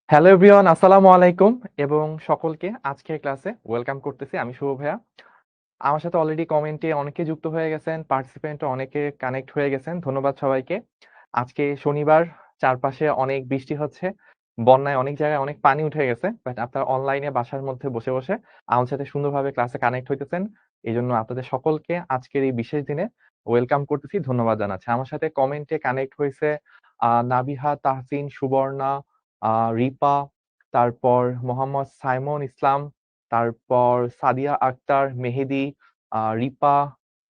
Hello everyone, আসসালামু আলাইকুম এবং সকলকে আজকের ক্লাসে ওয়েলকাম করতেছি। আমি শুভ ভাইয়া। আমার সাথে অলরেডি কমেন্টে অনেকে যুক্ত হয়ে গেছেন, পার্টিসিপেন্টও অনেকে কানেক্ট হয়ে গেছেন। ধন্যবাদ সবাইকে। আজকে শনিবার, চারপাশে অনেক বৃষ্টি হচ্ছে। বন্যায় অনেক জায়গায় অনেক পানি উঠে গেছে। বাট আপনারা অনলাইনে বাসার মধ্যে বসে, বসে আমার সাথে সুন্দরভাবে ক্লাসে কানেক্ট হইতেছেন। এজন্য আপনাদের সকলকে আজকের এই বিশেষ দিনে ওয়েলকাম করতেছি। ধন্যবাদ জানাচ্ছি। আমার সাথে কমেন্টে কানেক্ট হইছে নাবিহা, তাহসিন, সুবর্ণা, রিপা, তারপর মোহাম্মদ সাইমন ইসলাম, তারপর সাদিয়া আক্তার, মেহেদী, রিপা,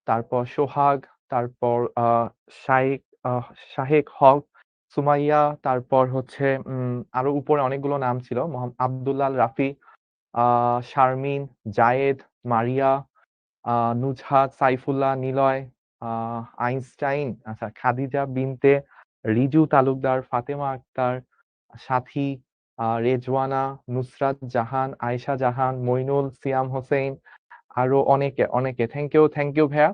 তারপর সোহাগ, তারপর শাইক শাহেক হক, সুমাইয়া, তারপর হচ্ছে আরো উপরে অনেকগুলো নাম ছিল। আব্দুল্লাল রাফি, শারমিন, জায়েদ, মারিয়া, নুজহাত, সাইফুল্লাহ, নিলয়, আ আইনস্টাইন, আচ্ছা খাদিজা বিনতে, রিজু তালুকদার, ফাতেমা আক্তার, সাথী, রেজওয়ানা, নুসরাত জাহান, আয়েশা জাহান, মইনুল, সিয়াম হোসেন, আরো অনেকে, অনেকে। থ্যাংক ইউ ভাইয়া।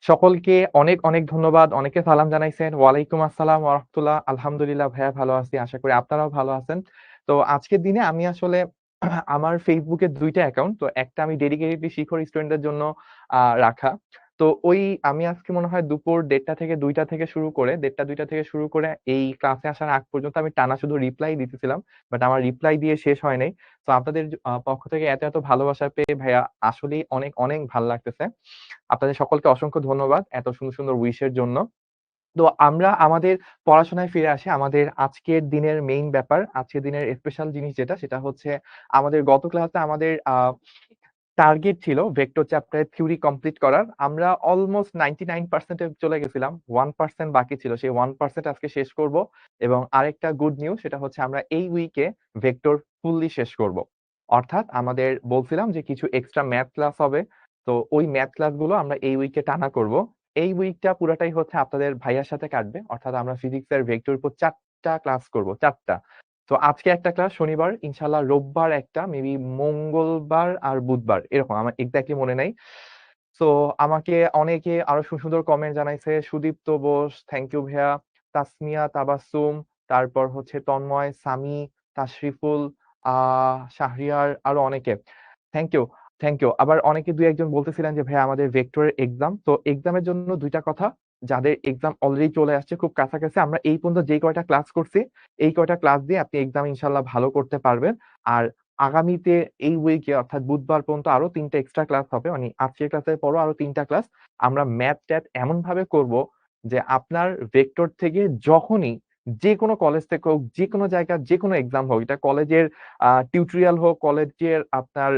সকলকে অনেক, অনেক ধন্যবাদ। অনেকে সালাম জানাইছেন। ওয়ালাইকুম আসসালাম ওয়া রাহমাতুল্লাহ। আলহামদুলিল্লাহ ভাইয়া ভালো আছি। আশা করি আপনারাও ভালো আছেন। তো আজকের দিনে আমি আসলে আমার Facebook এ ২ টা অ্যাকাউন্ট। তো একটা আমি ডেডিকেটেডলি শিখর স্টুডেন্টদের জন্য রাখা। তো আমি আজকে মনে হয় দুপুর ১:৩০ থেকে ২টা থেকে শুরু করে ১:৩০ ২টা থেকে শুরু করে এই ক্লাসে আসার আগ পর্যন্ত আমি টানা শুধু রিপ্লাই দিতেছিলাম। বাট আমার রিপ্লাই দিয়ে শেষ হয় নাই। তো আপনাদের পক্ষ থেকে এত, এত ভালোবাসা পেয়ে ভাইয়া আসলেই অনেক, অনেক ভাল লাগতেছে। আপনাদের সকলকে অসংখ্য ধন্যবাদ এত সুন্দর, সুন্দর উইশ এর জন্য। তো আমরা আমাদের পড়াশোনায় ফিরে আসি। আমাদের আজকের দিনের মেইন ব্যাপার, আজকের দিনের স্পেশাল জিনিস যেটা সেটা হচ্ছে আমাদের গত ক্লাসে আমাদের টার্গেট ছিল ভেক্টর চ্যাপ্টারের থিওরি কমপ্লিট করার। আমরা অলমোস্ট 99% এ চলে গেছিলাম। 1% বাকি ছিল। সেই 1% আজকে শেষ করব এবং আরেকটা গুড নিউজ সেটা হচ্ছে আমরা এই উইকে ভেক্টর ফুললি শেষ করব। অর্থাৎ আমাদের বলছিলাম যে কিছু এক্সট্রা ম্যাথ ক্লাস হবে। তো ওই ম্যাথ ক্লাসগুলো আমরা এই উইকে টানা করব। এই উইকটা পুরাটাই হচ্ছে আপনাদের ভাইয়ার সাথে কাটবে। অর্থাৎ আমরা ফিজিক্সের ভেক্টর উপর ৪ টা ক্লাস করব, ৪ টা। তো আজকে একটা ক্লাস, শনিবার, ইনশাআল্লাহ রোববার একটা, মেবি মঙ্গলবার আর বুধবার এরকম আমার এক্সাক্টলি মনে নাই। সো আমাকে অনেকে আরো সুন্দর কমেন্ট জানাইছে। সুদীপ্ত বোস, থ্যাংক ইউ ভাইয়া। তাসমিয়া, তাবাসসুম, তারপর হচ্ছে তন্ময়, সামি, তাশরিফুল, শাহরিয়ার, আরো অনেকে। Thank you, thank you. আবার অনেকে ২-১ জন বলতেছিলেন যে ভাইয়া আমাদের ভেক্টরের এক্সাম। তো এক্সামের জন্য ২ টা কথা। যাদের এক্সাম অলরেডি চলে আসছে খুব কাছাকাছি, আমরা এই পর্যন্ত যেই কয়টা ক্লাস করছি এই কয়টা ক্লাস দিয়ে আপনি এক্সাম ইনশাআল্লাহ ভালো করতে পারবেন। আর আগামীতে এই উইকে অর্থাৎ বুধবার পর্যন্ত আরো ৩ টা এক্সট্রা ক্লাস হবে। মানে আজকের ক্লাসের পরও আরো ৩ টা ক্লাস। আমরা ম্যাথ-ট্যাথ এমনভাবে করব যে আপনার ভেক্টর থেকে যখনই যেকোনো কলেজ থেকে হোক, যেকোনো জায়গার যেকোনো এক্সাম হোক, এটা কলেজের টিউটোরিয়াল হোক, কলেজের আপনার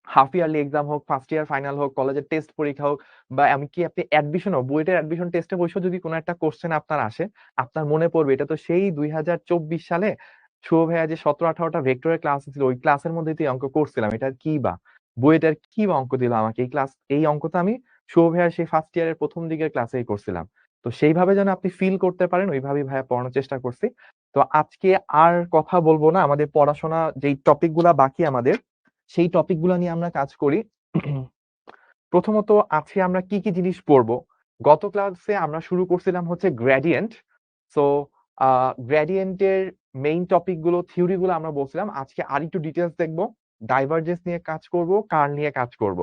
হাফ ইয়ারলি এক্সাম হোক, ফার্স্ট ইয়ার ফাইনাল হোক, কলেজের টেস্ট পরীক্ষা হোক বা এমনকি আপনি অ্যাডমিশনও বুয়েটের অ্যাডমিশন টেস্টে বসেও যদি কোনো একটা কোয়েশ্চেন আপনার আসে, আপনার মনে পড়বে এটা তো সেই ২০২৪ সালে শুভ ভাইয়া যে ১৭-১৮ টা ভেক্টরের ক্লাস ছিল ওই ক্লাসের মধ্যেই তো এই অঙ্ক করছিলাম। এটার কি বা? বুয়েটের কি বা অঙ্ক দিল আমাকে? এই অঙ্ক তো আমি শুভ ভাইয়ার সেই ফার্স্ট ইয়ারের ১ম দিকের ক্লাসেই করছিলাম। তো সেইভাবে যেন আপনি ফিল করতে পারেন ওইভাবেই ভাইয়া পড়ানোর চেষ্টা করছি। তো আজকে আর কথা বলব না। আমাদের পড়াশোনা যেই টপিক গুলা বাকি আমাদের সেই টপিক গুলা নিয়ে আমরা কাজ করি। প্রথমত আজকে আমরা কি, কি জিনিস পড়বো? গত ক্লাসে আমরা শুরু করছিলাম হচ্ছে গ্রেডিয়েন্ট। সো আ গ্রেডিয়েন্ট এর মেইন টপিক গুলো, থিওরি গুলো আমরা বলছিলাম। আজকে আরেকটু ডিটেইলস দেখব। ডাইভারজেন্স নিয়ে কাজ করব, কার্ল নিয়ে কাজ করব।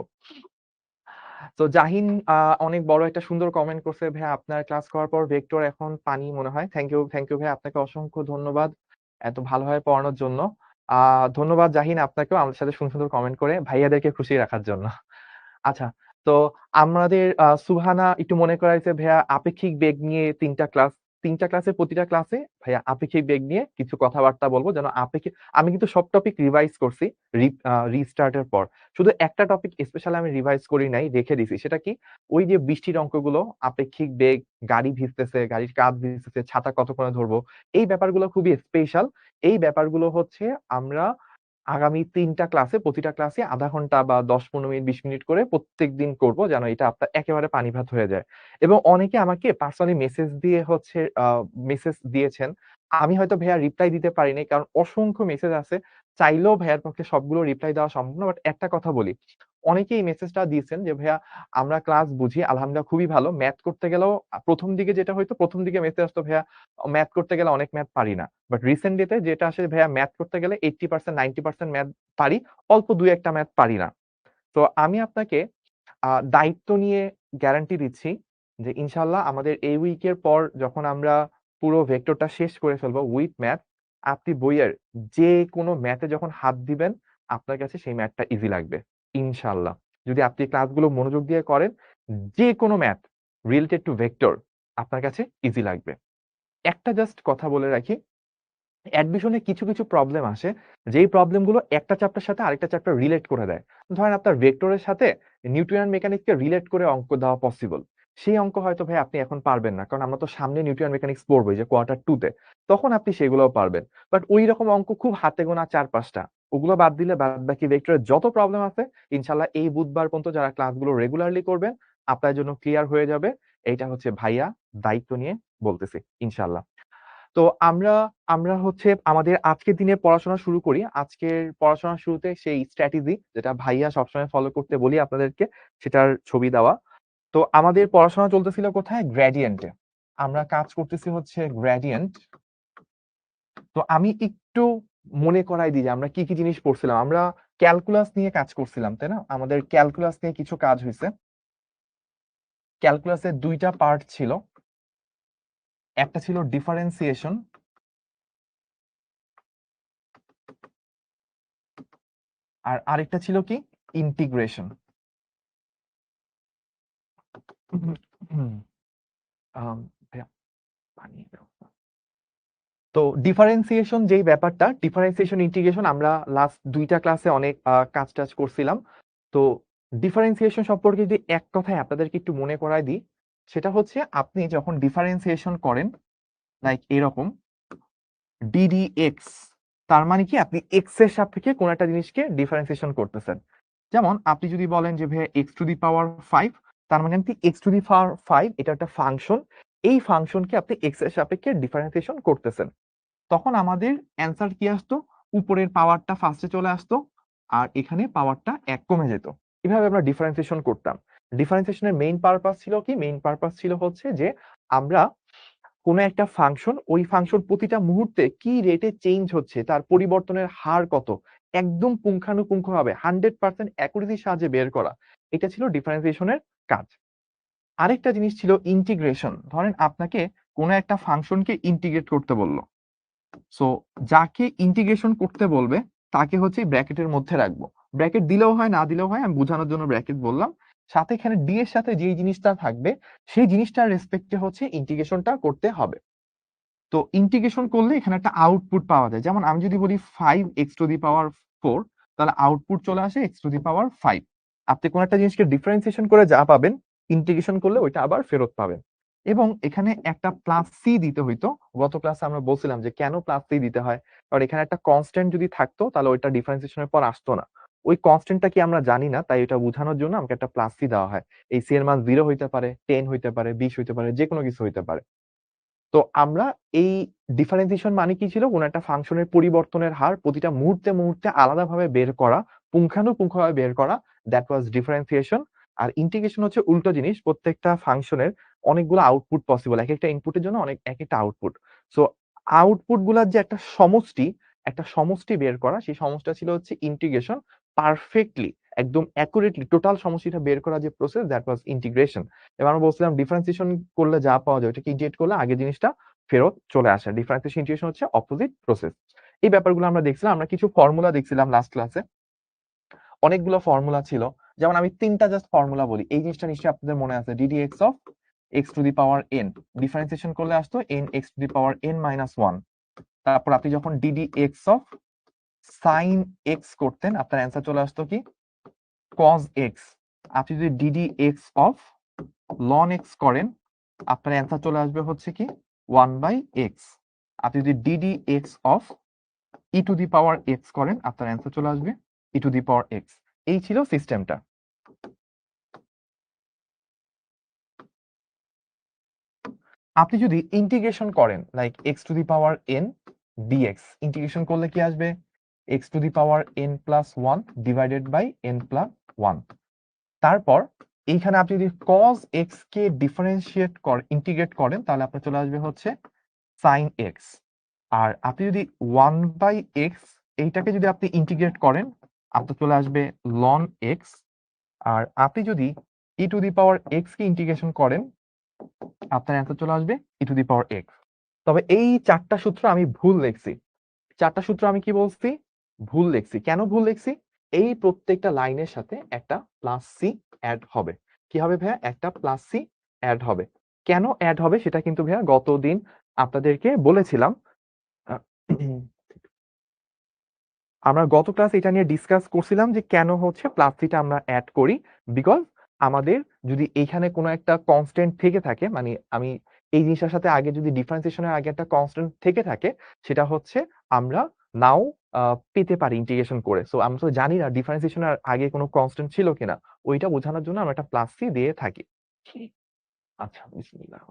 তো জাহিন অনেক বড় একটা সুন্দর কমেন্ট করছে, "ভাইয়া আপনার ক্লাস করার পর ভেক্টর এখন পানি মনে হয়।" থ্যাংক ইউ ভাইয়া। আপনাকে অসংখ্য ধন্যবাদ এত ভালোভাবে পড়ানোর জন্য। আ ধন্যবাদ জাহিন আপনাকেও আমাদের সাথে সুন্দর, সুন্দর কমেন্ট করে ভাইয়াদেরকে খুশি রাখার জন্য। আচ্ছা, তো আমাদের সুবহানা একটু মনে করাইছে ভাইয়া আপেক্ষিক বেগ নিয়ে ৩ টা ক্লাস। ৩ টা ক্লাসের প্রতিটা ক্লাসে ভাইয়া আপেক্ষিক বেগ নিয়ে কিছু কথাবার্তা বলব যেন আমি কিন্তু সব টপিক রিভাইজ করছি রিস্টার্ট এর পর। শুধু একটা টপিক স্পেশালি আমি রিভাইজ করি নাই, রেখে দিছি। সেটা কি? ওই যে বৃষ্টির অঙ্কগুলো, আপেক্ষিক বেগ, গাড়ি ভিজতেছে, গাড়ির কাঁচ ভিজতেছে, ছাতা কতক্ষণে ধরবো। এই ব্যাপারগুলো খুবই স্পেশাল। এই ব্যাপারগুলো হচ্ছে আমরা আগামী ৩ টা ক্লাসে, প্রতিটা ক্লাসে ০.৫ ঘন্টা বা ১০-১৫ মিনিট ২০ মিনিট করে প্রত্যেকদিন করব যেন এটা আপনার একেবারে পানি ভাত হয়ে যায়। এবং অনেকে আমাকে পার্সোনালি মেসেজ দিয়ে হচ্ছে মেসেজ দিয়েছেন আমি হয়তো ভাইয়া রিপ্লাই দিতে পারি নাই, কারণ অসংখ্য মেসেজ আছে। চাইলেও ভাইয়ার পক্ষে সবগুলো রিপ্লাই দেওয়া সম্ভব না। বাট একটা কথা বলি, অনেকেই এই মেসেজটা দিয়েছেন যে ভাইয়া আমরা ক্লাস বুঝি, আলহামদুলিল্লাহ খুবই ভালো। ম্যাথ করতে গেলেও প্রথম দিকে যেটা হইতো, প্রথম দিকে মেসেজ আসতো ভাইয়া ম্যাথ করতে গেলে অনেক ম্যাথ পারি না। বাট রিসেন্ট ডেতে যেটা আসে ভাইয়া ম্যাথ করতে গেলে 80% 90% ম্যাথ পারি, অল্প ২-১ টা ম্যাথ পারি না। তো আমি আপনাকে দায়িত্ব নিয়ে গ্যারান্টি দিচ্ছি যে ইনশাআল্লাহ আমাদের এই উইকের পর যখন আমরা পুরো ভেক্টরটা শেষ করে ফেলবো উইথ ম্যাথ, আপনি বইয়ের যে কোনো ম্যাথে যখন হাত দিবেন আপনার কাছে সেই ম্যাথটা ইজি লাগবে ইনশাআল্লাহ। যদি আপনি ক্লাসগুলো মনোযোগ দিয়ে করেন, যে কোনো ম্যাথ রিলেটেড টু ভেক্টর আপনার কাছে ইজি লাগবে। একটা জাস্ট কথা বলে রাখি, অ্যাডমিশনে কিছু প্রবলেম আসে, যেই প্রবলেমগুলো একটা চ্যাপ্টারের সাথে আরেকটা চ্যাপ্টার রিলেট করে দেয়। ধরেন আপনার ভেক্টরের সাথে নিউটনিয়ান মেকানিক্সকে রিলেট করে অঙ্ক দেওয়া পসিবল। সেই অঙ্ক হয়তো ভাই আপনি এখন পারবেন না। কারণ আমরা তো সামনে নিউটনিয়ান মেকানিক্স পড়বো যে কোয়ার্টার 2 তে। তখন আপনি সেগুলোও পারবেন। বাট ঐরকম অঙ্ক খুব হাতে গোনা ৪-৫ টা। ওগুলো বাদ দিলে বাদবাকি ভেক্টরের যত প্রবলেম আছে ইনশাআল্লাহ এই বুধবার পর্যন্ত যারা ক্লাসগুলো রেগুলারলি করবেন আপনার জন্য ক্লিয়ার হয়ে যাবে। এইটা হচ্ছে ভাইয়া দায়িত্ব নিয়ে বলতেছি ইনশাআল্লাহ। তো আমরা আমরা হচ্ছে আমাদের আজকের দিনের পড়াশোনা শুরু করি। আজকের পড়াশোনার শুরুতে সেই স্ট্র্যাটেজি যেটা ভাইয়া সবসময় ফলো করতে বলি আপনাদেরকে, সেটার ছবি দেওয়া। তো আমাদের পড়াশোনা চলতেছিল কোথায়? গ্রেডিয়েন্টে। আমরা কাজ করতেছি হচ্ছে গ্রেডিয়েন্ট। তো আমি একটু মনে করাই দিই যে আমরা কি জিনিস পড়ছিলাম। আমরা ক্যালকুলাস নিয়ে কাজ করছিলাম, তাই না? আমাদের ক্যালকুলাস নিয়ে কিছু কাজ হইছে। ক্যালকুলাসের ২ টা পার্ট ছিল। একটা ছিল ডিফারেন্সিয়েশন, আর আরেকটা ছিল কি? ইন্টিগ্রেশন। ভাইয়া পানি দাও। তো ডিফারেন্সিয়েশন যেই ব্যাপারটা, ডিফারেন্সিয়েশন ইন্টিগ্রেশন আমরা লাস্ট ২ টা ক্লাসে অনেক কাজ-টাজ করছিলাম। তো ডিফারেন্সিয়েশন সম্পর্কে যদি এক কথায় আপনাদেরকে একটু মনে করায় দিই, সেটা হচ্ছে আপনি যখন ডিফারেন্সিয়েশন করেন লাইক এরকম ডিডিএক্স, তার মানে কি আপনি এক্স এর সাপেক্ষে কোন একটা জিনিসকে ডিফারেন্সিয়েশন করতেছেন। যেমন আপনি যদি বলেন যে ভাইয়া এক্স টু দি পাওয়ার 5, তার মানে আপনি এক্স টু দি পাওয়ার 5 এটা একটা ফাংশন। এই ফাংশনকে আপনি এক্স এর সাপেক্ষে ডিফারেন্সিয়েশন করতেছেন। তখন আমাদের অ্যান্সার কি আসতো? উপরের পাওয়ারটা ফার্স্টে চলে আসতো আর এখানে পাওয়ারটা ১ কমে যেত। এভাবে আমরা ডিফারেন্সিয়েশন করতাম। ডিফারেন্সিয়েশনের মেইন পারপাস ছিল কি? মেইন পারপাস ছিল হচ্ছে যে আমরা কোন একটা ফাংশন, ওই ফাংশন প্রতিটা মুহূর্তে কি রেটে চেঞ্জ হচ্ছে, তার পরিবর্তনের হার কত, একদম পুঙ্খানুপুঙ্খভাবে 100% অ্যাকুরেসির সাহায্যে বের করা। এটা ছিল ডিফারেন্সিয়েশনের কাজ। আরেকটা জিনিস ছিল ইন্টিগ্রেশন। ধরেন আপনাকে কোন একটা ফাংশনকে ইন্টিগ্রেট করতে বলল। সো যাকে ইন্টিগ্রেশন করতে বলবে তাকে হচ্ছে ব্র্যাকেটের মধ্যে রাখবো। ব্র্যাকেট দিলেও হয় না দিলেও হয়, আমি বোঝানোর জন্য ব্র্যাকেট বললাম। সাথে এখানে ডি এর সাথে যেই জিনিসটা থাকবে সেই জিনিসটার রেসপেক্টে হচ্ছে ইন্টিগ্রেশনটা করতে হবে। তো ইন্টিগ্রেশন করলে এখানে একটা আউটপুট পাওয়া যায়। যেমন আমি যদি বলি 5x টু দি পাওয়ার 4, তাহলে আউটপুট চলে আসে x টু দি পাওয়ার 5। আপনি কোন একটা জিনিসকে ডিফারেন্সিয়েশন করে যা পাবেন, ইন্টিগ্রেশন করলে ওইটা আবার ফেরত পাবেন। এবং এখানে একটা প্লাস সি দিতে হইতো। গত ক্লাসে আমরা বলছিলাম যে কেন প্লাস সি দিতে হয়, কারণ এখানে একটা কনস্ট্যান্ট যদি থাকতো তাহলে ওইটা ডিফারেন্সিয়েশনের পর আসতো না। ওই কনস্ট্যান্টটা কি আমরা জানি না, তাই এটা বোঝানোর জন্য আমাকে একটা প্লাস সি দেওয়া হয়। এই সি এর মান 0 হইতে পারে, 10 হইতে পারে, 20 হইতে পারে, যে কোনো কিছু হইতে পারে। তো আমরা এই ডিফারেন্সিয়েশন মানে কি ছিল? কোন একটা ফাংশনের পরিবর্তনের হার প্রতিটা মুহূর্তে আলাদাভাবে বের করা, পুঙ্খানুপুঙ্খভাবে বের করা, দ্যাট ওয়াজ ডিফারেন্সিয়েশন। আর ইন্টিগ্রেশন হচ্ছে উল্টো জিনিস। প্রত্যেকটা ফাংশনের অনেকগুলো আউটপুট পসিবল। একেকটা ইনপুটের জন্য একেকটা আউটপুট। সো আউটপুট গুলার যে একটা সমষ্টি বের করা, সেই সমষ্টিটা ছিল হচ্ছে ইন্টিগ্রেশন। পারফেক্টলি একদম অ্যাকুরেটলি টোটাল সমষ্টিটা বের করা যে প্রসেস, দ্যাট ওয়াজ ইন্টিগ্রেশন। এবার আমরা বলছিলাম ডিফারেন্সিয়েশন করলে যা পাওয়া যায় ওটাকে ইন্টিগ্রেট করলে আগের জিনিসটা ফেরত চলে আসে। ডিফারেন্সিয়েশন ইন্টিগ্রেশন হচ্ছে অপোজিট প্রসেস। এই ব্যাপারগুলো আমরা দেখছিলাম। আমরা কিছু ফর্মুলা দেখছিলাম লাস্ট ক্লাসে। অনেকগুলো ফর্মুলা ছিল। যেমন আমি ৩ টা জাস্ট ফর্মুলা বলি। এই জিনিসটা নিশ্চয়ই আপনাদের মনে আছে। ddx of x to the power n, differentiation করলে আসতো n x to the power n minus 1। তারপর আপনি যখন ddx অফ sin x করতেন আপনার অ্যান্সার চলে আসতো কি? cos x। আপনি যদি ddx অফ ln x করেন আপনার অ্যান্সার চলে আসবে হচ্ছে কি 1/x। আপনি যদি ddx of e to the power x করেন আপনার অ্যান্সার চলে আসবে e to the power x। এই ছিল সিস্টেমটা। আপনি যদি ইন্টিগ্রেশন করেন like x to the power n dx, integration করলে কি আসবে? X to the power n plus one divided by n plus one. তারপর এইখানে আপনি যদি কজ এক্স কে ডিফারেন্সিয়েট ইন্টিগ্রেট করেন তাহলে আপনার চলে আসবে হচ্ছে সাইন এক্স। আর আপনি যদি ওয়ান বাই এক্স এইটাকে যদি আপনি ইন্টিগ্রেট করেন আপনার চলে আসবে লন এক্স। আর আপনি যদি e to the power x কে ইন্টিগ্রেশন করেন আপনার অ্যান্সার চলে আসবে ই টু দি পাওয়ার এক্স। তবে এই চারটা সূত্র আমি ভুল লিখছি। চারটা সূত্র আমি কি বলছি? ভুল লিখছি। কেন ভুল লিখছি? এই প্রত্যেকটা লাইনের সাথে একটা প্লাস সি অ্যাড হবে। কি হবে ভাইয়া? একটা প্লাস সি অ্যাড হবে। কেন অ্যাড হবে সেটা কিন্তু ভাইয়া গতদিন আপনাদেরকে বলেছিলাম। আহ, আমরা গত ক্লাস এটা নিয়ে ডিসকাস করছিলাম যে কেন হচ্ছে প্লাস সিটা আমরা অ্যাড করি। বিকজ আমাদের যদি এখানে কোনো একটা কনস্ট্যান্ট থেকে থাকে, মানে আমি এই জিনিসটার সাথে আগে যদি ডিফারেন্সিয়েশনের আগে একটা কনস্ট্যান্ট থেকে থাকে সেটা হচ্ছে আমরা নাও পেতে পারি ইন্টিগ্রেশন করে। সো আমরা তো জানি না ডিফারেন্সিয়েশনের আগে কোনো কনস্ট্যান্ট ছিল কিনা, ওইটা বোঝানোর জন্য আমরা একটা প্লাস সি দিয়ে থাকি। আচ্ছা, বিসমিল্লাহ।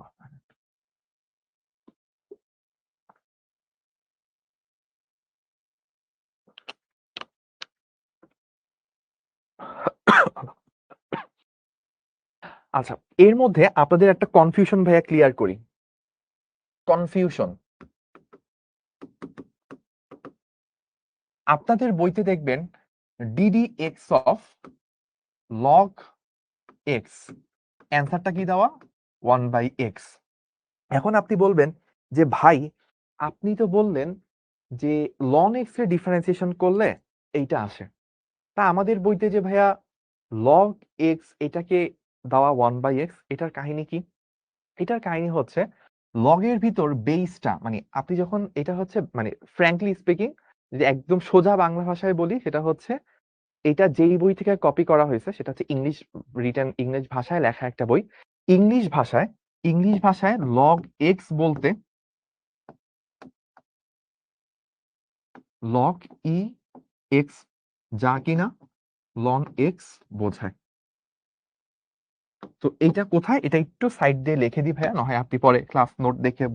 আচ্ছা, এর মধ্যে আপনাদের একটা কনফিউশন ভাইয়া ক্লিয়ার করি। কনফিউশন, আপনাদের বইতে দেখবেন d d x of log x, অ্যান্সারটা কি দেওয়া? One by x. এখন আপনি বলবেন যে ভাই আপনি তো বললেন যে লন এক্স এর ডিফারেন্সিয়েশন করলে এইটা আসে, তা আমাদের বইতে যে ভাইয়া লগ এক্স এটাকে দেওয়া ওয়ান বাই এক্স, এটার কাহিনী কি? এটার কাহিনী হচ্ছে লগের ভিতর বেসটা, মানে আপনি যখন এটা হচ্ছে মানে ফ্র্যাঙ্কলি স্পিকিং যদি একদম সোজা বাংলা ভাষায় বলি সেটা হচ্ছে এটা যেই বই থেকে কপি করা হয়েছে সেটা হচ্ছে ইংলিশ রিটেন, ইংলিশ ভাষায় লেখা একটা বই। ইংলিশ ভাষায় লগ এক্স বলতে লগ ই এক্স যা কিনা লন এক্স বোঝায়। তো এইটা কোথায়, এটা একটু সাইড দিয়ে লিখে দিই ভাইয়া, নয় আপনি পরে ক্লাস নোট দেখে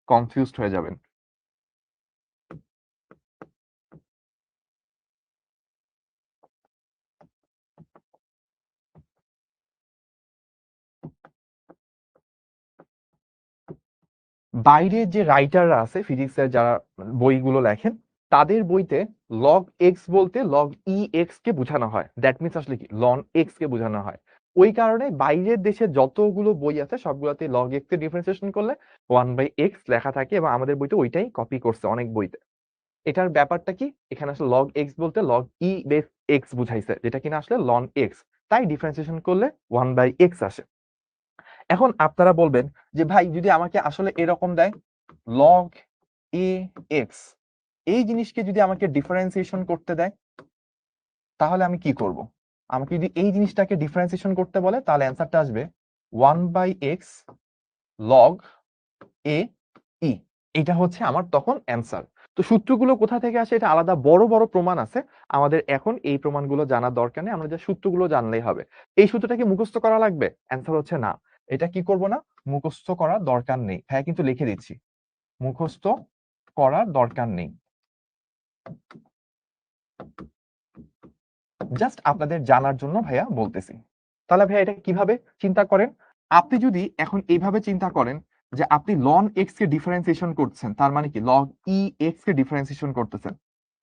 কনফিউজড হয়ে যাবেন। বাইরের যে রাইটাররা আছে ফিজিক্সের যারা বইগুলো লেখেন তাদের বইতে লগ এক্স বলতে লগ ই এক্স কে বোঝানো হয়। দ্যাট মিনস আসলে কি লন এক্স কে বোঝানো হয়। ওই কারণে বাইরের দেশে যতগুলো বই আছে সবগুলোতে লগ এক্স এর ডিফারেন্সিয়েশন করলে ওয়ান বাই এক্স লেখা থাকে, এবং আমাদের বইতে ওইটাই কপি করছে অনেক বইতে। এটার ব্যাপারটা কি, এখানে আসলে লগ এক্স বলতে লগ ই বেস এক্স বুঝাইছে, যেটা কিনা আসলে লন এক্স, তাই ডিফারেন্সিয়েশন করলে ওয়ান বাই এক্স আসে। এখন আপনারা বলবেন যে ভাই যদি আমাকে আসলে এরকম দেয় লগ এ এক্স, এই জিনিসকে যদি আমাকে ডিফারেন্সিয়েশন করতে দেয় তাহলে আমি কি করব? আমাকে যদি এই জিনিসটাকে ডিফারেন্সিয়েশন করতে বলে তাহলে অ্যান্সারটা আসবে ওয়ান বাই এক্স লগ এ ই। এটা হচ্ছে আমার তখন অ্যান্সার। তো সূত্রগুলো কোথা থেকে আসে এটা আলাদা বড় বড় প্রমাণ আছে, আমাদের এখন এই প্রমাণগুলো জানার দরকার নেই, আমরা যে সূত্রগুলো জানলেই হবে। এই সূত্রটাকে মুখস্থ করা লাগবে? অ্যান্সার হচ্ছে না, এটা কি করব না, মুখস্থ করার দরকার নেই। হ্যাঁ, কিন্তু লিখে দিচ্ছি, মুখস্থ করার দরকার নেই, জাস্ট আপনাদের জানার জন্য ভাইয়া বলতেছি। তাহলে ভাইয়া এটা কিভাবে চিন্তা করেন, আপনি যদি এখন এইভাবে চিন্তা করেন যে আপনি লন এক্স কে ডিফারেন্সিয়েশন করছেন, তার মানে কি লগ ই এক্স কে ডিফারেন্সিয়েশন করতেছেন,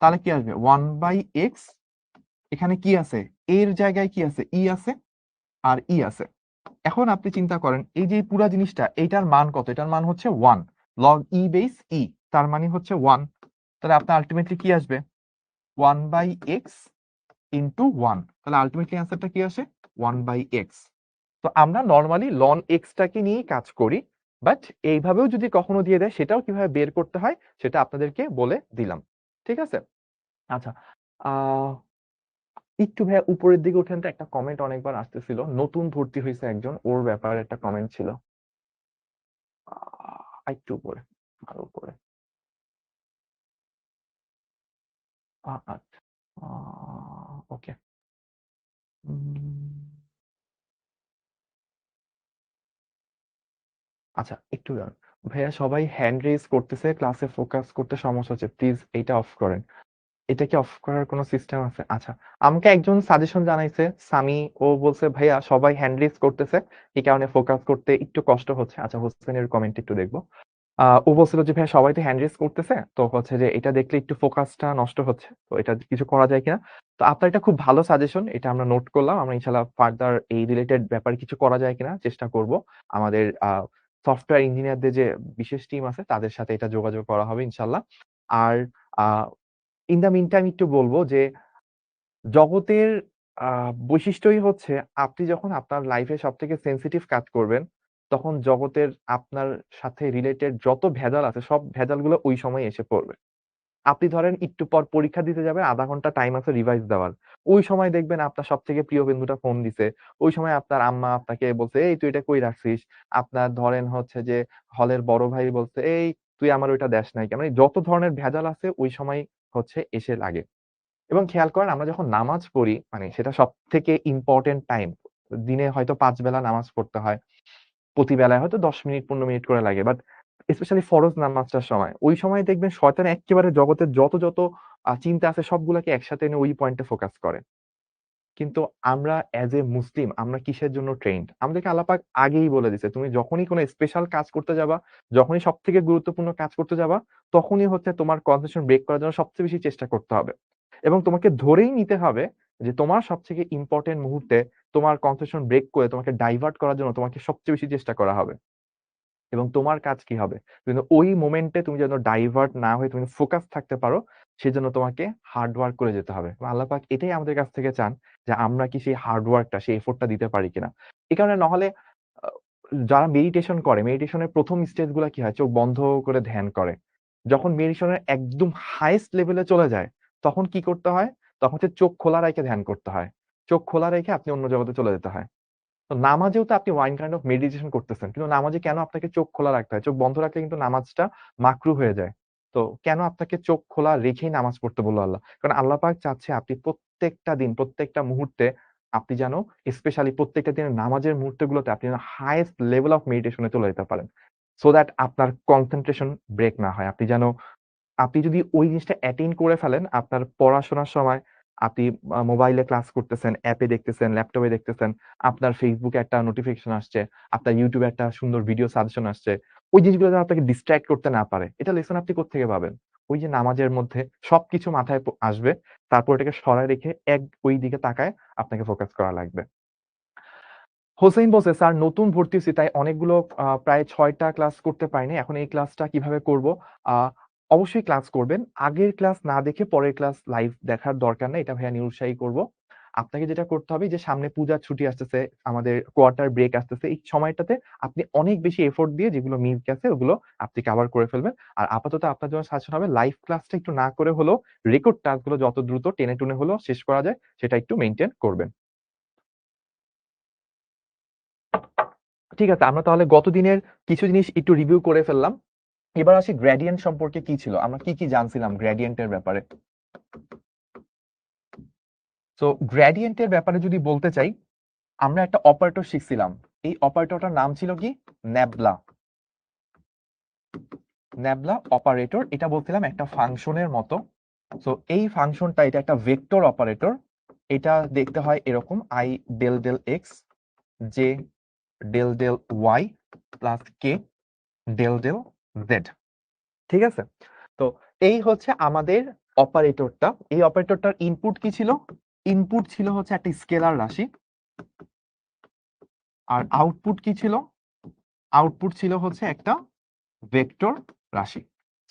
তাহলে কি আসবে ওয়ান বাই এক্স। এখানে কি আছে, এর জায়গায় কি আছে, ই আছে আর ই আছে। এখন আপনি চিন্তা করেন এই যে পুরা জিনিসটা, এইটার মান কত? এটার মান হচ্ছে one, log e base e, তার মানে হচ্ছে ওয়ান। তাহলে আপনার আলটিমেটলি কি আসবে, one by x into one. তাহলে আলটিমেটলি অ্যান্সারটা কি আসে, ওয়ান বাই এক্স। তো আমরা নর্মালি লন এক্সটাকে নিয়েই কাজ করি, বাট এইভাবেও যদি কখনো দিয়ে দেয় সেটাও কিভাবে বের করতে হয় সেটা আপনাদেরকে বলে দিলাম। ঠিক আছে? আচ্ছা, আহ একটু ভাইয়া উপরের দিকে উঠেন তো, একটা কমেন্ট অনেকবার আসতেছিল, নতুন ভর্তি হয়েছে একজন, ওর ব্যাপারে একটা কমেন্ট ছিল। একটু উপরে, আরো উপরে। আচ্ছা, ওকে। আচ্ছা, একটু দাঁড়ান। ভাইয়া সবাই হ্যান্ড রেজ করতেছে, ক্লাসে ফোকাস করতে সমস্যা হচ্ছে, প্লিজ এটা অফ করেন। এটা কি অফ করার কোনো সিস্টেম আছে? আচ্ছা, আমাকে একজন সাজেশন জানাইছে, সামি। ও বলছে ভাইয়া সবাই হ্যান্ড রেজ করতেছে, এই কারণে ফোকাস করতে একটু কষ্ট হচ্ছে। আচ্ছা, হোসেনের কমেন্ট একটু দেখবো। ও বলছিল যে ভাইয়া সবাই তো হ্যান্ড রেজ করতেছে, তো হচ্ছে যে এটা দেখলে একটু ফোকাসটা নষ্ট হচ্ছে, তো এটা কিছু করা যায় কিনা। তো আপনার এটা খুব ভালো সাজেশন, এটা আমরা নোট করলাম। আমরা ইনশাল্লাহ ফার্দার এই রিলেটেড ব্যাপারে কিছু করা যায় কিনা চেষ্টা করব। আমাদের সফটওয়্যার ইঞ্জিনিয়ারদের যে বিশেষ টিম আছে তাদের সাথে এটা যোগাযোগ করা হবে ইনশাল্লাহ। আর ইন দ্য মিন টাইম একটু বলবো যে জগতের আ বৈশিষ্ট্যই হচ্ছে আপনি যখন আপনার লাইফে সবথেকে সেনসিটিভ কাজ করবেন, তখন জগতের আপনার সাথে রিলেটেড যত ভেজাল আছে সব ভেজালগুলো ওই সময় এসে পড়বে। আপনি ধরেন একটু পর পরীক্ষা দিতে যাবেন, ০.৫ ঘন্টা টাইম আছে রিভাইজ দেওয়ার। ওই সময় দেখবেন আপনার সবথেকে প্রিয় বন্ধুটা ফোন দিছে। ওই সময় আপনার আম্মা আপনাকে বলছে, "এই তুই এটা কই রাখছিস?" আপনার ধরেন হচ্ছে যে হলের বড় ভাই বলছে, "এই তুই আমার ওইটা দেস নাই কেন?" মানে যত ধরনের ভেজাল আছে ওই সময় হচ্ছে এসে লাগে। এবং খেয়াল করেন আমরা যখন নামাজ পড়ি মানে সেটা সবথেকে ইম্পোর্টেন্ট টাইম। দিনে হয়তো ৫ বেলা নামাজ পড়তে হয়। প্রতি বেলায় হয়তো ১০ মিনিট ১৫ মিনিট করে লাগে। বাট স্পেশালি ফরজ নামাজটার সময়, ওই সময় দেখবেন শয়তান এক্কেবারে জগতের যত চিন্তা আছে সবগুলাকে একসাথে এনে ওই পয়েন্টে ফোকাস করে। কিন্তু আমরা এজ এ মুসলিম আমরা কিসের জন্য ট্রেইনড? আমাদেরকে আল্লাহ পাক আগেই বলে দিছে, তুমি যখনই কোন স্পেশাল কাজ করতে যাবা, যখনই সবথেকে গুরুত্বপূর্ণ কাজ করতে যাবা, তখনই হচ্ছে তোমার কনসেন্ট্রেশন ব্রেক করার জন্য সবচেয়ে বেশি চেষ্টা করতে হবে। এবং তোমাকে ধরেই নিতে হবে যে তোমার সবথেকে ইম্পোর্টেন্ট মুহূর্তে তোমার কনসেন্ট্রেশন ব্রেক করে তোমাকে ডাইভার্ট করার জন্য তোমাকে সবচেয়ে বেশি চেষ্টা করা হবে। এবং তোমার কাজ কি হবে? কিন্তু ওই মোমেন্টে তুমি যেন ডাইভার্ট না হয়ে তুমি ফোকাস থাকতে পারো, সেজন্য তোমাকে হার্ড ওয়ার্ক করে যেতে হবে। এবং আল্লাহ পাক এটাই আমাদের কাছ থেকে চান যে আমরা কি সেই হার্ড ওয়ার্কটা, সেই এফোর্টটা দিতে পারি কিনা। এই কারণে নহলে আ যারা মেডিটেশন করে, মেডিটেশনের ১ম স্টেজ গুলা কি হয়? চোখ বন্ধ করে ধ্যান করে। যখন মেডিটেশনের একদম হাইয়েস্ট লেভেলে চলে যায়, তখন কি করতে হয়? তখন হচ্ছে চোখ খোলা রাইখা ধ্যান করতে হয়। চোখ খোলা রেখে আপনি অন্য জগতে চলে যেতে হয়। তো নামাজেও তো আপনি ওয়ান কাইন্ড অফ মেডিটেশন করতেছেন। কিন্তু নামাজে কেন আপনাকে চোখ খোলা রাখতে হয়? চোখ বন্ধ রাখলে কিন্তু নামাজটা মাকরু হয়ে যায়। তো কেন আপনাকে চোখ খোলা রেখেই নামাজ পড়তে বলল আল্লাহ? কারণ আল্লাহ পাক চাচ্ছে আপনি প্রত্যেকটা দিন, প্রত্যেকটা মুহূর্তে আপনি যেন স্পেশালি প্রত্যেকটা দিনের নামাজের মুহূর্তগুলোতে আপনি যেন হাইয়েস্ট লেভেল অফ মেডিটেশন এ চলে যেতে পারেন। সো দ্যাট আপনার কনসেনট্রেশন ব্রেক না হয়। আপনি যদি ওই জিনিসটা অ্যাটেইন করে ফেলেন, আপনার পড়াশোনার সময় আপনি মোবাইলে ক্লাস করতেছেন, অ্যাপে দেখতেছেন, ল্যাপটপে দেখতেছেন, আপনার Facebook এ একটা নোটিফিকেশন আসছে, আপনার YouTube এ একটা সুন্দর ভিডিও সাজেশন আসছে। ওই জিনিসগুলো যেন আপনাকে ডিস্ট্রাক্ট করতে না পারে। এটা লেসন আপনি কোত্থেকে পাবেন? ওই যে নামাজের মধ্যে সবকিছু মাথায় আসবে। তারপর এটাকে সরায় রেখে ওই দিকে তাকায় আপনাকে ফোকাস করা লাগবে। হোসেইন বলছে, "স্যার নতুন ভর্তি হইছি তাই অনেকগুলো প্রায় ৬ টা ক্লাস করতে পারিনি। এখন এই ক্লাসটা কিভাবে করব?" আ অবশ্যই ক্লাস করবেন। আগের ক্লাস না দেখে পরের ক্লাস লাইভ দেখার দরকার নাই। এটা ভাইয়া নিরুৎসাহী করব। আপনাকে যেটা করতে হবে যে সামনে পূজার ছুটি আসতেছে, আমাদের কোয়ার্টার ব্রেক আসতেছে। এই সময়টাতে আপনি অনেক বেশি এফোর্ট দিয়ে যেগুলো মিস গেছে ওগুলো আপনি কভার করে ফেলবেন। আর আপাতত আপনার জন্য সাজেশন হবে লাইভ ক্লাসটা একটু না করে হলেও রেকর্ড টাস্কগুলো যত দ্রুত টেনে টুনে হলেও শেষ করা যায় সেটা একটু মেইনটেইন করবেন। ঠিক আছে, আমরা তাহলে গত দিনের কিছু জিনিস একটু রিভিউ করে ফেললাম। এবার আসি গ্রেডিয়েন্ট সম্পর্কে কি ছিল? আমরা কি জানছিলাম গ্রেডিয়েন্ট এর ব্যাপারে? সো গ্রেডিয়েন্ট এর ব্যাপারে যদি বলতে চাই, আমরা একটা অপারেটর শিখছিলাম। এই অপারেটরটার নাম ছিল কি? ন্যাবলা। Nabla operator. এটা বলছিলাম একটা ফাংশনের মতো। সো এই ফাংশনটা এটা একটা ভেক্টর অপারেটর। এটা দেখতে হয় এরকম I del del x, J del del y plus K del del z। ঠিক আছে? তো এই হচ্ছে আমাদের অপারেটরটা। এই অপারেটরটার ইনপুট কি ছিল? ইনপুট ছিল হচ্ছে একটা স্কেলার রাশি। আর আউটপুট কি ছিল? আউটপুট ছিল হচ্ছে একটা ভেক্টর রাশি।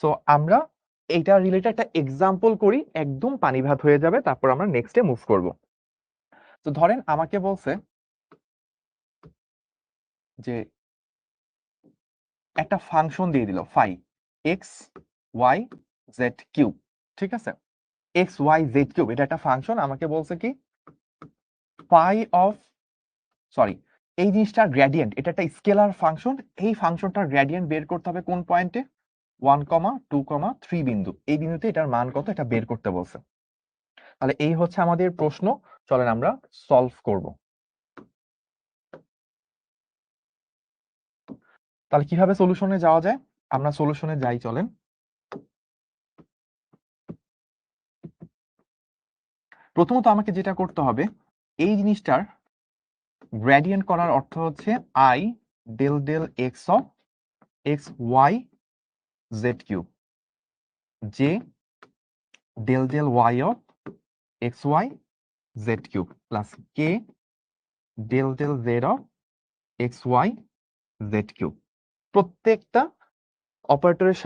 সো আমরা এইটা রিলেটেড একটা এক্সাম্পল করি, একদম পানি ভাত হয়ে যাবে। তারপর আমরা নেক্সট এ মুভ করব। তো ধরেন আমাকে বলছে যে একটা ফাংশন দিয়ে দিল phi x y z cube. ঠিক আছে? x y z কিউব এটা একটা ফাংশন। আমাকে বলছে কি ফাই অফ সরি এই জিনিসটার গ্রেডিয়েন্ট, এটা একটা স্কেলার ফাংশন। এই ফাংশনটার গ্রেডিয়েন্ট বের করতে হবে কোন পয়েন্টে? 1, 2, 3 বিন্দু। এই বিন্দুতে এটার মান কত এটা বের করতে বলছে। তাহলে এই হচ্ছে আমাদের প্রশ্ন। চলেন আমরা সলভ করব। তাহলে কিভাবে সলিউশনে যাওয়া যায়? আমরা সলিউশনে যাই, চলেন। প্রথমত আমাকে যেটা করতে হবে, এই জিনিসটার গ্রেডিয়েন্ট করার অর্থ হচ্ছে i del del x of x y z cube, j del del y of x y z cube plus k del del z of x y z cube. প্রত্যেকটা অপারেটরের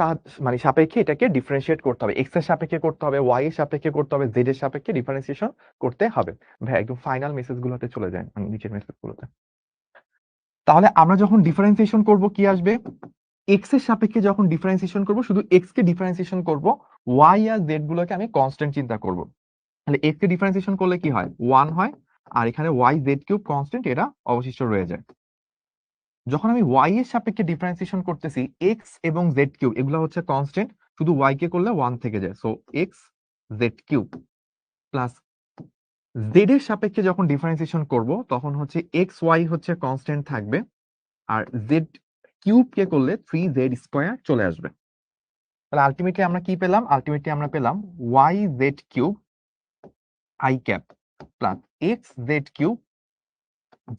মানে সাপেক্ষে এটাকে ডিফারেন্সিয়েট করতে হবে। এক্স এর সাপেক্ষে করতে হবে, ওয়াই এর সাপেক্ষে করতে হবে, জেড এর সাপেক্ষে ডিফারেন্সিয়েশন করতে হবে। ভাই একদম ফাইনাল মেসেজগুলোতে চলে যায়, মানে নিচের মেসেজগুলোতে। তাহলে আমরা যখন ডিফারেন্সিয়েশন করব কি আসবে? এক্স এর সাপেক্ষে যখন ডিফারেন্সিয়েশন করব, শুধু এক্স কে ডিফারেন্সিয়েশন করব, ওয়াই আর জেড গুলোকে আমি কনস্ট্যান্ট চিন্তা করব। তাহলে এক্স কে ডিফারেন্সিয়েশন করলে কি হয়? 1 হয়, আর এখানে ওয়াই জেড কিউব কনস্ট্যান্ট, এটা অবশিষ্ট রয়ে যায়। যখন আমি ওয়াই এর সাপেক্ষে ডিফারেন্সিয়েশন করতেছি, এক্স এবং জেড কিউব এগুলো হচ্ছে কনস্ট্যান্ট, শুধু ওয়াই কে করলে 1 থেকে যায়, so x z cube plus Z এর সাপেক্ষে যখন ডিফারেন্সিয়েশন করব তখন হচ্ছে এক্স ওয়াই হচ্ছে কনস্ট্যান্ট থাকবে, আর জেড কিউব কে করলে 3z স্কয়ার চলে আসবে। তাহলে আলটিমেটলি আমরা কি পেলাম? আলটিমেটলি আমরা পেলাম y z cube i cap plus x z cube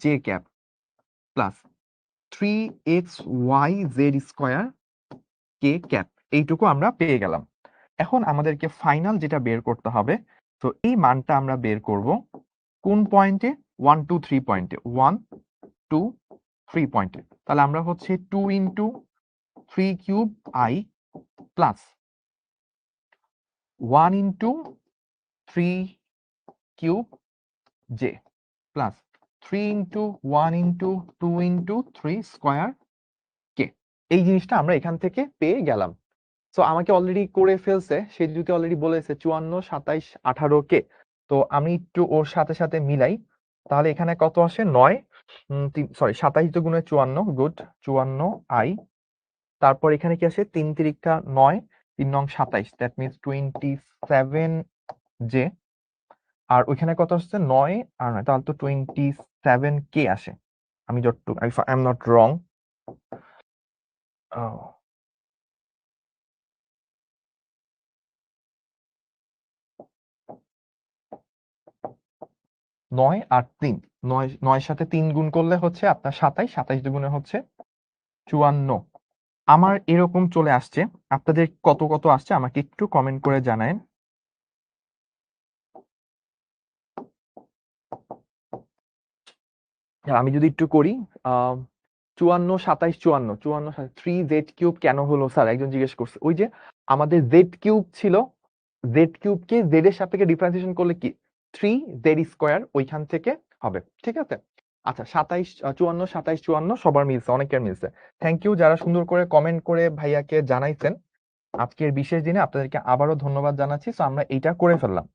j cap plus 3xyz square k cap. এইটুকু আমরা পেয়ে গেলাম। এখন আমাদেরকে ফাইনাল যেটা বের করতে হবে, তো এই মানটা আমরা বের করব কোন পয়েন্টে? 1 2 3 পয়েন্টে, 1 2 3 পয়েন্টে। তাহলে আমরা হচ্ছে 2 into 3 cube i plus 1 into 3 cube j plus 3 into 1 into 2 into 3 square কে। এই জিনিসটা আমরা এখান থেকে পেয়ে গেলাম। সো আমাকে অলরেডি করে ফেলছে, সে যদি অলরেডি বলেছে 54 27 18 কে। তো আমি একটু ওর সাথে সাথে মিলাই। তাহলে এখানে কত আসে? 9 সরি 27 গুণে 54, গুড 54 আই। তারপর এখানে কি আসে? 3 তিরিকা 9, 3 নং 27, দ্যাট মিনস 27 জে। আর ওইখানে কত আসছে? 9 আর 9, তাহলে তো 27 কে আসে। আমি যতটুকু, আই এম নট রং। 9 আর 3, 9 সাথে 3 গুণ করলে হচ্ছে আপনার 27, 27 দুগুণে হচ্ছে 54। আমার এরকম চলে আসছে। আপনাদের কত কত আসছে আমাকে একটু কমেন্ট করে জানায়েন। আমি যদি একটু করি, 54 27 54 54 3z কিউব কেন হলো স্যার? একজন জিজ্ঞেস করছে। ওই যে আমাদের জেড কিউব ছিল, জেড কিউবকে জেড এর সাপেক্ষে ডিফারেন্সিয়েশন করলে কি 3z স্কয়ার ওইখান থেকে হবে। ঠিক আছে? আচ্ছা 27 54 27 54 সবার মিলছে, অনেকের মিলছে। থ্যাংক ইউ যারা সুন্দর করে কমেন্ট করে ভাইয়াকে জানাইছেন। আজকের বিশেষ দিনে আপনাদেরকে আবারও ধন্যবাদ জানাচ্ছি। সো আমরা এইটা করে ফেললাম।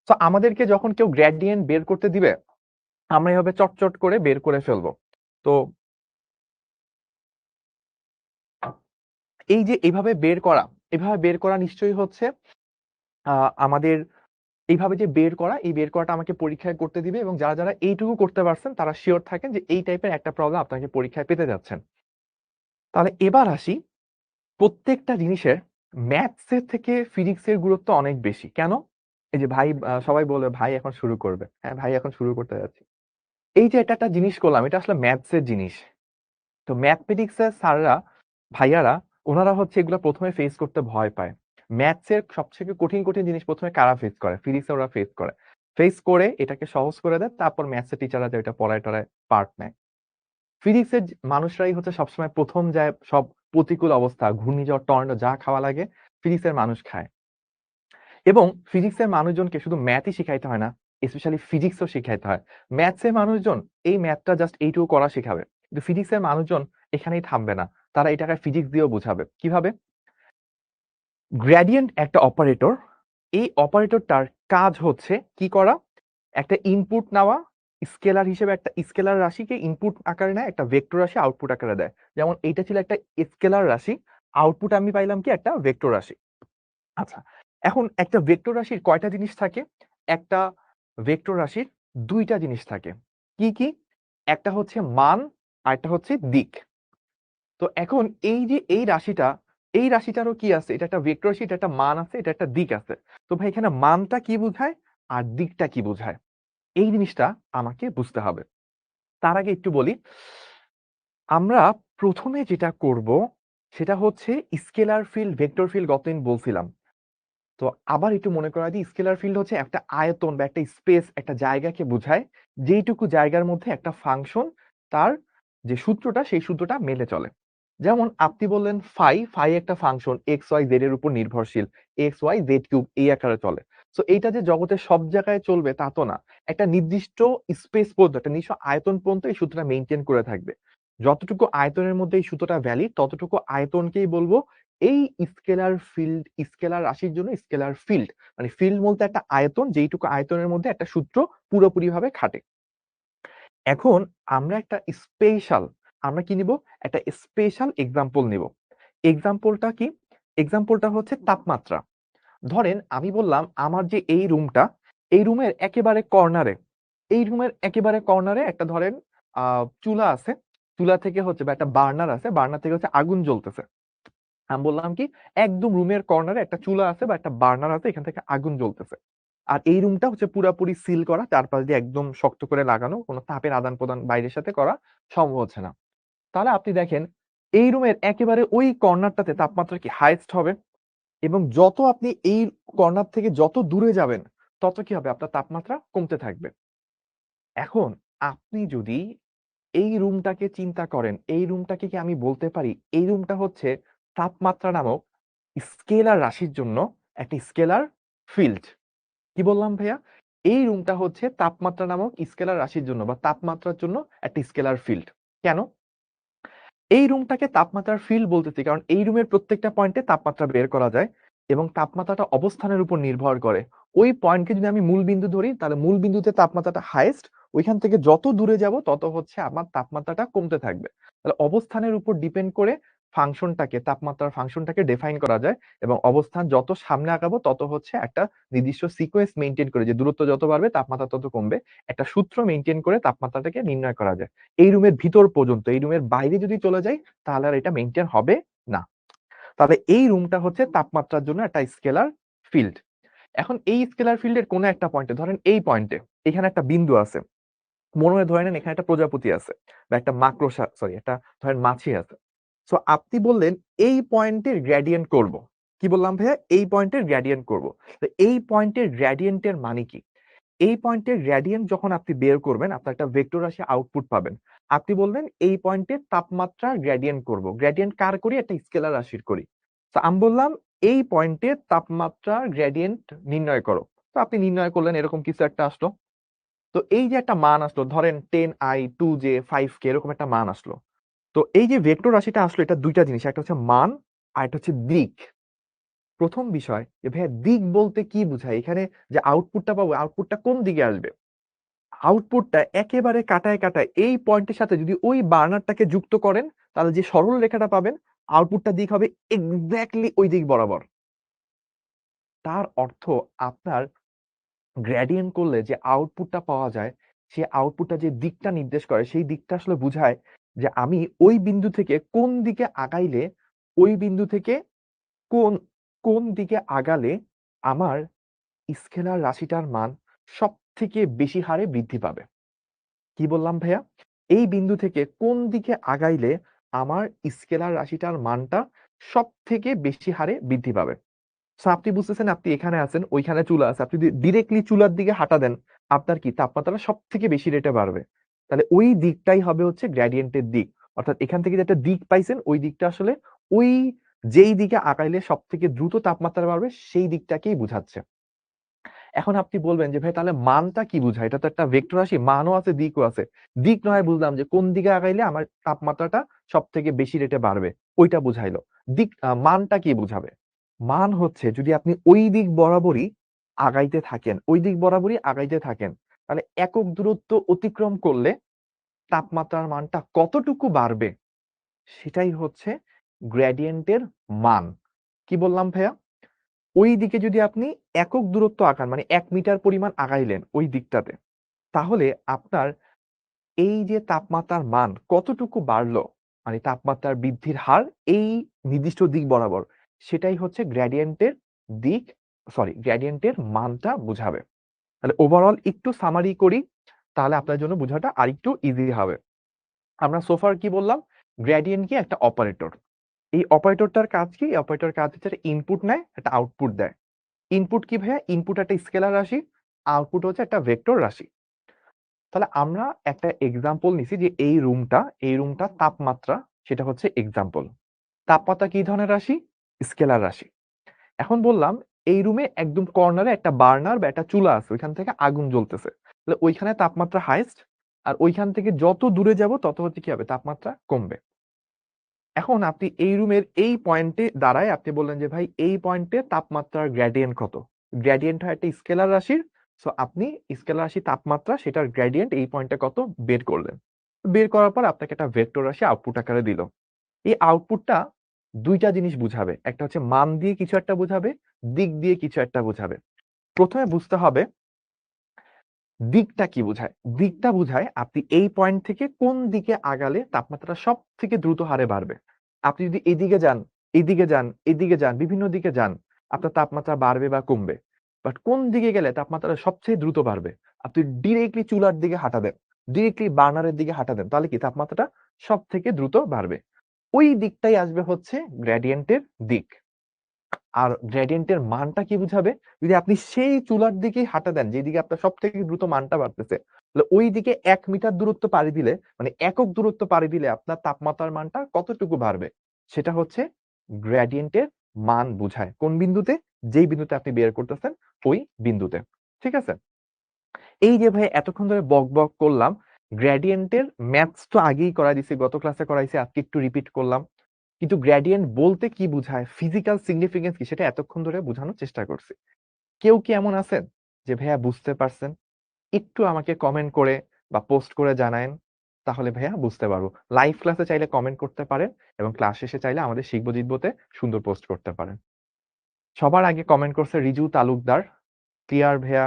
সো আমাদেরকে যখন কেউ গ্রেডিয়েন্ট বের করতে দিবে, আমরা এভাবে চটচট করে বের করে ফেলবো। তো এই যে এইভাবে বের করা নিশ্চয়ই হচ্ছে আমাদের এইভাবে যে বের করা, এই বের করাটা আমাকে পরীক্ষায় করতে দিবে, এবং যারা যারা এইটুকু করতে পারছেন তারা শিওর থাকেন যে এই টাইপের একটা প্রবলেম আপনাকে পরীক্ষায় পেতে যাচ্ছেন। তাহলে এবার আসি, প্রত্যেকটা জিনিসের ম্যাথসের থেকে ফিজিক্সের গুরুত্ব অনেক বেশি। কেন? এই যে ভাই, সবাই বলে ভাই এখন শুরু করবে। হ্যাঁ ভাই এখন শুরু করতে যাচ্ছি। এই যে এটা একটা জিনিস করলাম, এটা আসলে ম্যাথসের জিনিস। তো ম্যাথমেটিক্সের স্যাররা, ভাইয়ারা, ওনারা হচ্ছে এগুলো প্রথমে ফেস করতে ভয় পায়। ম্যাথসের সবথেকে কঠিন কঠিন জিনিস প্রথমে কারা ফেস করে? ফিজিক্সে ওরা ফেস করে এটাকে সহজ করে দেয়, তারপর ম্যাথসের টিচাররা যে এটা পড়ায় টড়ায় পার্ট নেয়। ফিজিক্সের মানুষরাই হচ্ছে সবসময় প্রথম যায়, সব প্রতিকূল অবস্থা, ঘূর্ণিঝড় টর্নেডো যা খাওয়া লাগে ফিজিক্সের মানুষ খায়। এবং ফিজিক্সের মানুষজনকে শুধু ম্যাথই শিখাইতে হয় না, স্পেশালি ফিজিক্সও শিখাইতে হয়। ম্যাথসের মানুষজন এই ম্যাথটা জাস্ট এইটুকু করা শিখাবে, কিন্তু ফিজিক্সের মানুষজন এখানেই থামবে না, তারা এটাকে ফিজিক্স দিয়েও বুঝাবে। কিভাবে? গ্রেডিয়েন্ট একটা অপারেটর, এই অপারেটরটার কাজ হচ্ছে কি করা? একটা ইনপুট নেওয়া, স্কেলার হিসেবে একটা স্কেলার রাশিকে ইনপুট আকারে নেয়, একটা ভেক্টর রাশি আউটপুট আকারে দেয়। যেমন এইটা ছিল একটা স্কেলার রাশি, আউটপুট আমি পাইলাম কি? একটা ভেক্টর রাশি। আচ্ছা, এখন একটা ভেক্টর রাশির কয়টা জিনিস থাকে? একটা ভেক্টর রাশির দুইটা জিনিস থাকে। কি কি? একটা হচ্ছে মান আর একটা হচ্ছে দিক। তো এখন এই যে এই রাশিটারও কি আছে, এটা একটা ভেক্টর রাশি, এটা একটা মান আছে, এটা একটা দিক আছে। তো ভাই এখানে মানটা কি বোঝায় আর দিকটা কি বোঝায়, এই জিনিসটা আমাকে বুঝতে হবে। তার আগে একটু বলি, আমরা প্রথমে যেটা করব সেটা হচ্ছে স্কেলার ফিল্ড, ভেক্টর ফিল্ড গতদিন বলছিলাম। তো আবার একটু মনে করা দিই, স্কেলার ফিল্ড হচ্ছে একটা আয়তন বা একটা স্পেস, একটা জায়গাকে বোঝায়, যেইটুকু জায়গার মধ্যে একটা ফাংশন তার যে সূত্রটা সেই সূত্রটা মেনে চলে। যেমন আপনি বললেন ফাই, ফাই একটা ফাংশন এক্স ওয়াই জেড এর উপর নির্ভরশীল, এক্স ওয়াই জেড কিউব এই আকারে চলে। তো এইটা যে জগতের সব জায়গায় চলবে তা তো না, একটা নির্দিষ্ট স্পেস পর্যন্ত, একটা নির্দিষ্ট আয়তন পর্যন্ত এই সূত্রটা মেনটেন করে থাকবে। যতটুকু আয়তনের মধ্যে এই সূত্রটা ভ্যালিড ততটুকু আয়তনকেই বলবো এই স্কেলার ফিল্ড, স্কেলার রাশির জন্য স্কেলার ফিল্ড। মানে ফিল্ড বলতে একটা আয়তন, যেইটুকু আয়তনের মধ্যে একটা সূত্র পুরোপুরি ভাবে খাটে। এখন আমরা একটা স্পেশাল, আমরা কি নিব, একটা স্পেশাল এক্সাম্পল নিব। এক্সাম্পলটা কি? এক্সাম্পলটা হচ্ছে তাপমাত্রা। ধরেন আমি বললাম আমার যে এই রুমটা, এই রুমের একেবারে কর্নারে, এই রুমের একেবারে কর্নারে একটা ধরেন চুলা আছে, চুলা থেকে হচ্ছে বা একটা বার্নার আছে, বার্নার থেকে হচ্ছে আগুন জ্বলতেছে। আমি বললাম কি, একদম রুমের কর্নারে একটা চুলা আছে বা একটা বার্নার আছে, এখান থেকে আগুন জ্বলতেছে। আর এই রুমটা হচ্ছে পুরাপুরি সিল করা, চারপাশ দিয়ে একদম শক্ত করে লাগানো, কোনো তাপের আদান প্রদান বাইরের সাথে করা সম্ভব হচ্ছে না। তাহলে আপনি দেখেন এই রুমের একেবারে ওই কর্নারটাতে তাপমাত্রা কি হাইয়েস্ট হবে, এবং যত আপনি এই কর্নার থেকে যত দূরে যাবেন তত কি হবে, আপনার তাপমাত্রা কমতে থাকবে। এখন আপনি যদি এই রুমটাকে চিন্তা করেন, এই রুমটাকে কি আমি বলতে পারি এই রুমটা হচ্ছে তাপমাত্রা নামক স্কেলার রাশির জন্য একটা স্কেলার ফিল্ড। কি বললাম ভাইয়া? এই রুমটা হচ্ছে তাপমাত্রা নামক স্কেলার রাশির জন্য বা তাপমাত্রার জন্য একটা স্কেলার ফিল্ড। কেন এই রুমটাকে তাপমাত্রার ফিল্ড বলতেছি? কারণ এই রুমের প্রত্যেকটা পয়েন্টে তাপমাত্রা বের করা যায় এবং তাপমাত্রাটা অবস্থানের উপর নির্ভর করে। ওই পয়েন্টকে যদি আমি মূল বিন্দু ধরি তাহলে মূল বিন্দুতে তাপমাত্রাটা হাইয়েস্ট, ওইখান থেকে যত দূরে যাব তত হচ্ছে আমার তাপমাত্রাটা কমতে থাকবে। তাহলে অবস্থানের উপর ডিপেন্ড করে ফাংশনটাকে, তাপমাত্রার ফাংশনটাকে ডিফাইন করা যায়, এবং অবস্থান যত সামনে আগাবো তত হচ্ছে একটা নির্দিষ্ট সিকোয়েন্স মেনটেন করে, যে দূরত্ব যত বাড়বে তাপমাত্রা তত কমবে, একটা সূত্র মেনটেন করে তাপমাত্রাটাকে নির্ণয় করা যায়। এই রুমের ভিতর পর্যন্ত, এই রুমের বাইরে যদি চলে যাই তাহলে আর এটা মেনটেন হবে না। তাহলে এই রুমটা হচ্ছে তাপমাত্রার জন্য একটা স্কেলার ফিল্ড। এখন এই স্কেলার ফিল্ডের কোন একটা পয়েন্টে, ধরেন এই পয়েন্টে এখানে একটা বিন্দু আছে, মনে হয় ধরে নেন এখানে একটা প্রজাপতি আছে বা একটা মাকড়সা, সরি একটা ধরেন মাছি আছে। সো আপনি বললেন এই পয়েন্টের গ্রেডিয়েন্ট করব। কি বললাম ভাইয়া? এই পয়েন্টের গ্রেডিয়েন্ট করব। তো এই পয়েন্টের গ্রেডিয়েন্টের মানে কি? এই পয়েন্টের গ্রেডিয়েন্ট যখন আপনি বের করবেন আপনার একটা ভেক্টর রাশি আউটপুট পাবেন। আপনি বলবেন এই পয়েন্টে তাপমাত্রার গ্রেডিয়েন্ট করব। গ্রেডিয়েন্ট কার করি? একটা স্কেলার রাশির করি। তো আমি বললাম এই পয়েন্টে তাপমাত্রার গ্রেডিয়েন্ট নির্ণয় করো। তো আপনি নির্ণয় করলেন, এরকম কিছু একটা আসলো। তো এই যে একটা মান আসলো, ধরেন 10i 2j 5k এরকম একটা মান আসলো। তো এই যে ভেক্টর রাশিটা আসলো, এটা দুইটা জিনিস, একটা হচ্ছে মান আর একটা হচ্ছে দিক। প্রথম বিষয় যে ভাইয়া দিক বলতে কি বোঝায়, এখানে যে আউটপুটটা পাবো আউটপুটটা কোন দিকে আসবে? আউটপুটটা একেবারে কাটায় কাটায় এই পয়েন্টের সাথে যদি ওই বার্নারটাকে যুক্ত করেন তাহলে যে সরল রেখাটা পাবেন আউটপুটটা দিক হবে এক্স্যাক্টলি ওই দিক বরাবর। তার অর্থ আপনার গ্রেডিয়েন্ট করলে যে আউটপুটটা পাওয়া যায়, সেই আউটপুটটা যে দিকটা নির্দেশ করে সেই দিকটা আসলে বোঝায় যে আমি ওই বিন্দু থেকে কোন দিকে আগাইলে, ওই বিন্দু থেকে কোন কোন দিকে আগালে আমার স্কেলার রাশিটার মান সব থেকে বেশি হারে বৃদ্ধি পাবে। কি বললাম ভাইয়া? এই বিন্দু থেকে কোন দিকে আগাইলে আমার স্কেলার রাশিটার মানটা সব থেকে বেশি হারে বৃদ্ধি পাবে। সো আপনি বুঝতেছেন, আপনি এখানে আছেন, ওইখানে চুলা আছে, আপনি যদি ডিরেক্টলি চুলার দিকে হাঁটা দেন আপনার কি তাপমাত্রা সব থেকে বেশি রেটে বাড়বে। তাহলে ওই দিকটাই হবে হচ্ছে গ্রেডিয়েন্টের দিক। অর্থাৎ এখান থেকে যে একটা দিক পাইছেন ওই দিকটা আসলে ওই যেই দিকে আগাইলে সব থেকে দ্রুত তাপমাত্রা বাড়বে সেই দিকটাকেই বুঝাচ্ছে। এখন আপনি বলবেন যে ভাই তাহলে মানটা কি বুঝায়? এটা তো একটা ভেক্টর রাশি, মানও আছে দিকও আছে। দিক নয় বুঝলাম যে কোন দিকে আগাইলে আমার তাপমাত্রাটা সব থেকে বেশি রেটে বাড়বে, ওইটা বুঝাইলো। দিক মানটা কি বুঝাবে? মান হচ্ছে যদি আপনি ওই দিক বরাবরই আগাইতে থাকেন, ওই দিক বরাবরই আগাইতে থাকেন, তাহলে একক দূরত্ব অতিক্রম করলে তাপমাত্রার মানটা কতটুকু বাড়বে সেটাই হচ্ছে গ্রেডিয়েন্টের মান। কি বললাম ভাইয়া? ওই দিকে যদি আপনি একক দূরত্ব আগান মানে ১ মিটার পরিমাণ আগাইলেন ওই দিকটাতে, তাহলে আপনার এই যে তাপমাত্রার মান কতটুকু বাড়লো মানে তাপমাত্রার বৃদ্ধির হার এই নির্দিষ্ট দিক বরাবর, সেটাই হচ্ছে গ্রেডিয়েন্টের দিক, গ্রেডিয়েন্টের মানটা বুঝাবে। তাহলে ওভারঅল একটু সামারি করি, তাহলে আপনার জন্য বোঝাটা আরেকটু ইজি হবে। আমরা সোফার কি বললাম, গ্রেডিয়েন্ট কি একটা অপারেটর। এই অপারেটরটার কাজ কি? এই অপারেটর কাজ হচ্ছে একটা ইনপুট নেয়, একটা আউটপুট দেয়। ইনপুট কি ভাইয়া? ইনপুট একটা স্কেলার রাশি, আউটপুট হচ্ছে একটা ভেক্টর রাশি। তাহলে আমরা একটা এক্সাম্পল নিছি যে এই রুমটা তাপমাত্রা, সেটা হচ্ছে এক্সাম্পল। তাপমাত্রা কি ধরনের রাশি? স্কেলার রাশি। এখন বললাম এই রুমে একদম কর্নারে একটা বার্নার বা একটা চুলা আছে, ওইখান থেকে আগুন জ্বলতেছে, তাহলে ওইখানে তাপমাত্রা হাইস্ট। আর ওইখান থেকে যত দূরে যাব তত হচ্ছে কি হবে? তাপমাত্রা কমবে। এখন আপনি এই রুমের এই পয়েন্টে দাঁড়ায় আপনি বললেন যে ভাই এই পয়েন্টে তাপমাত্রার গ্রেডিয়েন্ট কত? গ্রেডিয়েন্ট হয় একটা স্কেলার রাশির। সো আপনি স্কেলার রাশি তাপমাত্রা, সেটার গ্রেডিয়েন্ট এই পয়েন্টে কত বের করলেন। বের করার পর আপনাকে একটা ভেক্টর রাশি আউটপুট আকারে দিল। এই আউটপুটটা দুইটা জিনিস বুঝাবে, একটা হচ্ছে মান দিয়ে কিছু একটা বুঝাবে, দিক দিয়ে কিছু একটা বুঝাবে। প্রথমে বুঝতে হবে দিকটা কি বুঝায়। দিকটা বুঝায় আপনি এই পয়েন্ট থেকে কোন দিকে আগালে তাপমাত্রা সব থেকে দ্রুত হারে বাড়বে। আপনি যদি এদিকে যান, এদিকে যান, এদিকে যান, বিভিন্ন দিকে যান, আপনার তাপমাত্রা বাড়বে বা কমবে। বাট কোন দিকে গেলে তাপমাত্রা সবচেয়ে দ্রুত বাড়বে? আপনি ডিরেক্টলি চুলার দিকে হাঁটা দেন, ডিরেক্টলি বার্নারের দিকে হাঁটা দেন, তাহলে কি তাপমাত্রাটা সব থেকে দ্রুত বাড়বে। ওই দিকটাই আসবে হচ্ছে গ্রেডিয়েন্টের দিক। আর গ্রেডিয়েন্টের মানটা কি বুঝাবে? যদি আপনি সেই চুলার দিকেই হাঁটা দেন যেদিকে আপনার সব থেকে দ্রুত মানটা বাড়তেছে, তাহলে ওই দিকে 1 মিটার দূরত্ব পাড়ি দিলে, মানে একক দূরত্ব পাড়ি দিলে আপনার তাপমাত্রার মানটা কতটুকু বাড়বে, সেটা হচ্ছে গ্রেডিয়েন্টের মান বুঝায়। কোন বিন্দুতে? যেই বিন্দুতে আপনি বের করতেছেন ওই বিন্দুতে। ঠিক আছে? এই যে ভাই এতক্ষণ ধরে বক বক করলাম, গ্রেডিয়েন্টের ম্যাথস তো আগেই করাই দিছি, গত ক্লাসে করাইছি, আজকে একটু রিপিট করলাম। কিন্তু গ্রেডিয়েন্ট বলতে কি বুঝায়, ফিজিক্যাল সিগনিফিকেন্স কি, সেটা এতক্ষণ ধরে বোঝানোর চেষ্টা করছি। কেউ কি এমন আছেন যে ভাইয়া বুঝতে পারছেন? একটু আমাকে কমেন্ট করে বা পোস্ট করে জানায়েন, তাহলে ভাইয়া বুঝতে পারবো। লাইভ ক্লাসে চাইলে কমেন্ট করতে পারেন, এবং ক্লাস শেষে চাইলে আমাদের শিখবো জিতবোতে সুন্দর পোস্ট করতে পারেন। সবার আগে কমেন্ট করছে রিজু তালুকদার, ক্লিয়ার ভাইয়া।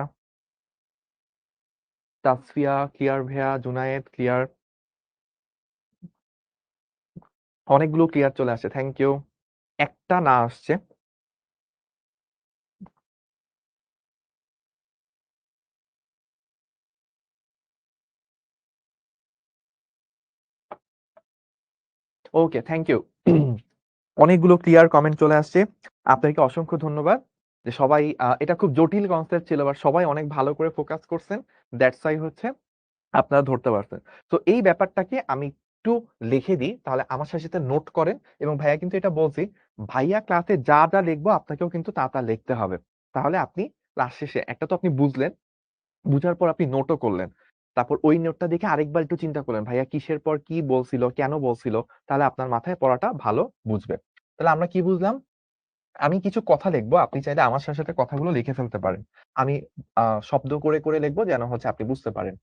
তাসফিয়া ক্লিয়ার ভাইয়া, জুনায়েদ ক্লিয়ার, অনেকগুলো ক্লিয়ার চলে আসছে, থ্যাংক ইউ। একটা না আসছে। ওকে, থ্যাংক ইউ। অনেকগুলো ক্লিয়ার কমেন্ট চলে আসছে, আপনাকে অসংখ্য ধন্যবাদ। যে সবাই এটা খুব জটিল কনসেপ্ট ছিল, বাট সবাই অনেক ভালো করে ফোকাস করছেন, দ্যাটস ওয়াই হচ্ছে আপনারা ধরতে পারছেন। তো এই ব্যাপারটাকে আমি একটু লিখে দিই, তাহলে আমার সাথে সাথে নোট করেন। এবং ভাইয়া কিন্তু এটা বলছি, ভাইয়া ক্লাসে যা যা লিখবো আপনাকেও কিন্তু তা তা লিখতে হবে। তাহলে আপনি ক্লাস শেষে একটা তো আপনি বুঝলেন, বুঝার পর আপনি নোটও করলেন, তারপর ওই নোটটা দেখে আরেকবার একটু চিন্তা করলেন ভাইয়া কিসের পর কি বলছিল, কেন বলছিল, তাহলে আপনার মাথায় পড়াটা ভালো বুঝবে। তাহলে আমরা কি বুঝলাম? আমি কিছু কথা লিখবো, আপনি চাইলে আমার সাথে সাথে কথাগুলো লিখে ফেলতে পারেন। আমি শব্দ করে করে লিখবো যেন হচ্ছে আপনি বুঝতে পারেন।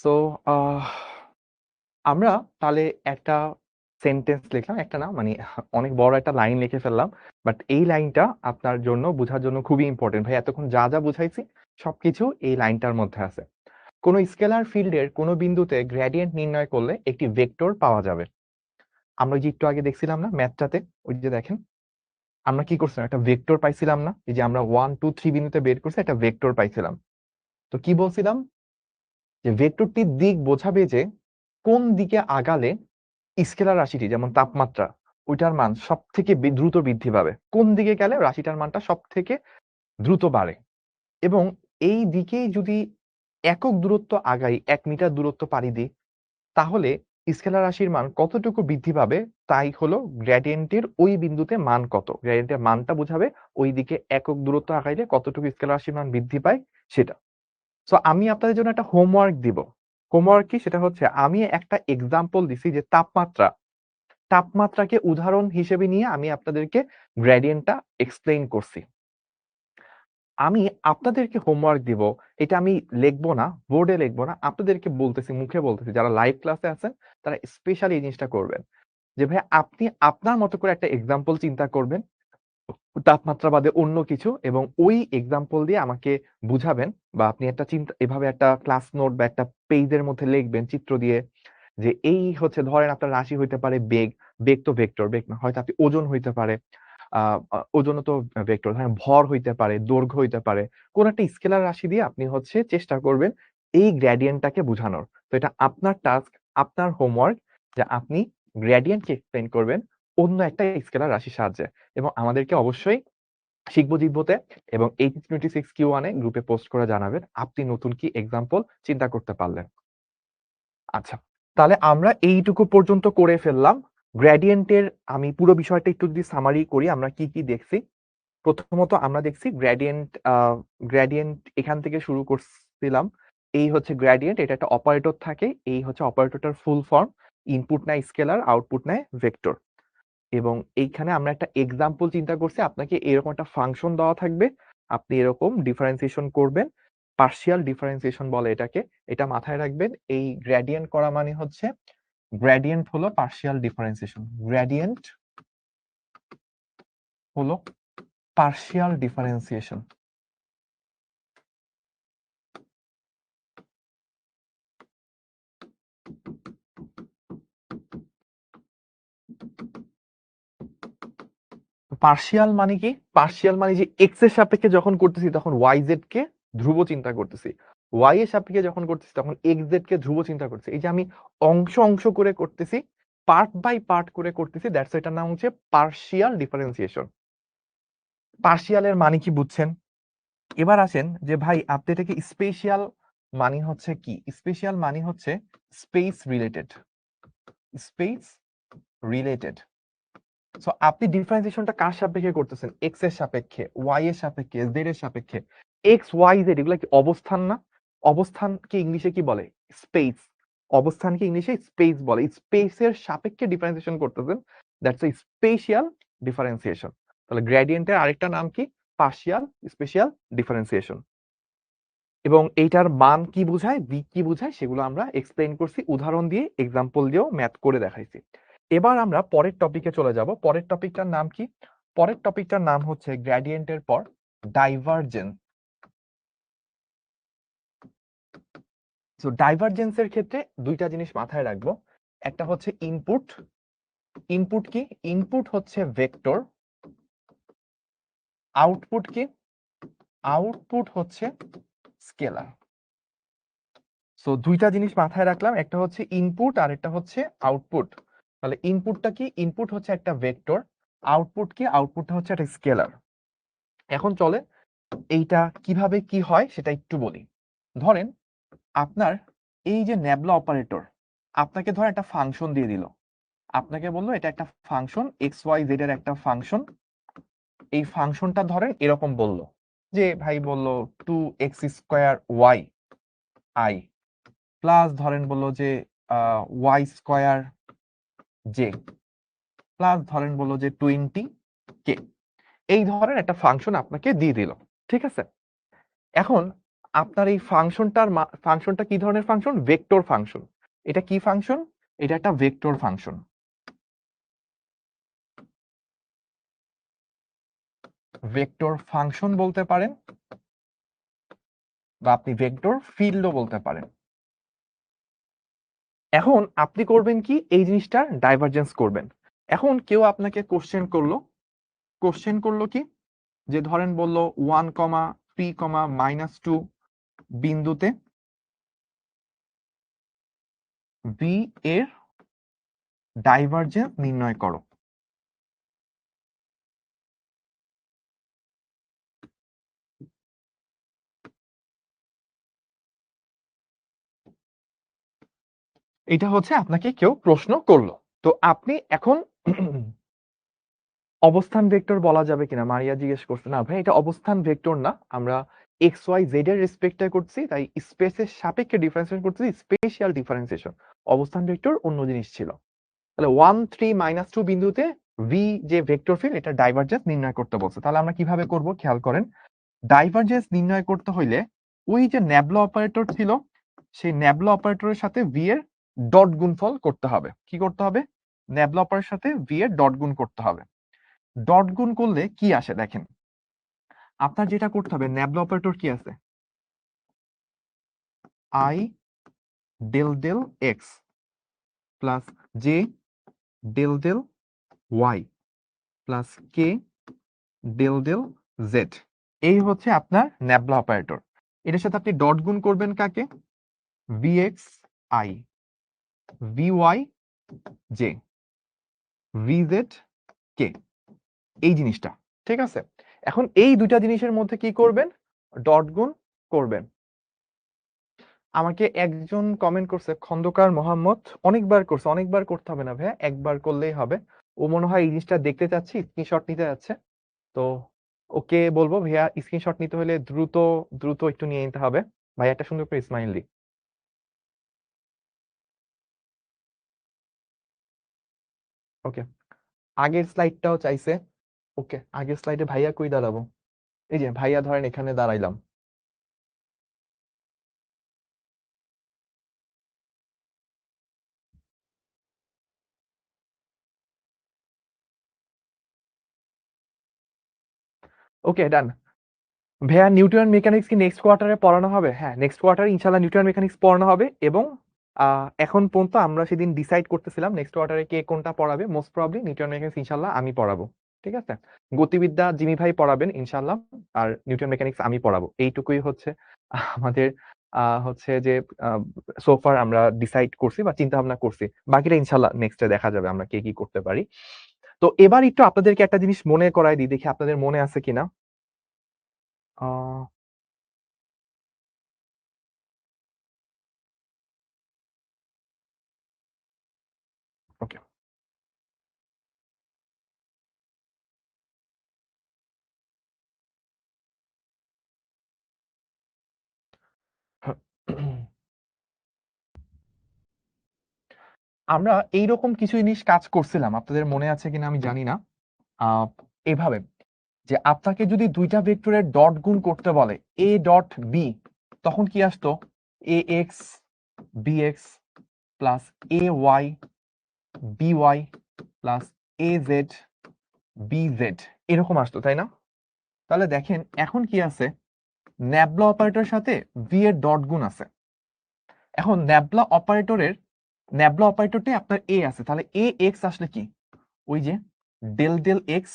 সো আমরা তাহলে একটা সেন্টেন্স লিখলাম, একটা না মানে অনেক বড় একটা লাইন লিখে ফেললাম। বাট এই লাইনটা আপনার জন্য বোঝার জন্য খুবই ইম্পর্টেন্ট। ভাই এতক্ষণ যা যা বুঝাইছি সবকিছু এই লাইনটার মধ্যে আছে। কোনো স্কেলার ফিল্ডের কোনো বিন্দুতে গ্রেডিয়েন্ট নির্ণয় করলে একটি ভেক্টর পাওয়া যাবে। আমরা যে একটু আগে দেখছিলাম না ম্যাথটাতে, ওই যে দেখেন আমরা কি করছিলাম, একটা ভেক্টর পাইছিলাম না? এই যে আমরা 1 2 3 বিন্দুতে বের করছি একটা ভেক্টর পাইছিলাম। তো কি বলছিলাম, যে ভেক্টরটির দিক বোঝাবে যে কোন দিকে আগালে স্কেলার রাশিটি যেমন তাপমাত্রা ওইটার মান সব থেকে দ্রুত বৃদ্ধি পাবে, কোন দিকে গেলে রাশিটার মানটা সব থেকে দ্রুত বাড়ে। এবং এই দিকেই যদি একক দূরত্ব আগাই, 1 মিটার দূরত্ব পাড়ি দিই, তাহলে স্কেলার রাশির মান কতটুকু বৃদ্ধি পাবে, তাই হলো গ্রেডিয়েন্টের ওই বিন্দুতে মান কত, গ্রেডিয়েন্টের মানটা বোঝাবে ওই দিকে একক দূরত্ব আগাইলে কতটুকু স্কেলার রাশির মান বৃদ্ধি পায় সেটা। সো আমি আপনাদের জন্য একটা হোমওয়ার্ক দিব। হোমওয়ার্ক কি, সেটা হচ্ছে আমি একটা এক্সাম্পল দিছি যে তাপমাত্রাকে উদাহরণ হিসেবে নিয়ে আমি আপনাদেরকে গ্রেডিয়েন্টটা এক্সপ্লেইন করছি। আমি আপনাদেরকে হোমওয়ার্ক দিব, এটা আমি লিখবো না, বোর্ডে লিখবো না, আপনাদেরকে বলতেছি, মুখে বলতেছি, যারা লাইভ ক্লাসে আছেন তারা স্পেশালি এই জিনিসটা করবেন। যে ভাই আপনি আপনার মতো করে একটা এক্সাম্পল চিন্তা করবেন তাপমাত্রা বাদে অন্য কিছু, এবং ওই এক্সাম্পল দিয়ে আমাকে বুঝাবেন, বা আপনি একটা চিন্তা এভাবে একটা ক্লাস নোট বা একটা পেজের মধ্যে লিখবেন চিত্র দিয়ে, যে এই হচ্ছে ধরেন আপনার রাশি হইতে পারে বেগ, বেগ তো ভেক্টর, বেগ না হয়তো আপনি ওজন হইতে পারে, ওজনও তো ভেক্টর, ধরেন ভর হইতে পারে, দৈর্ঘ্য হইতে পারে, কোন একটা স্কেলার রাশি দিয়ে আপনি হচ্ছে চেষ্টা করবেন এই গ্রেডিয়েন্টটাকে বোঝানোর। তো এটা আপনার টাস্ক, আপনার হোমওয়ার্ক, যে আপনি গ্রেডিয়েন্টকে এক্সপ্লেইন করবেন অন্য একটা স্কেলার রাশির সাহায্যে। এবং আমাদেরকে অবশ্যই শিখবো জিতবোতে এবং 1826 Q1 গ্রুপে পোস্ট করে জানাবেন আপনি নতুন কি এক্সাম্পল চিন্তা করতে পারলেন। আচ্ছা, তাহলে আমরা এইটুকু পর্যন্ত করে ফেললাম। গ্রেডিয়েন্টের আমি পুরো বিষয়টা একটু যদি সামারি করি, আমরা কি কি দেখছি। প্রথমত আমরা দেখছি গ্রেডিয়েন্ট এখান থেকে শুরু করছিলাম। এই হচ্ছে গ্রেডিয়েন্ট, এটা একটা অপারেটর থাকে, এই হচ্ছে অপারেটরটার ফুল ফর্ম, ইনপুট নেয় স্কেলার, আউটপুট নেয় ভেক্টর। এবং এইখানে আমরা একটা এক্সাম্পল চিন্তা করছি, আপনাকে এরকম একটা ফাংশন দেওয়া থাকবে, আপনি এরকম ডিফারেন্সিয়েশন করবেন, পার্শিয়াল ডিফারেন্সিয়েশন বলে এটাকে, এটা মাথায় রাখবেন। এই গ্রেডিয়েন্ট করা মানে হচ্ছে, গ্রেডিয়েন্ট হলো পার্শিয়াল ডিফারেন্সিয়েশন, গ্রেডিয়েন্ট হলো পার্শিয়াল ডিফারেন্সিয়েশন। পার্শিয়াল মানে কি, পার্শিয়াল মানে যে এক্স এর সাপেক্ষে যখন করতেছি তখন ওয়াই জেড কে ধ্রুব চিন্তা করতেছি, ওয়াই এর সাপেক্ষে যখন করতেছি তখন এক্স জেড কে ধ্রুব চিন্তা করতেছি। এই যে আমি অংশ অংশ করে করতেছি, পার্ট বাই পার্ট করে করতেছি, দ্যাটস এটার নাম হচ্ছে পার্শিয়াল ডিফারেন্সিয়েশন। পার্শিয়ালের মানে কি বুঝছেন? এবার আসেন যে ভাই আপনি এটাকে স্পেশাল মানে হচ্ছে কি, স্পেশাল মানে হচ্ছে space related, space related. So আপনি ডিফারেন্সিয়েশনটা কার সাপেক্ষে করতেছেন, এক্স এর সাপেক্ষে, ওয়াই এর সাপেক্ষে, জেড এর সাপেক্ষে। এক্স ওয়াই জেড এগুলো কি অবস্থান না? অবস্থানকে ইংলিশে কি বলে, স্পেস। অবস্থানকে ইংলিশে স্পেস বলে, স্পেসের সাপেক্ষে ডিফারেন্সিয়েশন করতেছেন, দ্যাটস এ স্পেশাল ডিফারেন্সিয়েশন। তাহলে গ্রেডিয়েন্টের আরেকটা নাম কি, পার্শিয়াল স্পেশাল ডিফারেন্সিয়েশন। এবং এইটার মান কি বোঝায়, দিক কি বোঝায়, সেগুলো আমরা এক্সপ্লেইন করছি উদাহরণ দিয়ে, এক্সাম্পল দিয়েও ম্যাথ করে দেখাইছি। এবার আমরা পরের টপিকে চলে যাব। পরের টপিকটার নাম কি, পরের টপিকটার নাম হচ্ছে গ্রেডিয়েন্টের পর ডাইভারজেন্স। সো ডাইভারজেন্সের ক্ষেত্রে দুইটা জিনিস মাথায় রাখবো, একটা হচ্ছে ইনপুট, ইনপুট কি, ইনপুট হচ্ছে ভেক্টর, আউটপুট কি, আউটপুট হচ্ছে স্কেলার। সো দুইটা জিনিস মাথায় রাখলাম, একটা হচ্ছে ইনপুট আর একটা হচ্ছে আউটপুট। তাহলে ইনপুটটা কি, ইনপুট হচ্ছে একটা ভেক্টর, আউটপুট কি, আউটপুটটা হচ্ছে একটা স্কেলার। এখন চলে এইটা কিভাবে কি হয় সেটা একটু বলি। ধরেন আপনার এই যে ন্যাবলা অপারেটর, আপনাকে ধর একটা ফাংশন দিয়ে দিল, আপনাকে বললো এটা একটা ফাংশন, এক্স ওয়াই জেড এর একটা ফাংশন। এই ফাংশনটা ধরেন এরকম বলল, যে ভাই বলল 2x² y i প্লাস ধরেন বললো যে y² j প্লাস ধরেন বললো যে 20k, এই ধরনের একটা ফাংশন আপনাকে দিয়ে দিল, ঠিক আছে। এখন আপনার এই ফাংশনটা কি ধরনের ফাংশন? Vector function. এটা কি ফাংশন? এটা একটা ভেক্টর ফাংশন। ভেক্টর ফাংশন বলতে পারেন বা আপনি ভেক্টর ফিল্ডও বলতে পারেন। এখন আপনি করবেন কি? এই জিনিসটার ডাইভারজেন্স করবেন। এখন কেউ আপনাকে কোশ্চেন করলো কি? যে ধরেন বলল 1, 3, -2 বিন্দুতে v এর ডাইভারজেন্স নির্ণয় করো। এটা হচ্ছে আপনাকে কেউ প্রশ্ন করলো। তো আপনি এখন অবস্থান ভেক্টর বলা যাবে কিনা? মারিয়া জিজ্ঞেস করছে। না ভাই, এটা অবস্থান ভেক্টর না। আমরা এক্স ওয়াই জেড এর রেসপেক্টে করছি, তাই স্পেসের সাপেক্ষে ডিফারেন্সিয়েশন করতেছি, স্পেশাল ডিফারেন্সিয়েশন। অবস্থান ভেক্টর অন্য জিনিস ছিল। তাহলে 1, 3, -2 বিন্দুতে ভি যে ভেক্টর ফিল্ড, এটা ডাইভারজেন্স নির্ণয় করতে বলছে। তাহলে আমরা কিভাবে করব খেয়াল করেন। ডাইভারজেন্স নির্ণয় করতে হইলে ওই যে ন্যাবলা অপারেটর ছিল, সেই ন্যাবলা অপারেটরের সাথে ভি এর ডট গুণফল করতে হবে। কি করতে হবে? ন্যাবলা অপারেটরের সাথে ভি এর ডট গুণ করতে হবে। ডট গুণ করলে কি আসে দেখেন। আপনার যেটা করতে হবে, ন্যাবলা অপারেটর কি আছে? I del del x plus j del del y plus k del del z. এই হচ্ছে আপনার ন্যাবলা অপারেটর। এটার সাথে আপনি ডট গুণ করবেন কাকে? vx i, vy j, vz k, এই জিনিসটা। ঠিক আছে? এখন এই দুইটা জিনিসের মধ্যে কি করবেন? ডট গুণ করবেন। আমাকে একজন কমেন্ট করছে, খন্দকার মোহাম্মদ। অনেকবার করছে। অনেকবার করতে হবে না ভাইয়া, একবার করলেই হবে। ও মনে হয় এই জিনিসটা দেখতে চাচ্ছি, স্ক্রিনশট নিতে যাচ্ছে। তো ওকে বলবো ভাইয়া, স্ক্রিনশট নিতে হলে দ্রুত দ্রুত একটু নিয়ে নিতে হবে। ভাই একটা সুন্দর করে স্মাইল দি। ওকে, আগের স্লাইডটাও চাইছে। ওকে, আগের স্লাইডে ভাইয়া কই দাঁড়াবো? এই যে ভাইয়া ধরেন এখানে দাঁড়াইলাম। ওকে, ডান। ভাইয়া নিউটন মেকানিক্স কি নেক্সট কোয়ার্টারে পড়ানো হবে? হ্যাঁ, নেক্সট কোয়ার্টারে ইনশাল্লাহ নিউটন মেকানিক্স পড়ানো হবে। এবং এখন পর্যন্ত আমরা সেদিন ডিসাইড করতেছিলাম নেক্সট কোয়ার্টারে কে কোনটা পড়াবে। মোস্ট প্রবাবলি নিউটন মেকানিক্স ইনশাল্লাহ আমি পড়াবো। ঠিক আছে? গতিবিদ্যা জিমি ভাই পড়াবেন ইনশাল্লাহ, আর নিউটন মেকানিক্স আমি পড়াবো। এইটুকুই হচ্ছে আমাদের হচ্ছে যে সোফার আমরা ডিসাইড করছি বা চিন্তা ভাবনা করছি। বাকিটা ইনশাল্লাহ নেক্সটে দেখা যাবে আমরা কে কি করতে পারি। তো এবার একটু আপনাদেরকে একটা জিনিস মনে করাই দিই, দেখি আপনাদের মনে আছে কিনা। আহ ওকে। আমরা এইরকম কিছু জিনিস কাজ করছিলাম, আপনাদের মনে আছে কিনা আমি জানি না। এভাবে যে আপনাকে যদি দুইটা ভেক্টরের ডট গুণ করতে বলে এ ডট বি, তখন কি আসতো? A x b x plus a y b y plus a z b z, এরকম আসতো, তাই না? তাহলে দেখেন এখন কি আছে, ন্যাবলা অপারেটরের সাথে ভি এর ডট গুণ আছে। এখন ন্যাবলা অপারেটরটি আপনার এ আছে, তাহলে এ এক্স আসলে কি? ওই যে ডেল ডেল এক্স,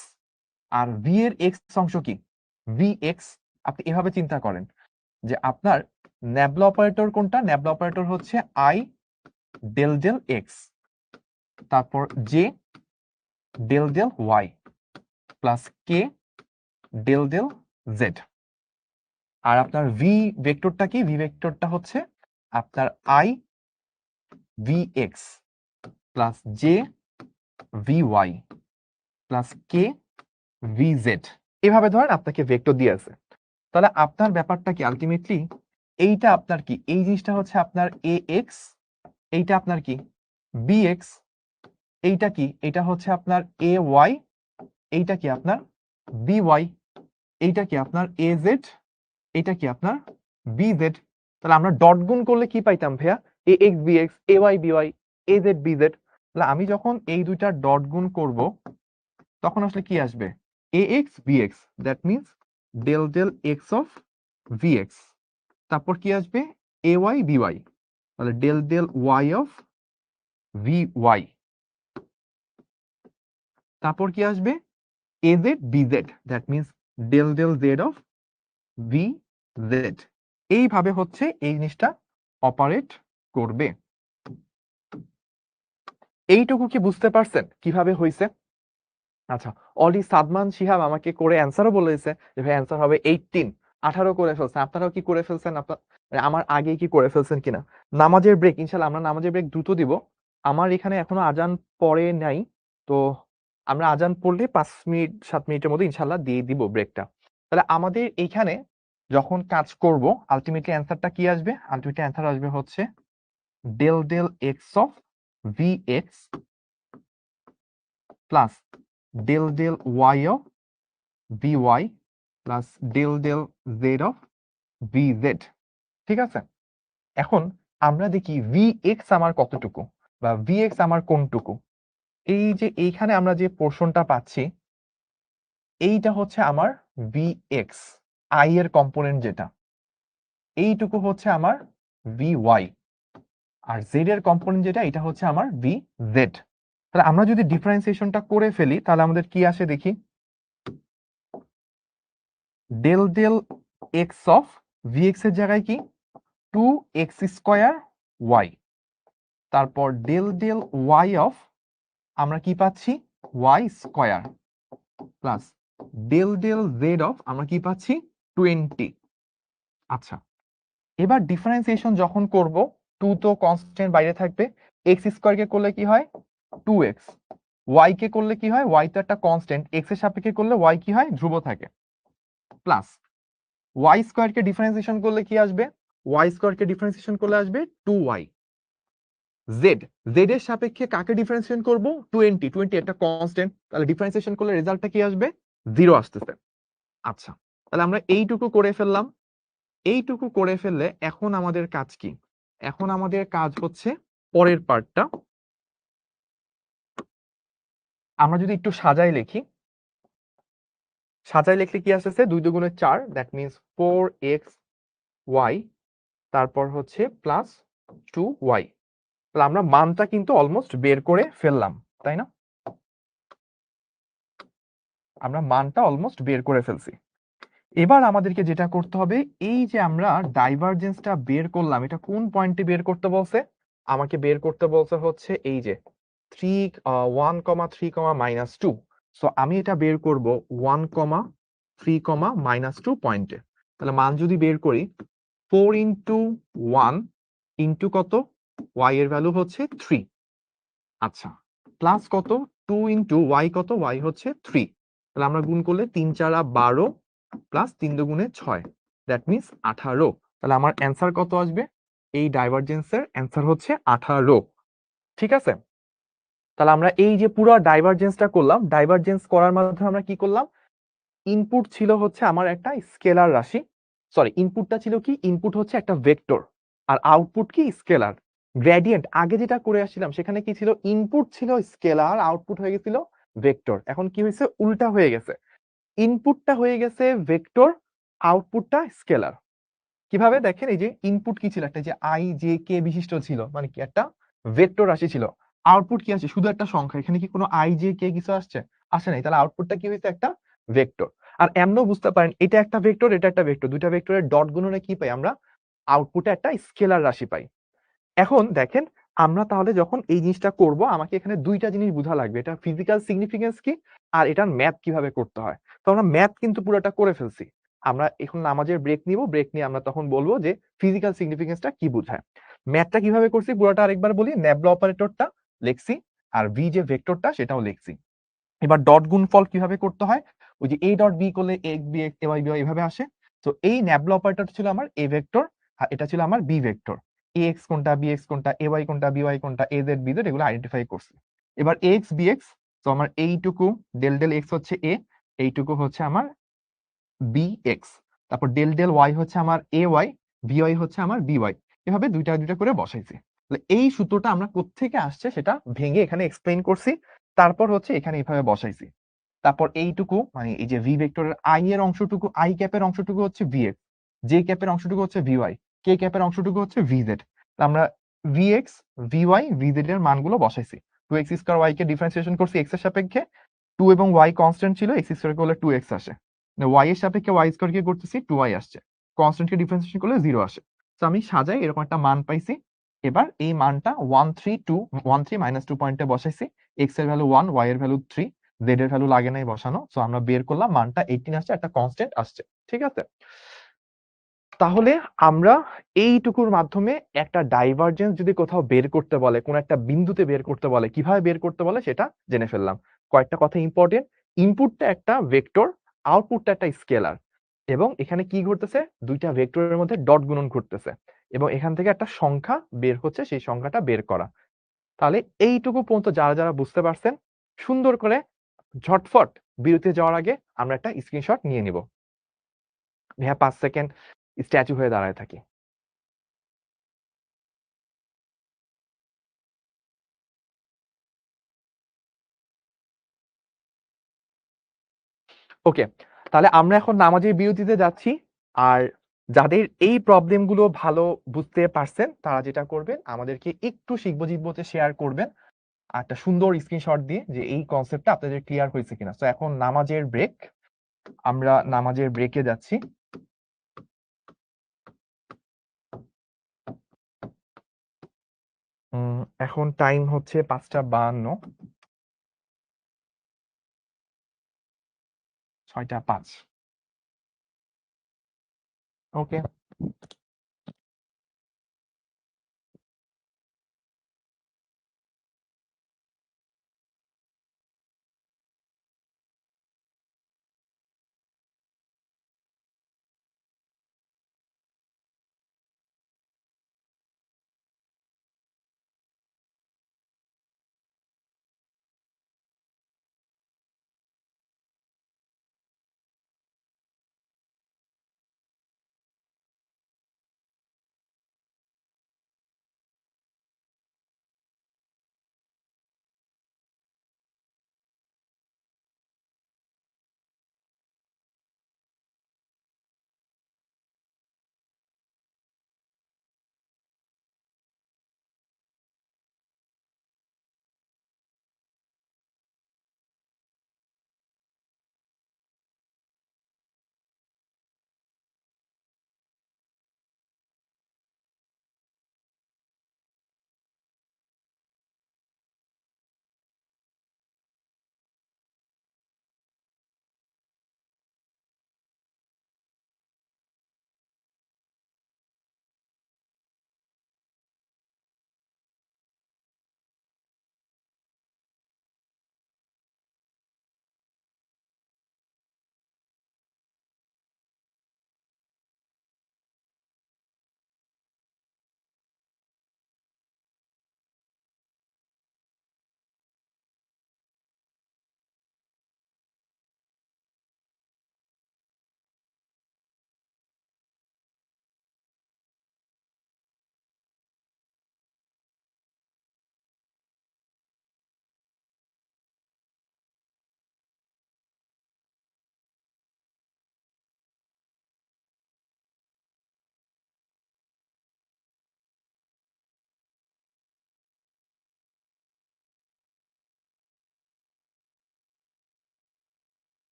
আর ভি এর এক্স অংশ কি? V x. আপনি এভাবে চিন্তা করেন যে আপনার ন্যাবলা অপারেটর কোনটা? ন্যাবলা অপারেটর হচ্ছে আই ডেল ডেল এক্স, তারপর j del del y plus k del del z. আর আপনার ভি ভেক্টরটা কি? ভি ভেক্টরটা হচ্ছে আপনার i v x plus j v y plus k v z. এভাবে ধরেন আপনাকে ভেক্টর দিয়ে আছে। তাহলে আপনার ব্যাপারটা কি আলটিমেটলি? এইটা আপনার কি? এই জিনিসটা হচ্ছে আপনার এ এক্স, এইটা আপনার কি? বি এক্স, এইটা কি? এটা হচ্ছে আপনার এ ওয়াই, এইটা কি আপনার বি ওয়াই, এইটা কি আপনার এ জেড, এইটা কি আপনার বি জেড। তাহলে আমরা ডট গুণ করলে কি পাইতাম ভাইয়া? A x b x, a y b y, a z b z. তাহলে আমি যখন এই দুইটা ডট গুণ করব তখন আসলে কি আসবে? A x b x, that means del del x of v x. তারপর কি আসবে? এ ওয়াই বি ওয়াই, তাহলে del del y of v y. তারপর কি আসবে? A z b z, that means del del z of v z. এইভাবে হচ্ছে এই জিনিসটা অপারেট করবে। এইটুকু কি বুঝতে পারছেন কিভাবে হয়েছে? আচ্ছা, অলরেডি সাদমান শিহাব আমাকে করে অ্যান্সারও বলেছে যে ভাই অ্যান্সার হবে 18, 18 করে ফেলছেন। আপনারাও কি করে ফেলছেন? আপনার মানে আমার আগেই কি করে ফেলছেন কিনা? নামাজের ব্রেক, ইনশাল্লাহ আমরা নামাজের ব্রেক দ্রুত দিব। আমার এখানে এখনো আজান পড়ে নাই, তো আমরা আজান পড়লে 5 মিনিট 7 মিনিটের মধ্যে ইনশাল্লাহ দিয়ে দিব ব্রেকটা। তাহলে আমাদের এইখানে যখন কাজ করব আলটিমেটলি অ্যান্সারটা কি আসবে? আলটিমেটলি অ্যান্সার আসবে হচ্ছে del del x of v x plus del del y of v y plus del del z of v z. ঠিক আছে? এখন আমরা দেখি ভি এক্স আমার কতটুকু বা ভি এক্স আমার কোনটুকু। এই যে এইখানে আমরা যে পোর্শনটা পাচ্ছি এইটা হচ্ছে আমার ভি এক্স, আই এর কম্পোনেন্ট যেটা, এইটুকু হচ্ছে আমার ভি ওয়াই, আর জেড এর কম্পোনেন্ট যেটা এটা হচ্ছে আমার ভি জেড। তাহলে আমরা যদি ডিফারেন্সিয়েশনটা করে ফেলি তাহলে আমাদের কি আসে দেখি? Del del x of v x এর জায়গায় কি 2x স্কয়ার ওয়াই, তারপর ডেল ডেল ওয়াই অফ আমরা কি পাচ্ছি? Y square plus del del z of আমরা কি পাচ্ছি? 20। আচ্ছা, এবার ডিফারেন্সিয়েশন যখন করব 2 তো কনস্ট্যান্ট বাইরে থাকবে, এক্স স্কয়ার কে করলে কি হয়? 2x, ওয়াই কে করলে কি হয়? ওয়াই তো একটা কনস্ট্যান্ট, এক্স এর সাপেক্ষে করলে ওয়াই কি হয়? ধ্রুব থাকে, প্লাস ওয়াই স্কয়ার কে ডিফারেন্সিয়েশন করলে কি আসবে? ওয়াই স্কয়ার কে ডিফারেন্সিয়েশন করলে আসবে 2y। জেড, জেড এর সাপেক্ষে কাকে ডিফারেন্সিয়েশন করব? 20, 20 একটা কনস্ট্যান্ট, তাহলে ডিফারেন্সিয়েশন করলে রেজাল্টটা কি আসবে? 0 আসতেছে। আচ্ছা, তাহলে আমরা এইটুকু করে ফেললাম। এইটুকু করে ফেললে এখন আমাদের কাজ কি? এখন আমাদের কাজ হচ্ছে পরের পার্টটা। আমরা যদি একটু সাজাই লিখি, সাজাই লিখলে কি আসতেছে? 2 দুগুণে 4, দ্যাট মিনস 4x y, তারপর হচ্ছে প্লাস 2y। তাহলে আমরা মানটা কিন্তু অলমোস্ট বের করে ফেললাম, তাই না? আমরা মানটা অলমোস্ট বের করে ফেলছি। এবার আমাদেরকে যেটা করতে হবে, এই যে আমরা ডাইভারজেন্সটা বের করলাম এটা কোন পয়েন্টে বের করতে বলছে? আমাকে বের করতে বলছে হচ্ছে এই যে 1,3,-2। সো আমি এটা বের করব 1,3,-2 পয়েন্টে। তাহলে মান যদি বের করি 4 ইন্টু 1 ইন্টু কত? y এর ভ্যালু হচ্ছে 3। আচ্ছা, প্লাস কত? 2 ইন্টু y কত? y হচ্ছে 3। তাহলে আমরা গুণ করলে 3 4 12 প্লাস 3 দুগুণে 6, দ্যাট মিনস 18। তাহলে আমার অ্যান্সার কত আসবে? এই ডাইভারজেন্সের অ্যান্সার হচ্ছে 18। ঠিক আছে? তাহলে আমরা এই যে পুরো ডাইভারজেন্সটা করলাম, ডাইভারজেন্স করার মাধ্যমে আমরা কি করলাম? ইনপুট ছিল হচ্ছে আমার একটা স্কেলার রাশি, সরি ইনপুটটা ছিল কি? ইনপুট হচ্ছে একটা ভেক্টর আর আউটপুট কি? স্কেলার। গ্রেডিয়েন্ট আগে যেটা করে আসছিলাম সেখানে কি ছিল? ইনপুট ছিল স্কেলার, আউটপুট হয়ে গেছিল ভেক্টর। এখন কি হয়েছে? উল্টা হয়ে গেছে, ইনপুটটা হয়ে গেছে ভেক্টর, আউটপুটটা স্কেলার। কিভাবে দেখেন? এই যে ইনপুট কি ছিল? একটা যে আই জে কে বিশিষ্ট ছিল, মানে কি একটা ভেক্টর রাশি ছিল। আউটপুট কি আছে? শুধু একটা সংখ্যা। এখানে কি কোনো আই জে কে কিছু আসছে? আসে নাই। তাহলে আউটপুটটা কি হয়েছে? একটা ভেক্টর। আর এমনও বুঝতে পারেন এটা একটা ভেক্টর, এটা একটা ভেক্টর, দুইটা ভেক্টরের ডট গুণনে কি পাই আমরা? আউটপুটে একটা স্কেলার রাশি পাই। এখন দেখেন আমরা তাহলে যখন এই জিনিসটা করব আমাকে এখানে দুইটা জিনিস বোঝা লাগবে, এটা ফিজিক্যাল সিগনিফিকেন্স কি আর এটার ম্যাথ কিভাবে করতে হয়। তো আমরা ম্যাথ কিন্তু পুরোটা করে ফেলছি। আমরা এখন নামাজের ব্রেক নিব, ব্রেক নিয়ে আমরা তখন বলবো যে ফিজিক্যাল সিগনিফিকেন্সটা কি বোঝায়। ম্যাথটা কিভাবে করছি পুরোটা আরেকবার বলি। ন্যাবলা অপারেটরটা লিখছি আর ভি যে ভেক্টরটা সেটাও লিখছি। এবার ডট গুণফল কিভাবে করতে হয়? ওই যে এ ডট বি করলে A B x a y b Y এভাবে আসে। তো এই ন্যাবলা অপারেটর ছিল আমার এ ভেক্টর আর এটা ছিল আমার বি ভেক্টর। এ এক্স কোনটা, বি এক্স কোনটা, এ ওয়াই কোনটা, বি ওয়াই কোনটা, এ জেড বি জেড এগুলো আইডেন্টিফাই করছি। এবার এ এক্স বি এক্স, তো আমার এইটুকু ডেল ডেল এক্স হচ্ছে এ, এইটুকু হচ্ছে আমার বি এক্স, তারপর ডেল ডেল ওয়াই হচ্ছে আমার এ ওয়াই, ভিওয়াই হচ্ছে আমার বিওয়াই। এভাবে দুইটা দুইটা করে বসাইছি। তাহলে এই সূত্রটা আমরা কোত্থেকে আসছে সেটা ভেঙে এখানে এক্সপ্লেইন করছি। তারপর হচ্ছে এখানে এইভাবে বসাইছি। তারপর এইটুকু মানে এই যে ভি ভেক্টরের আই এর অংশটুকু, আই ক্যাপের অংশটুকু হচ্ছে ভিএক্স, জে ক্যাপের অংশটুকু হচ্ছে ভিওয়াই, কে ক্যাপের অংশটুকু হচ্ছে ভিজেড। আমরা ভিএক্স, ভিওয়াই, ভিজেড এর মানগুলো বসাইছি। 2x² y কে ডিফারেন্সিয়েশন করছি এক্স এর সাপেক্ষে, 2 এবং y কনস্ট্যান্ট ছিল, x² করলে 2x আসে। y এর সাপেক্ষে y² কে করতেছি 2y আসছে, কনস্ট্যান্টকে ডিফারেন্সিয়েশন করলে 0 আসে। তো আমি সাজাই এরকম একটা মান পাইছি। এবার এই মানটা 13 পয়েন্টে বসাইছি। x এর ভ্যালু 1, y এর ভ্যালু 3, z এর ভ্যালু লাগে নাই বসানো। সো আমরা বের করলাম মানটা 18 আসছে, একটা কনস্ট্যান্ট আসছে। ঠিক আছে? তাহলে আমরা এইটুকুর মাধ্যমে একটা ডাইভারজেন্স যদি কোথাও বের করতে বলে, কোন একটা বিন্দুতে বের করতে বলে, কিভাবে বের করতে বলে সেটা জেনে ফেললাম। কয়েকটা কথা ইম্পর্টেন্ট। ইনপুটটা একটা ভেক্টর, আউটপুটটা একটা স্কেলার, এবং এখানে কি ঘটতেছে, দুইটা ভেক্টরের মধ্যে ডট গুণন ঘটতেছে, এবং এখান থেকে একটা সংখ্যা বের হচ্ছে, সেই সংখ্যাটা বের করা। তাহলে এইটুকু পর্যন্ত যারা যারা বুঝতে পারছেন, সুন্দর করে ঝটফট বিরতিতে যাওয়ার আগে আমরা একটা স্ক্রিনশট নিয়ে নিব। ভাইয়া 5 সেকেন্ড স্ট্যাচু হয়ে দাঁড়ায় থাকি। ওকে, তাহলে আমরা এখন নামাজের বিরতিতে যাচ্ছি। আর যাদের এই প্রবলেম গুলো ভালো বুঝতে পারছেন তারা যেটা করবেন, আমাদেরকে একটু শিখবো জিতবোতে শেয়ার করবেন আর একটা সুন্দর স্ক্রিনশট দিয়ে, যে এই কনসেপ্টটা আপনাদের ক্লিয়ার হয়েছে কিনা। তো এখন নামাজের ব্রেক, আমরা নামাজের ব্রেকে যাচ্ছি। এখন টাইম হচ্ছে 5:52, 6:05। ওকে।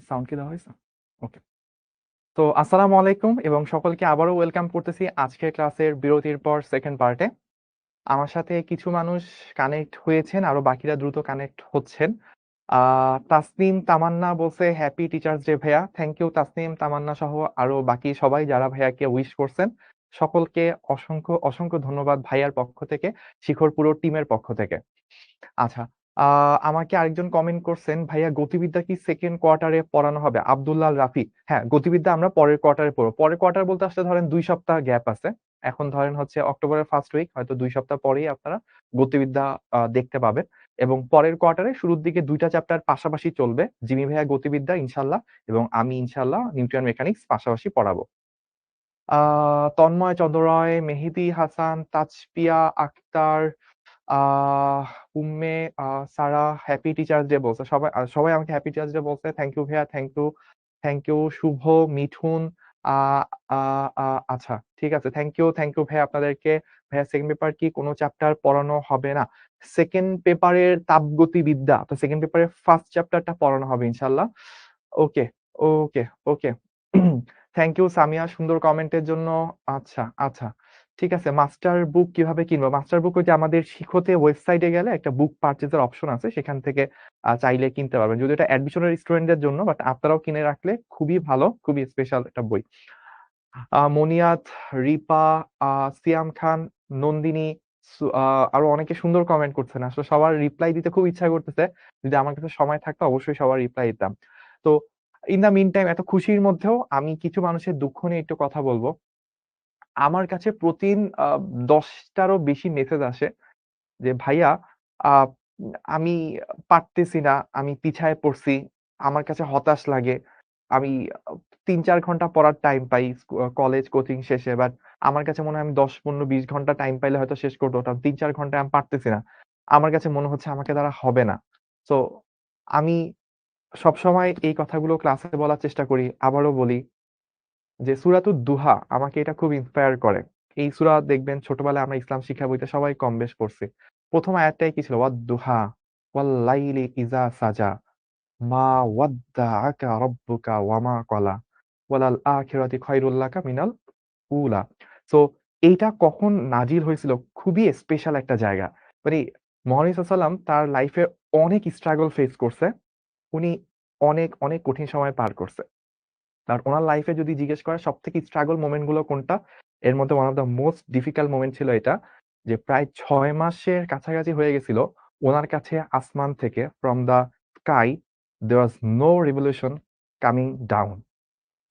সাউন্ড কি দেওয়া হয়েছে? ওকে। তো আসসালামু আলাইকুম এবং সকলকে আবারও ওয়েলকাম করতেছি আজকের ক্লাসের বিরতির পর সেকেন্ড পার্টে। আমার সাথে কিছু মানুষ কানেক্ট হয়েছেন, আরো বাকিরা দ্রুত কানেক্ট হচ্ছেন। তাসনিম তামান্না বলছে হ্যাপি টিচার্স ডে ভাইয়া। থ্যাংক ইউ তাসনিম, তামান্না সহ আরো বাকি সবাই যারা ভাইয়াকে উইশ করছেন। সকলকে অসংখ্য, অসংখ্য ধন্যবাদ ভাইয়ার পক্ষ থেকে, শিখর পুরো টিমের পক্ষ থেকে। আচ্ছা, আ আমাকে আরেকজন কমেন্ট করছেন, "ভাইয়া গতিবিদ্যা কি সেকেন্ড কোয়ার্টারে পড়ানো হবে?" আব্দুল্লাহ রাফি। হ্যাঁ, গতিবিদ্যা আমরা পরের কোয়ার্টারে পড়ব। পরের কোয়ার্টার বলতে আসলে ধরেন ২ সপ্তাহ গ্যাপ আছে। এখন ধরেন হচ্ছে অক্টোবরের ফার্স্ট উইক, হয়তো ২ সপ্তাহ পরেই আপনারা গতিবিদ্যা দেখতে পাবেন এবং পরের কোয়ার্টারে শুরুর দিকে ২ টা চ্যাপ্টার পাশাপাশি চলবে। জিমি ভাইয়া গতিবিদ্যা ইনশাআল্লাহ এবং আমি ইনশাআল্লাহ নিউটন মেকানিক্স পাশাপাশি পড়াবো। আ তন্ময় চন্দ্র রায়, মেহেদী হাসান, তাজপিয়া আক্তার, আহ উম্মে সারা হ্যাপি টিচার্স ডে বলছে। সবাই আমাকে হ্যাপি টিচার্স ডে বলছে। থ্যাংক ইউ ভাইয়া, থ্যাংক ইউ, থ্যাংক ইউ। শুভ, মিঠুন, আ আ আ আচ্ছা ঠিক আছে। থ্যাংক ইউ ভাইয়া আপনাদেরকে। ভাইয়া সেকেন্ড পেপার কি কোন চ্যাপ্টার পড়ানো হবে না? সেকেন্ড পেপারের তাপগতিবিদ্যা, তো সেকেন্ড পেপারের ফার্স্ট চ্যাপ্টারটা পড়ানো হবে ইনশাআল্লাহ। ওকে, ওকে, ওকে। থ্যাংক ইউ সামিয়া সুন্দর কমেন্টের জন্য। আচ্ছা, আচ্ছা। ঠিক আছে। মাস্টার বুক কিভাবে কিনবো? মাস্টার বুক ওই যে আমাদের শিখোতে ওয়েবসাইটে গেলে একটা বুক পারচেজ এর অপশন আছে। সেখান থেকে চাইলে কিনতে পারবেন। যদিও এটা অ্যাডমিশনের স্টুডেন্টদের জন্য, বাট আপনারাও কিনে রাখলে খুবই ভালো, খুবই স্পেশাল একটা বই। মনিয়াত, রিপা, আ সিয়াম খান, নন্দিনী, সু আ আরো অনেকে সুন্দর কমেন্ট করছেন। আসলে সবার রিপ্লাই দিতে খুব ইচ্ছা করতেছে। যদি আমার কাছে সময় থাকতো অবশ্যই সবার রিপ্লাই দিতাম। তো ইন দ্যা মিন টাইম এত খুশির মধ্যেও আমি কিছু মানুষের দুঃখ নিয়ে একটু কথা বলব। আমার কাছে প্রতিদিন ১০ টারও বেশি মেসেজ আসে যে, "ভাইয়া আ আমি পারতেছি না, আমি পিছায় পড়ছি। আমার কাছে হতাশ লাগে। আমি ৩-৪ ঘন্টা পড়ার টাইম পাই কলেজ, কোচিং শেষে। বাট আমার কাছে মনে হয় আমি ১০, ১৫, ২০ ঘন্টা টাইম পাইলে হয়তো শেষ করে ফেলতাম। ৩-৪ ঘন্টায় আমি পারতেছি না। আমার কাছে মনে হচ্ছে আমাকে দ্বারা হবে না।" সো আমি সবসময় এই কথাগুলো ক্লাসে বলার চেষ্টা করি। আবারও বলি যে সূরাতুদ দুহা আমাকে এটা খুব ইন্সপায়ার করে। এই সূরা দেখবেন ছোটবেলায় আমরা ইসলাম শিক্ষা বইতে সবাই কম বেশ পড়ছি। ১ম আয়াতটাই কি ছিল? ওয়াদ-দুহা ওয়াল-লাইলি ইযা সাজা মা ওয়াদ্দাআকা রাব্বুকা ওয়া মা ক্বালা ওয়ালাল আখিরাতু খায়রুল লাকা মিনাল উলা। সো এইটা কখন নাজিল হয়েছিল? খুবই স্পেশাল একটা জায়গা। মানে মহানবী সাল্লাল্লাহু আলাইহি তার লাইফে অনেক স্ট্রাগল ফেস করছে। উনি অনেক, অনেক কঠিন সময় পার করছে। আর উনার লাইফ এ যদি জিজ্ঞেস করেন সবথেকে স্ট্রাগল মোমেন্ট গুলো কোনটা? এর মধ্যে one of the most difficult moment ছিল এটা যে প্রায় ৬ মাসের কাছাকাছি হয়ে গেছিল উনার কাছে আসমান থেকে from the sky there was no revelation coming down.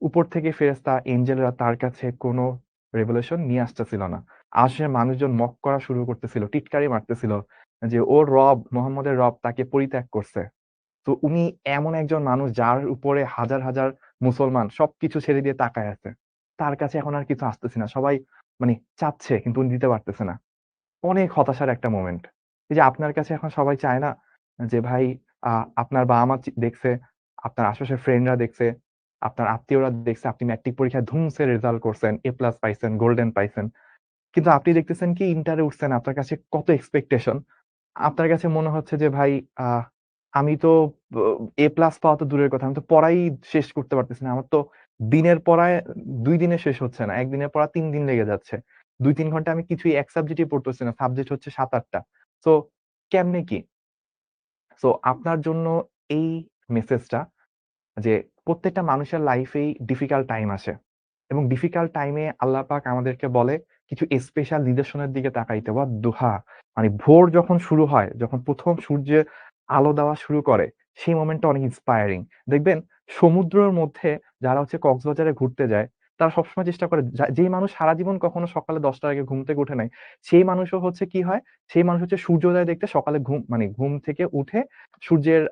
উপর থেকে ফেরেশতা, এঞ্জেলরা তার কাছে কোন রেভেলেশন নিয়ে আসতেছিল না। আশেপাশের মানুষজন মক করা শুরু করতেছিল, টিটকারি মারতেছিল যে ওর রব, মুহাম্মদের রব তাকে পরিত্যাগ করছে। তো উনি এমন একজন মানুষ যার উপরে হাজার, হাজার মুসলমান সবকিছু ছেড়ে দিয়ে তাকায় আছে। তার কাছে এখন আর কিছু আসতেছে না। সবাই মানে চাচ্ছে কিন্তু উনি দিতে পারতেছে না। অনেক হতাশার একটা মোমেন্ট। এই যে আপনার কাছে এখন সবাই চায় না যে ভাই আ আপনার বাবা-মা দেখছে, আপনার আশেপাশের ফ্রেন্ডরা দেখছে, আপনার আত্মীয়রা দেখছে আপনি ম্যাট্রিক পরীক্ষায় ধুমসে রেজাল্ট করছেন, এ প্লাস পাইছেন, গোল্ডেন পাইছেন। কিন্তু আপনি দেখতেছেন কি ইন্টারে উঠছেন, আপনার কাছে কত এক্সপেকটেশন। আপনার কাছে মনে হচ্ছে যে ভাই আ আমি তো ব এ প্লাস পাওয়া তো দূরের কথা। আমি তো পড়াই শেষ করতে পারতেছি না। আমার তো দিনের পড়ায় ২ দিনে শেষ হচ্ছে না। ১ দিনের পড়া ৩ দিন লেগে যাচ্ছে। ২-৩ ঘন্টা আমি কিছুই এক সাবজেক্টই পড়তেছি না। সাবজেক্ট হচ্ছে ৭-৮ টা। সো কেমনে কি? সো আপনার জন্য এই মেসেজটা যে প্রত্যেকটা মানুষের লাইফেই ডিফিকাল্ট টাইম আসে। এবং ডিফিকাল্ট টাইমে আল্লাহ পাক আমাদেরকে বলে কিছু স্পেশাল নিদর্শনের দিকে তাকাইতে। ওয়াদ-দুহা মানে ভোর যখন শুরু হয়, যখন ১ম সূর্যের আলো দেওয়া শুরু করে, সেই মোমেন্টটা অনেক ইন্সপায়ারিং। দেখবেন সমুদ্রের মধ্যে যারা হচ্ছে কক্সবাজারে ঘুরতে যায়, তারা সবসময় চেষ্টা করে যেই মানুষ সারা জীবন কখনো সকালে ১০ টার আগে ঘুম থেকে উঠে নাই, সেই মানুষও হচ্ছে কি হয়? সেই মানুষ হচ্ছে সূর্যোদয় দেখতে সকালে মানে ঘুম থেকে উঠে সূর্যের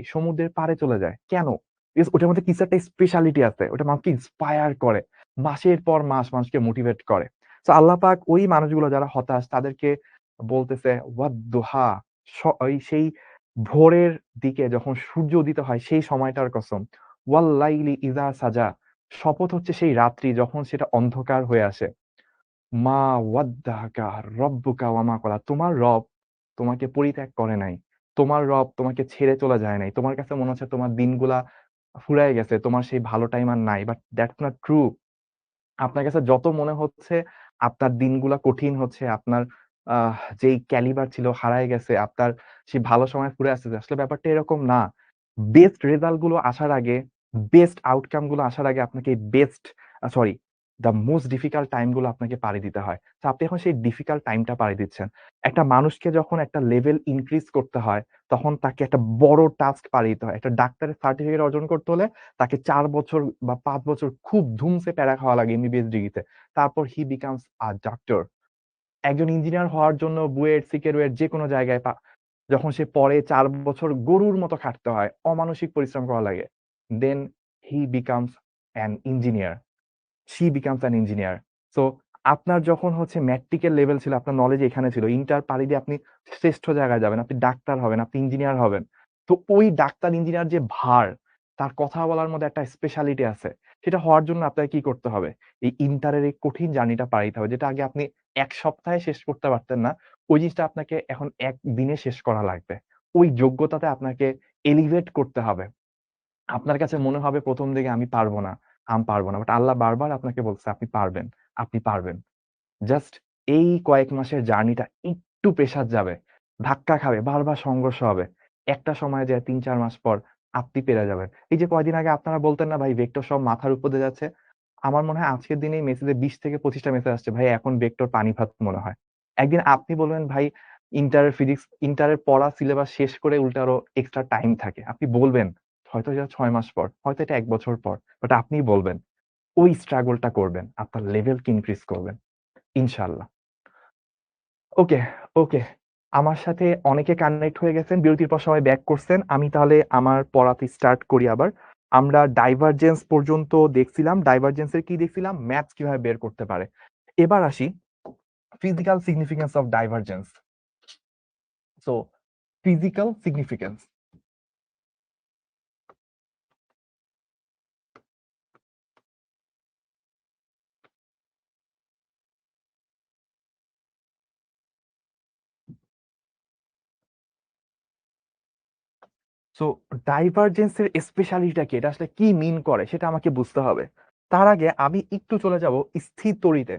সমুদ্রের পাড়ে চলে যায়। কেন? ওটার মধ্যে কিছু একটা স্পেশালিটি আছে। ওটা মানুষকে ইন্সপায়ার করে। মাসের পর মাস মানুষকে মোটিভেট করে। সো আল্লাহ পাক ওই মানুষগুলো যারা হতাশ তাদেরকে বলতেছে ওয়াদ-দুহা ওই সেই ভোরের দিকে যখন সূর্য উদিত হয় সেই সময়টার কসম। ওয়াল-লাইলি ইযা সাজা শপথ হচ্ছে সেই রাত্রি যখন সেটা অন্ধকার হয়ে আসে। মা ওয়াদ্দাকা রব্বুকা ওয়া মা ক্বালা তোমার রব তোমাকে পরিত্যাগ করে নাই। তোমার রব তোমাকে ছেড়ে চলে যায় নাই। তোমার কাছে মনে হচ্ছে তোমার দিনগুলা ফুরায় গেছে। তোমার সেই ভালো টাইম আর নাই। But that's not true. আপনার কাছে যত মনে হচ্ছে আপনার দিনগুলা কঠিন হচ্ছে, আপনার যেই ক্যালিবার ছিল হারায় গেছে, আপনার সেই ভালো সময় ফুরে আসতেছে। আসলে ব্যাপারটা এরকম না। বেস্ট রেজাল্ট গুলো আসার আগে, বেস্ট আউটকাম গুলো আসার আগে আপনাকে best sorry the most difficult time গুলো আপনাকে পাড়ি দিতে হয়। তো আপনি এখন সেই ডিফিকাল্ট টাইমটা পাড়ি দিচ্ছেন। একটা মানুষকে যখন একটা লেভেল ইনক্রিজ করতে হয়, তখন তাকে একটা বড় টাস্ক পাড়ি দিতে হয়। একটা ডাক্তারের সার্টিফিকেট অর্জন করতে হলে তাকে ৪ বছর বা ৫ বছর খুব ধুমসে প্যারা খাওয়া লাগে এমবিবিএস ডিগ্রিতে। তারপর হি বিকামস আ ডক্টর। একজন ইঞ্জিনিয়ার হওয়ার জন্য বুয়েট, সিকেরুয়েট যেকোনো জায়গায় যখন সে পড়ে ৪ বছর গরুর মতো খাটতে হয়, অমানসিক পরিশ্রম করা লাগে। Then he becomes an engineer. She becomes an engineer. So আপনার যখন হচ্ছে ম্যাট্রিকের লেভেল ছিল, আপনার নলেজ এখানে ছিল। ইন্টার পাড়ি দিয়ে আপনি শ্রেষ্ঠ জায়গায় যাবেন। আপনি ডাক্তার হবেন, আপনি ইঞ্জিনিয়ার হবেন। তো ওই ডাক্তার ইঞ্জিনিয়ার যে ভার, তার কথা বলার মধ্যে একটা স্পেশালিটি আছে। সেটা হওয়ার জন্য আপনাকে কি করতে হবে? এই ইন্টারের এই কঠিন জার্নিটা পাড়ি দিতে হবে। যেটা আগে আপনি ১ সপ্তাহে শেষ করতে পারতেন না। ওই জিনিসটা আপনাকে এখন ১ দিনে শেষ করা লাগবে। ওই যোগ্যতাতে আপনাকে এলিভেট করতে হবে। আপনার কাছে মনে হবে ১ম দিকে আমি পারব না, পারব না। বাট আল্লাহ বারবার আপনাকে বলছে আপনি পারবেন, আপনি পারবেন। জাস্ট এই কয়েক মাসের জার্নিটা একটু প্রেশার যাবে, ধাক্কা খাবে, বারবার সংঘর্ষ হবে। একটা সময় যায় ৩-৪ মাস পর আপনি পেরে যাবেন। এই যে কয়দিন আগে আপনারা বলতেন না ভাই ভেক্টর সব মাথার উপর দিয়ে যাচ্ছে। আমার মনে হয় আজকের দিনেই মেসেজে ২০ থেকে ২৫ টা মেসেজ আসছে। ভাই এখন ভেক্টর পানি ভাত মনে হয়। একদিন আপনি বলবেন ভাই ইন্টারের ফিজিক্স ইন্টারের পড়া সিলেবাস শেষ করে উল্টা আরো এক্সট্রা টাইম থাকে। আপনি বলবেন হয়তো এটা ৬ মাস পর, হয়তো এটা ১ বছর পর। বাট আপনিই বলবেন। ওই স্ট্রাগল টা করবেন। আপনার লেভেলকে ইনক্রিজ করবেন। ইনশাআল্লাহ। ওকে, ওকে। আমার সাথে অনেকে কানেক্ট হয়ে গেছেন। বিরতির পর সবাই ব্যাক করছেন। আমি তাহলে আমার পড়াতে স্টার্ট করি আবার। আমরা ডাইভারজেন্স পর্যন্ত দেখছিলাম। ডাইভারজেন্স এর কি দেখছিলাম? ম্যাথস কিভাবে বের করতে পারে। এবার আসি physical significance of divergence. So physical significance. So divergence এর স্পেশালিটিটা কি? এটা আসলে কি মিন করে সেটা আমাকে বুঝতে হবে। তার আগে আমি একটু চলে যাব স্থির তড়িতে।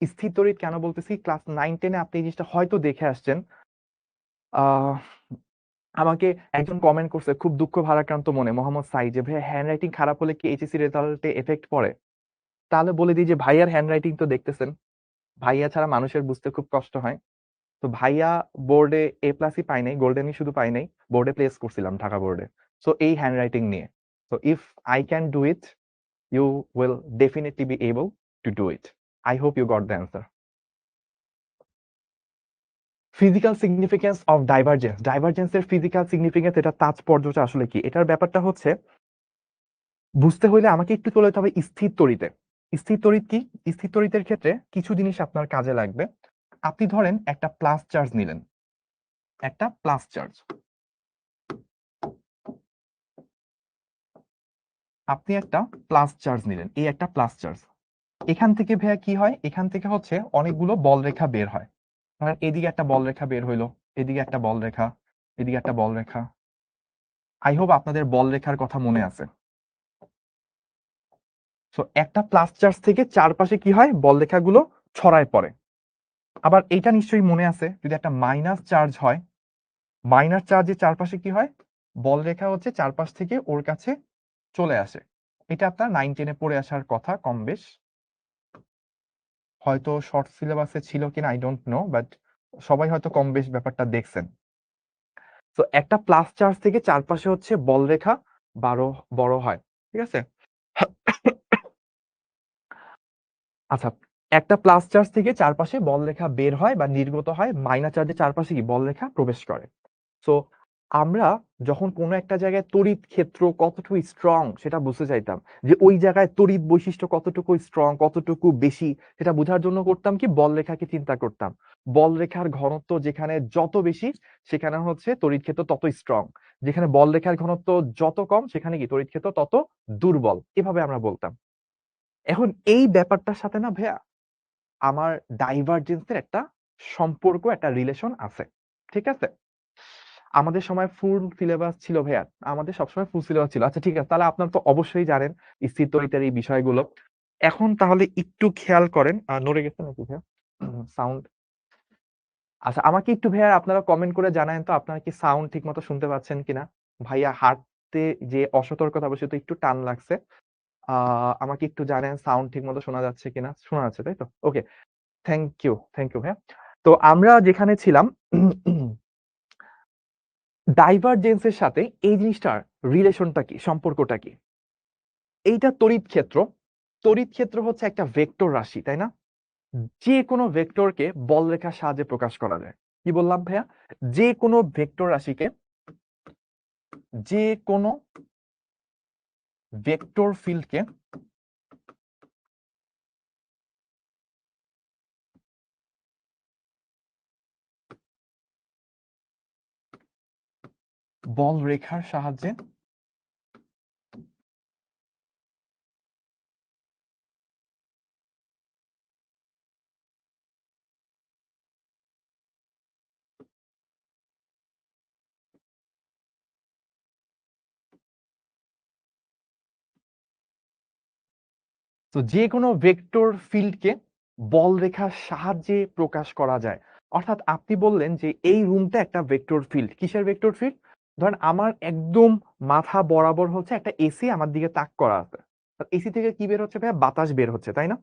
স্থির তড়িৎ কেন বলতেছি? ক্লাস 9-10 এ আপনি এই জিনিসটা হয়তো দেখে আসছেন। আহ আমাকে একজন কমেন্ট করছে খুব দুঃখ ভারাক্রান্ত মনে, মোহাম্মদ সাঈদ, যে ভাইয়া হ্যান্ডরাইটিং খারাপ হলে কি এইচএসসি রেজাল্টে এফেক্ট পড়ে? তাহলে বলে দিই যে ভাইয়ার হ্যান্ডরাইটিং তো দেখতেছেন। ভাইয়া ছাড়া মানুষের বুঝতে খুব কষ্ট হয়। তো ভাইয়া বোর্ডে এ প্লাসই পাই নাই, গোল্ডেনই শুধু পাই নাই, বোর্ডে প্লেস করছিলাম ঢাকা বোর্ডে। সো এই হ্যান্ডরাইটিং নিয়ে। So if I can do it, you will definitely be able to do it. I hope you got the answer. Physical significance of divergence. ডাইভারজেন্সের ফিজিক্যাল সিগনিফিকেন্স, এটা তাৎপর্যটা আসলে কি? এটার ব্যাপারটা হচ্ছে বুঝতে হইলে আমাকে একটু চলে যেতে হবে স্থির তড়িতে। স্থির তড়িৎ কি? স্থির তড়িতের ক্ষেত্রে কিছু জিনিস আপনার কাজে লাগবে। আপনি ধরেন একটা প্লাস চার্জ নিলেন, একটা প্লাস চার্জ। আপনি একটা প্লাস চার্জ নিলেন, এই একটা প্লাস চার্জ। এখান থেকে ভাইয়া কি হয়? এখান থেকে হচ্ছে অনেকগুলো বল রেখা বের হয়। ধরেন এদিকে একটা বল রেখা বের হইলো, এদিকে একটা বল রেখা, এদিকে একটা বল রেখা। আই হোপ আপনাদের বল রেখার কথা মনে আছে। সো একটা প্লাস চার্জ থেকে চারপাশে কি হয়? বল রেখাগুলো ছড়ায় পড়ে। আবার এইটা নিশ্চয়ই মনে আছে, যদি একটা মাইনাস চার্জ হয়, মাইনাস চার্জের চারপাশে কি হয়? বল রেখা হচ্ছে চারপাশ থেকে ওর কাছে চলে আসে। এটা আপনার 9-10 এ পড়ে আসার কথা কম বেশ। হয়তো শর্ট সিলেবাসে ছিল কিনা আই ডোন্ট নো, বাট সবাই হয়তো কম বেশ ব্যাপারটা দেখছেন। তো একটা প্লাস চার্জ থেকে চারপাশে হচ্ছে বল রেখা বড় হয়। ঠিক আছে? আচ্ছা, একটা প্লাস চার্জ থেকে চারপাশে বল রেখা বের হয় বা নির্গত হয়, মাইনাস চার্জের চারপাশে কি বল রেখা প্রবেশ করে। সো আমরা যখন কোনো একটা জায়গায় তড়িৎ ক্ষেত্র কতটুকু স্ট্রং সেটা বুঝতে চাইতাম, যে ওই জায়গায় তড়িৎ বৈশিষ্ট্য কতটুকু স্ট্রং, কতটুকু বেশি, সেটা বোঝার জন্য করতাম কি? বল রেখাকে চিন্তা করতাম। বল রেখার ঘনত্ব যেখানে যত বেশি, সেখানে হচ্ছে তড়িৎ ক্ষেত্র তত স্ট্রং। যেখানে বল রেখার ঘনত্ব যত কম, সেখানে কি তড়িৎ ক্ষেত্র তত দুর্বল। এভাবে আমরা বলতাম। এখন এই ব্যাপারটার সাথে না ভাইয়া আমার ডাইভারজেন্সের একটা সম্পর্ক, একটা রিলেশন আছে। ঠিক আছে? আমাদের সময় ফুল সিলেবাস ছিল ভাইয়া। আমাদের সবসময় ফুল সিলেবাস ছিল। আচ্ছা ঠিক আছে। তাহলে আপনারা তো অবশ্যই জানেন স্থিরতরিতার এই বিষয়গুলো। এখন তাহলে একটু খেয়াল করেন। নড়ে গেছে নাকি ভাইয়া? সাউন্ড। আচ্ছা আমাকে একটু ভাইয়া আপনারা কমেন্ট করে জানায়েন তো আপনারা কি সাউন্ড ঠিকমতো শুনতে পাচ্ছেন কিনা? ভাইয়া হাঁটতে যে অসতর্কতাবশত একটু টান লাগছে। আ আমাকে একটু জানায়েন সাউন্ড ঠিকমতো শোনা যাচ্ছে কিনা? শোনা যাচ্ছে, তাই তো? ওকে। থ্যাংক ইউ ভাইয়া। তো আমরা যেখানে ছিলাম ডাইভারজেন্স এর সাথে এই জিনিসটার রিলেশনটা কি? সম্পর্কটা কি? এইটা তড়িৎ ক্ষেত্র। তড়িৎ ক্ষেত্র হচ্ছে একটা ভেক্টর রাশি, তাই না? যেকোনো ভেক্টরকে বলরেখার সাহায্যে প্রকাশ করা যায়। কি বললাম ভাইয়া? যেকোনো ভেক্টর রাশিকে যেকোনো ভেক্টর ফিল্ডকে বলরেখার সাহায্যে তো যেকোনো ভেক্টর ফিল্ডকে বলরেখার সাহায্যে প্রকাশ করা যায়। অর্থাৎ আপনি বললেন যে এই রুমটা একটা ভেক্টর ফিল্ড। কিসের ভেক্টর ফিল্ড? ধরেন আমার একদম মাথা বরাবর হচ্ছে একটা এসি আমার দিকে তাক করা আছে। এসি থেকে কি বের হচ্ছে ভাইয়া? বাতাস বের হচ্ছে, তাই না?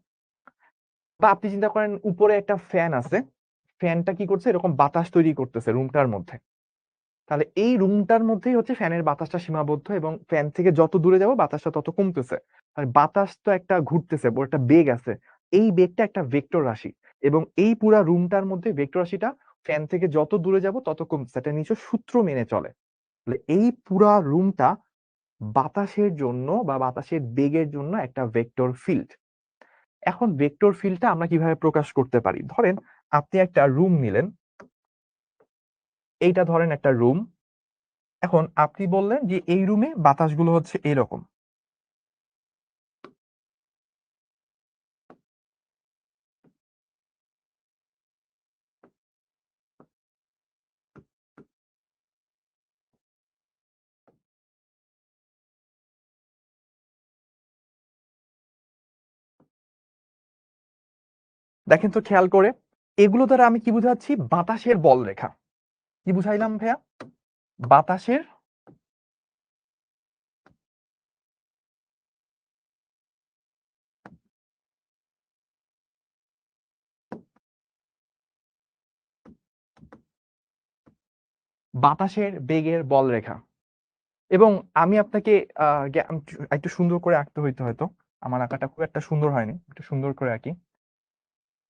বা আপনি চিন্তা করেন উপরে একটা ফ্যান আছে। ফ্যানটা কি করছে? এরকম বাতাস তৈরি করতেছে রুমটার মধ্যে। তাহলে এই রুমটার মধ্যেই হচ্ছে ফ্যানের বাতাসটা সীমাবদ্ধ এবং ফ্যান থেকে যত দূরে যাব বাতাসটা তত কমতেছে। আর বাতাস তো একটা ঘুরতেছে, ওর একটা বেগ আছে। এই বেগটা একটা ভেক্টর রাশি এবং এই পুরা রুমটার মধ্যে ভেক্টর রাশিটা ফ্যান থেকে যত দূরে যাব তত কমতেছে। এটা নিশ্চয় সূত্র মেনে চলে। তাহলে এই পুরা রুমটা বাতাসের জন্য বা বাতাসের বেগের জন্য একটা ভেক্টর ফিল্ড। এখন ভেক্টর ফিল্ডটা আমরা কিভাবে প্রকাশ করতে পারি? ধরেন আপনি একটা রুম নিলেন। এইটা ধরেন একটা রুম। এখন আপনি বললেন যে এই রুমে বাতাসগুলো হচ্ছে এরকম। দেখেন তো খেয়াল করে, এগুলো দ্বারা আমি কি বুঝাচ্ছি? বাতাসের বল রেখা। কি বুঝাইলাম ভাইয়া? বাতাসের বাতাসের বেগের বল রেখা। এবং আমি আপনাকে একটু সুন্দর করে আঁকতে হইতো হয়তো। আমার আঁকাটা খুব একটা সুন্দর হয়নি। একটু সুন্দর করে আঁকি।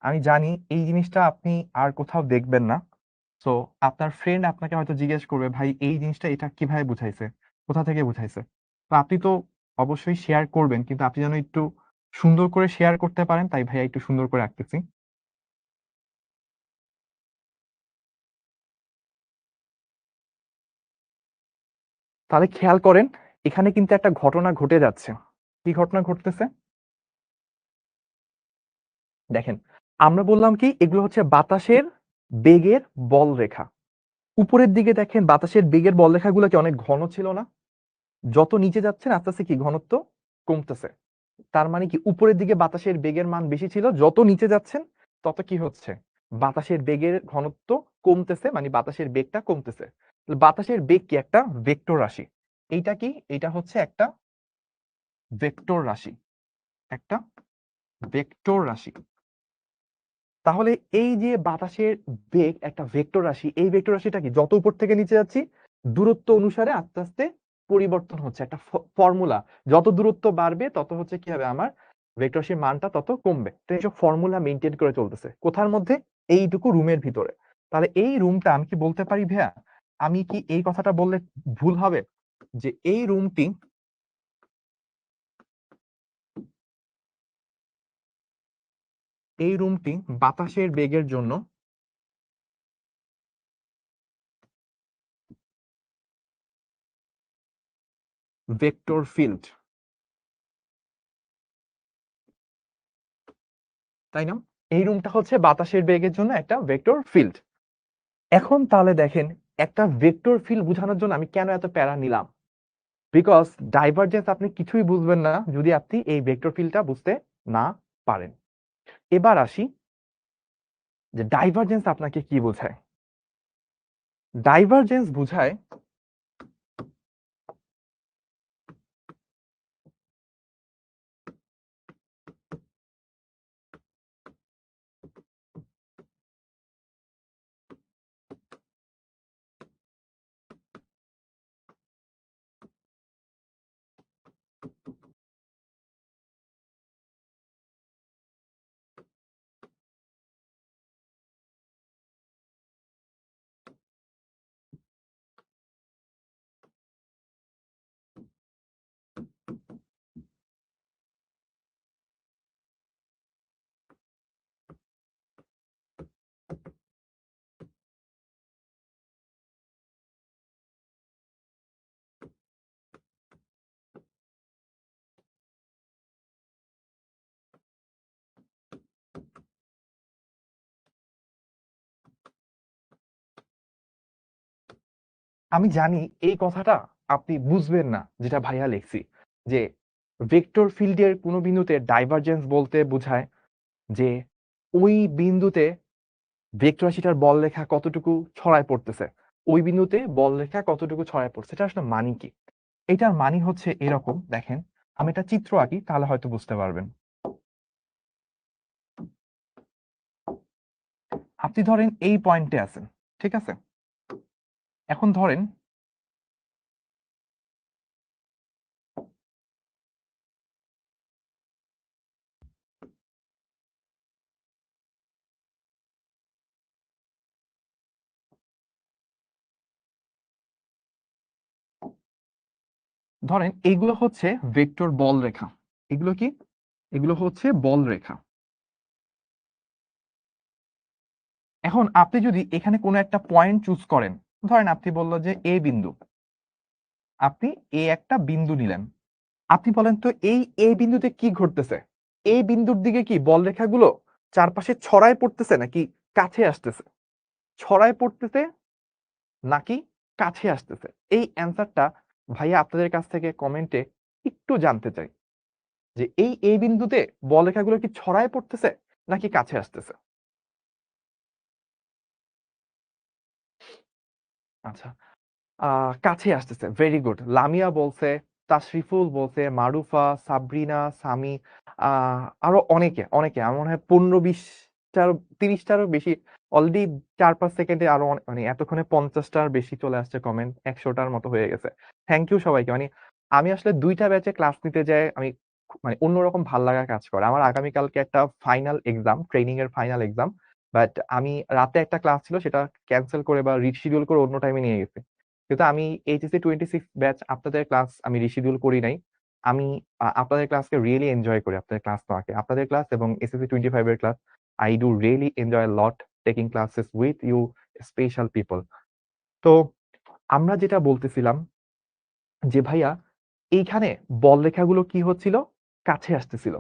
আমি জানি এই জিনিসটা আপনি আর কোথাও দেখবেন না। সো আপনার ফ্রেন্ড আপনাকে হয়তো জিজ্ঞেস করবে, ভাই এই জিনিসটা এটা কিভাবে বুঝাইছে? কোথা থেকে বুঝাইছে? তো আপনি তো অবশ্যই শেয়ার করবেন, কিন্তু আপনি যেন একটু সুন্দর করে শেয়ার করতে পারেন, তাই ভাইয়া একটু সুন্দর করে আঁকতেছি। তাহলে খেয়াল করেন, এখানে কিন্তু একটা ঘটনা ঘটে যাচ্ছে। কি ঘটনা ঘটতেছে? দেখেন, আমরা বললাম কি এগুলো হচ্ছে বাতাসের বেগের বল রেখা। উপরের দিকে দেখেন বাতাসের বেগের বল রেখাগুলো কি অনেক ঘন ছিল না? যত নিচে যাচ্ছেন আস্তে আস্তে কি ঘনত্ব কমতেছে। তার মানে কি উপরের দিকে বাতাসের বেগের মান বেশি ছিল, যত নিচে যাচ্ছেন তত কি হচ্ছে? বাতাসের বেগের ঘনত্ব কমতেছে, মানে বাতাসের বেগটা কমতেছে। তাহলে বাতাসের বেগ কি? একটা ভেক্টর রাশি। এইটা কি? এটা হচ্ছে একটা ভেক্টর রাশি। একটা ভেক্টর রাশি। তাহলে এই যে বাতাসের বেগ একটা ভেক্টর রাশি, এই ভেক্টর রাশিটা কি? যত উপর থেকে নিচে যাচ্ছি দূরত্ব অনুসারে আস্তে আস্তে পরিবর্তন হচ্ছে। একটা ফর্মুলা, যত দূরত্ব বাড়বে তত হচ্ছে কি হবে? আমার ভেক্টর রাশির মানটা তত কমবে। তো এইসব ফর্মুলা মেনটেন করে চলতেছে কোথার মধ্যে? এইটুকু রুমের ভিতরে। তাহলে এই রুমটা আমি কি বলতে পারি ভাইয়া, আমি কি এই কথাটা বললে ভুল হবে যে এই রুমটি বাতাসের বেগের জন্য ভেক্টর ফিল্ড, তাই না? এই রুমটা হচ্ছে বাতাসের বেগের জন্য একটা ভেক্টর ফিল্ড। এখন তাহলে দেখেন একটা ভেক্টর ফিল্ড বোঝানোর জন্য আমি কেন এত প্যারা নিলাম, বিকজ ডাইভারজেন্স আপনি কিছুই বুঝবেন না যদি আপনি এই ভেক্টর ফিল্ডটা বুঝতে না পারেন। এবার আসি যে ডাইভারজেন্স আপনাকে কি বোঝায়। ডাইভারজেন্স বোঝায় আমি জানি এই কথাটা আপনি বুঝবেন না যেটা ভাইয়া লিখছি, যে ভেক্টর ফিল্ডের কোনো বিন্দুতে ডাইভারজেন্স বলতে বোঝায় যে ওই বিন্দুতে ভেক্টর রাশিটার বল রেখা কতটুকু ছড়ায় পড়তেছে, ওই বিন্দুতে বল রেখা কতটুকু ছড়ায় পড়ছে, এটা আসলে মানে কি। এটার মানে হচ্ছে এরকম, দেখেন আমি একটা চিত্র আঁকি তাহলে হয়তো বুঝতে পারবেন। আপনি ধরেন এই পয়েন্টে আছেন, ঠিক আছে। এখন ধরেন ধরেন এইগুলো হচ্ছে ভেক্টর বল রেখা। এগুলো কি? এগুলো হচ্ছে বল রেখা। এখন আপনি যদি এখানে কোনো একটা পয়েন্ট চুজ করেন, ধরেন আপনি বললো যে এ বিন্দু, আপনি এ একটা বিন্দু নিলেন। আপনি বলেন তো এই এ বিন্দুতে কি ঘটতেছে? এই বিন্দুর দিকে কি বল রেখাগুলো চারপাশে ছড়ায় পড়তেছে নাকি কাছে আসতেছে? ছড়ায় পড়তেছে নাকি কাছে আসতেছে? এই অ্যান্সারটা ভাইয়া আপনাদের কাছ থেকে কমেন্টে একটু জানতে চাই, যে এই এ বিন্দুতে বল রেখাগুলো কি ছড়ায় পড়তেছে নাকি কাছে আসতেছে? আচ্ছা, কাছে আসতেছে। Very good. লামিয়া বলছে, তাশরিফুল বলছে, মারুফা, সাবরিনা, সামি, আরো অনেকে অনেকে আমার মনে হয় 15-20 টার 30 টারও বেশি অলরেডি 4-5 সেকেন্ডে আরো মানে এতক্ষণে 50 টার বেশি চলে আসছে কমেন্ট, 100 টার মতো হয়ে গেছে। থ্যাংক ইউ সবাইকে। মানে আমি আসলে 2টা ব্যাচে ক্লাস নিতে যাই, আমি মানে অন্যরকম ভাল লাগা কাজ করে। আমার আগামীকালকে একটা ফাইনাল এক্সাম, ট্রেনিং এর ফাইনাল এক্সাম। বাট আমি রাতে একটা ক্লাস ছিল সেটা ক্যানসেল করে বা রিশিডিউল করে অন্য টাইমে নিয়ে গেছি। কিন্তু আমি এইচএসসি 26 ব্যাচ আপনাদের ক্লাস আমি রিশিডিউল করি নাই। আমি আপনাদের ক্লাসকে রিয়েলি এনজয় করি, আপনাদের ক্লাস নেওয়াকে। আপনাদের ক্লাস এবং এসএসসি 25 এর class I do really enjoy a lot taking classes with you special people. তো আমরা যেটা বলতেছিলাম যে ভাইয়া এইখানে বল রেখাগুলো কি হচ্ছিল? কাছে আসতেছিল।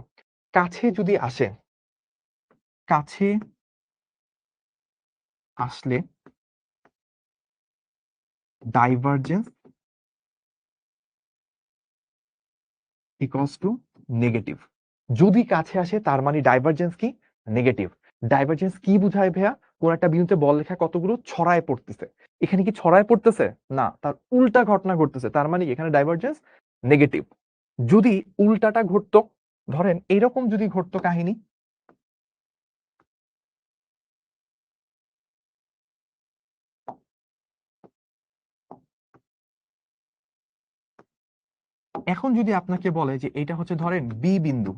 কাছে যদি আসে, কাছে আসলে ডাইভারজেন্স ইকুয়ালস টু নেগেটিভ। যদি কাছে আসে তার মানে ডাইভারজেন্স কি? নেগেটিভ। ডাইভারজেন্স কি বুঝায় ভাইয়া? কোন একটা বিন্দুতে বল রেখা কতগুলো ছড়ায় পড়তেছে। এখানে কি ছড়ায় পড়তেছে? না, তার উল্টা ঘটনা ঘটতেছে। তার মানে এখানে ডাইভারজেন্স নেগেটিভ। যদি উল্টাটা ঘটতো, ধরেন এইরকম যদি ঘটতো কাহিনী, এখন যদি আপনাকে বলে যে এটা হচ্ছে ধরেন বি বিন্দু,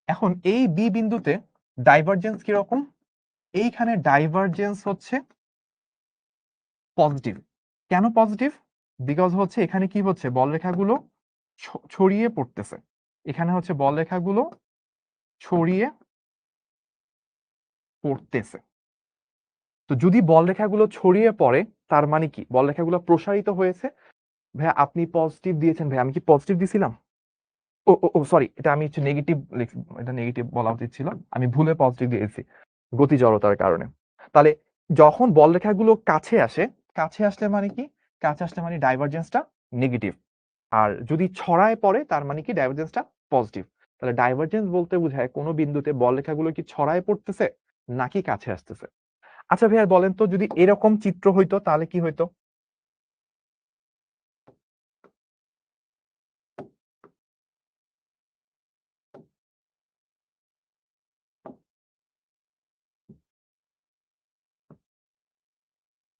এখন এই বি বিন্দুতে ডাইভারজেন্স কিরকম? এইখানে ডাইভারজেন্স হচ্ছে পজিটিভ। কেন পজিটিভ? বিকজ হচ্ছে এখানে কি হচ্ছে, বলরেখাগুলো ছড়িয়ে পড়তেছে। এখানে হচ্ছে বলরেখাগুলো ছড়িয়ে পড়তেছে। তো যদি বলরেখাগুলো ছড়িয়ে পড়ে তার মানে কি বলরেখাগুলো প্রসারিত হয়েছে। ভাইয়া আপনি পজিটিভ দিয়েছেন, ভাই আমি কি পজিটিভ দিছিলাম? ও ও ও সরি, এটা আমি হচ্ছে নেগেটিভ, এটা নেগেটিভ বলা উচিত ছিল, আমি ভুলে পজিটিভ দিয়েছি গতি জড়তার কারণে। তাহলে যখন বলরেখাগুলো কাছে আসলে মানে কি? কাছে আসলে মানে ডাইভারজেন্সটা নেগেটিভ। আর যদি ছড়ায় পড়ে তার মানে কি ডাইভারজেন্সটা পজিটিভ। তাহলে ডাইভারজেন্স বলতে বোঝায় কোন বিন্দুতে বলরেখাগুলো কি ছড়ায় পড়তেছে নাকি কাছে আসতেছে। আচ্ছা ভাইয়া বলেন তো যদি এরকম চিত্র হইতো তাহলে কি হইতো?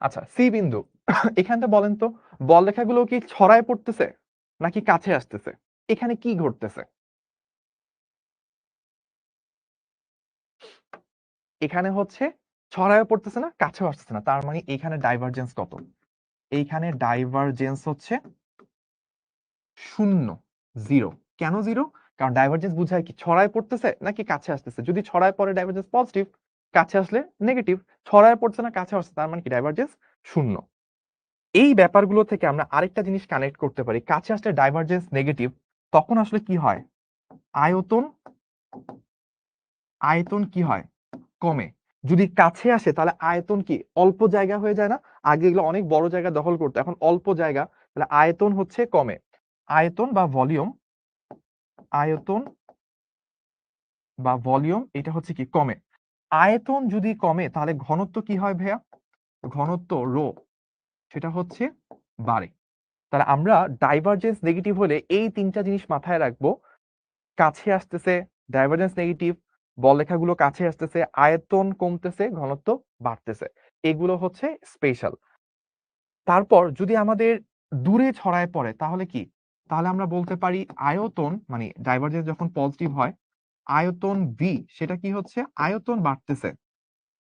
আচ্ছা সি বিন্দু এখানটা বলেন তো বলরেখাগুলো কি ছড়ায় পড়তেছে নাকি কাছে আসতেছে? এখানে কি ঘটতেছে? এখানে হচ্ছে ছড়ায় পড়তেছে না, কাছেও আসতেছে না। তার মানে এখানে ডাইভারজেন্স কত? এইখানে ডাইভারজেন্স হচ্ছে 0 0 কেন 0? কারণ ডাইভারজেন্স বুঝায় কি ছড়ায় পড়তেছে নাকি কাছে আসতেছে। যদি ছড়ায় পড়ে ডাইভারজেন্স পজিটিভ, কাছে আসলে নেগেটিভ। ছড়ায় পড়ছে না কাছে আসছে তার মানে কি ডাইভারজেন্স 0। এই ব্যাপারগুলো থেকে আমরা আরেকটা জিনিস কানেক্ট করতে পারি। কাছে আসলে ডাইভারজেন্স নেগেটিভ তখন আসলে কি হয়? আয়তন আয়তন কি হয়? কমে। যদি কাছে আসে তাহলে আয়তন কি অল্প জায়গা হয়ে যায় না? আগে এগুলো অনেক বড় জায়গা দখল করতো, এখন অল্প জায়গা, তাহলে আয়তন হচ্ছে কমে। আয়তন বা ভলিউম আয়তন বা ভলিউম এটা হচ্ছে কি কমে। আয়তন যদি কমে তাহলে ঘনত্ব কি হয় ভাইয়া? ঘনত্ব রো সেটা হচ্ছে বাড়ে। তাহলে আমরা ডাইভারজেন্স নেগেটিভ হলে এই তিনটা জিনিস মাথায় রাখবো। কাছে আসতেছে ডাইভারজেন্স নেগেটিভ, বলরেখাগুলো কাছে আসতেছে, আয়তন কমতেছে, ঘনত্ব বাড়তেছে। এগুলো হচ্ছে স্পেশাল। তারপর যদি আমাদের দূরে ছড়ায় পড়ে তাহলে কি? তাহলে আমরা বলতে পারি আয়তন মানে ডাইভারজেন্স যখন পজিটিভ হয়, আয়তন ভি সেটা কি হচ্ছে? আয়তন বাড়তেছে।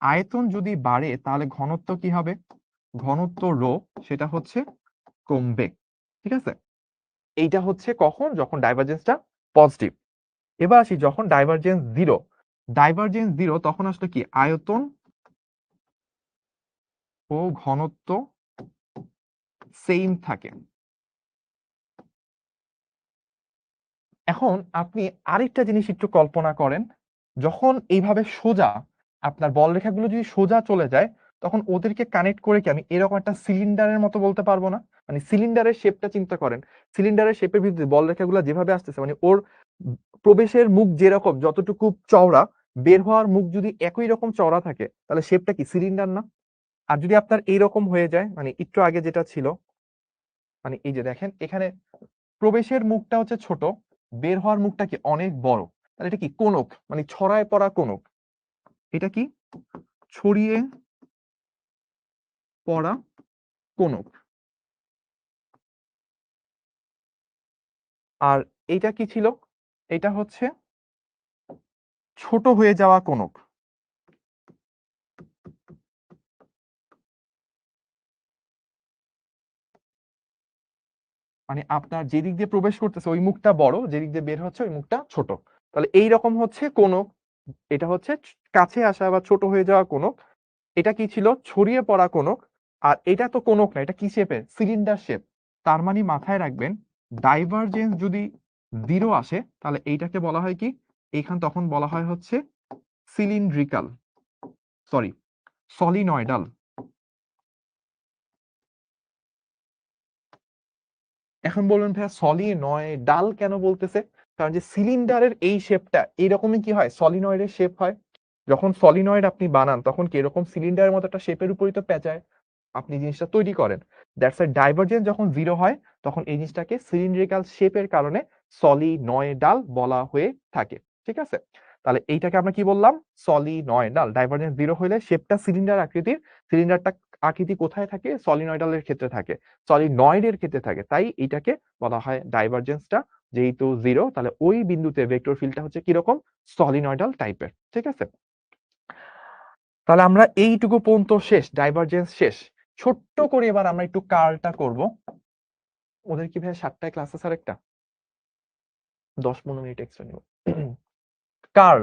আয়তন যদি বাড়ে তাহলে ঘনত্ব কি হবে? ঘনত্ব রো সেটা হচ্ছে কমবে। ঠিক আছে? এইটা হচ্ছে কখন? যখন ডাইভারজেন্সটা পজিটিভ। এবার আসি যখন ডাইভারজেন্স জিরো। ডাইভারজেন্স জিরো তখন আসলে কি? আয়তন ও ঘনত্ব সেম থাকে। এখন আপনি আরেকটা জিনিস একটু কল্পনা করেন, যখন এইভাবে সোজা আপনার বলরেখাগুলো যদি সোজা চলে যায়, তখন ওদেরকে কানেক্ট করে কি আমি এরকম একটা সিলিন্ডারের মতো বলতে পারবো না? মানে সিলিন্ডারের শেপটা চিন্তা করেন। সিলিন্ডারের শেপের ভিতরে বলরেখাগুলো যেভাবে আসতেছে মানে ওর প্রবেশের মুখ যেরকম যতটুকু চওড়া, বের হওয়ার মুখ যদি একই রকম চওড়া থাকে তাহলে শেপটা কি সিলিন্ডার না? আর যদি আপনার এইরকম হয়ে যায় মানে একটু আগে যেটা ছিল, মানে এই যে দেখেন এখানে প্রবেশের মুখটা হচ্ছে ছোট, বের হওয়ার মুখটা কি অনেক বড়, তাহলে এটা কি কোণক, মানে ছড়ায় পড়া কোণক। এটা কি? ছড়িয়ে পড়া কোণক। আর এইটা কি ছিল? এটা হচ্ছে ছোট হয়ে যাওয়া কোণক। মানে আপনার যেদিক দিয়ে প্রবেশ করতেছে ওই মুখটা বড়, যেদিক দিয়ে বের হচ্ছে ওই মুখটা ছোট। তাহলে এই রকম হচ্ছে কোণক। এটা হচ্ছে কাছে আসা বা ছোট হয়ে যাওয়া কোণক। এটা কি ছিল? ছড়িয়ে পড়া কোণক। আর এটা তো কোণক না, এটা কি শেপের? Cylinder shape. তার মানে মাথায় রাখবেন ডাইভারজেন্স যদি জিরো আসে তাহলে এইটাকে বলা হয় কি? এইখান তখন বলা হয় হচ্ছে সিলিন্ড্রিকাল, সরি সলিনয়েডাল। এখন বলবেন ভাইয়া সলিনয়েডাল কেন বলতেছে? কারণ যে সিলিন্ডারের এই শেপটা এইরকমই কি হয়? সলিনয়েডের শেপ হয়। যখন সলিনয়েড আপনি বানান তখন কি এরকম সিলিন্ডারের মতো একটা শেপের উপরই তো পেঁচায় আপনি জিনিসটা তৈরি করেন। দ্যাটস ওয়াই ডাইভারজেন্স যখন জিরো হয় তখন এই জিনিসটাকে সিলিন্ড্রিক্যাল শেপের কারণে সলিনয়েডাল বলা হয়ে থাকে। ঠিক আছে? তাহলে এইটাকে আমরা কি বললাম? সলিনয়েডাল। ডাইভারজেন্স জিরো হলে শেপটা সিলিন্ডার আকৃতির। সিলিন্ডারটা আকৃতি কোথায় থাকে? সলিনয়েডালের ক্ষেত্রে থাকে, সলিনয়েডের ক্ষেত্রে থাকে। তাই এইটাকে বলা হয় ডাইভারজেন্সটা যেহেতু জিরো তাহলে ওই বিন্দুতে ভেক্টর ফিল্ডটা হচ্ছে কিরকম? সলিনয়েডাল টাইপের। ঠিক আছে? তাহলে আমরা এইটুকু পর্যন্ত শেষ, ডাইভারজেন্স শেষ। ছোট্ট করে এবার আমরা একটু কার্লটা করব। ওদের কি ভাই 7টায় ক্লাস আছে আরেকটা? 10-15 মিনিট এক্সট্রা নিব। কার্ল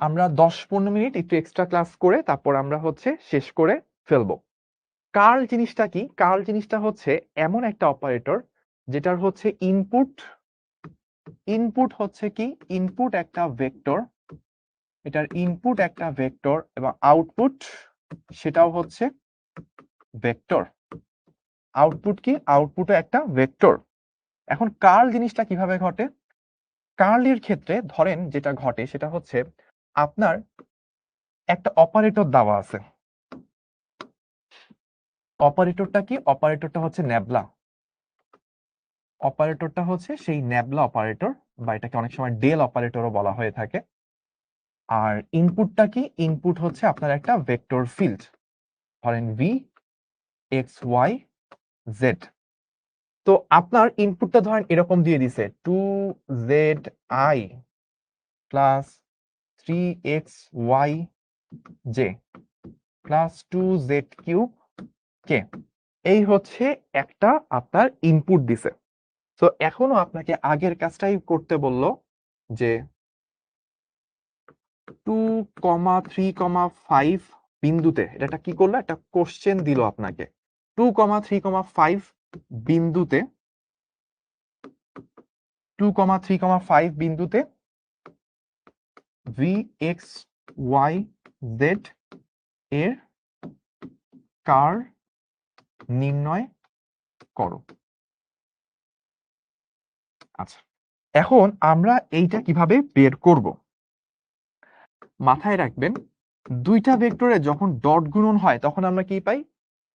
আমরা 10-15 মিনিট একটু এক্সট্রা ক্লাস করে তারপর আমরা হচ্ছে শেষ করে ফেলবো। কার্ল জিনিসটা কি? কার্ল জিনিসটা হচ্ছে এমন একটা অপারেটর যেটার হচ্ছে ইনপুট, ইনপুট হচ্ছে কি? ইনপুট একটা ভেক্টর এটার ইনপুট একটা ভেক্টর এবং আউটপুট সেটাও হচ্ছে ভেক্টর। আউটপুট কি? আউটপুটও একটা ভেক্টর। এখন কার্ল জিনিসটা কিভাবে ঘটে? কার্লের ক্ষেত্রে ধরেন যেটা ঘটে সেটা হচ্ছে আপনার একটা অপারেটর দেওয়া আছে। অপারেটরটা কি? অপারেটরটা হচ্ছে ন্যাবলা। অপারেটরটা হচ্ছে সেই ন্যাবলা অপারেটর, বা এটাকে অনেক সময় ডেল অপারেটরও বলা হয়ে থাকে। আর ইনপুটটা কি? ইনপুট হচ্ছে আপনার একটা ভেক্টর ফিল্ড, ধরেন ভি এক্স ওয়াই জেড। তো আপনার ইনপুটটা ধরেন এরকম দিয়ে দিছে 2zi plus 3xyj plus 2z³ এই হচ্ছে একটা আপনার ইনপুট দিছে। তো এখনো আপনাকে আগের কাজটাই করতে বলল যে 2,3,5 বিন্দুতে, এটা কি করলো? একটা কোশ্চেন দিল আপনাকে। 2,3,5 বিন্দুতে 2,3,5 বিন্দুতে vxyz এর কার্ল নির্ণয় করো। আচ্ছা, এখন আমরা এইটা কিভাবে বের করব? মাথায় রাখবেন, দুইটা ভেক্টরে যখন ডট গুণন হয় তখন আমরা কি পাই?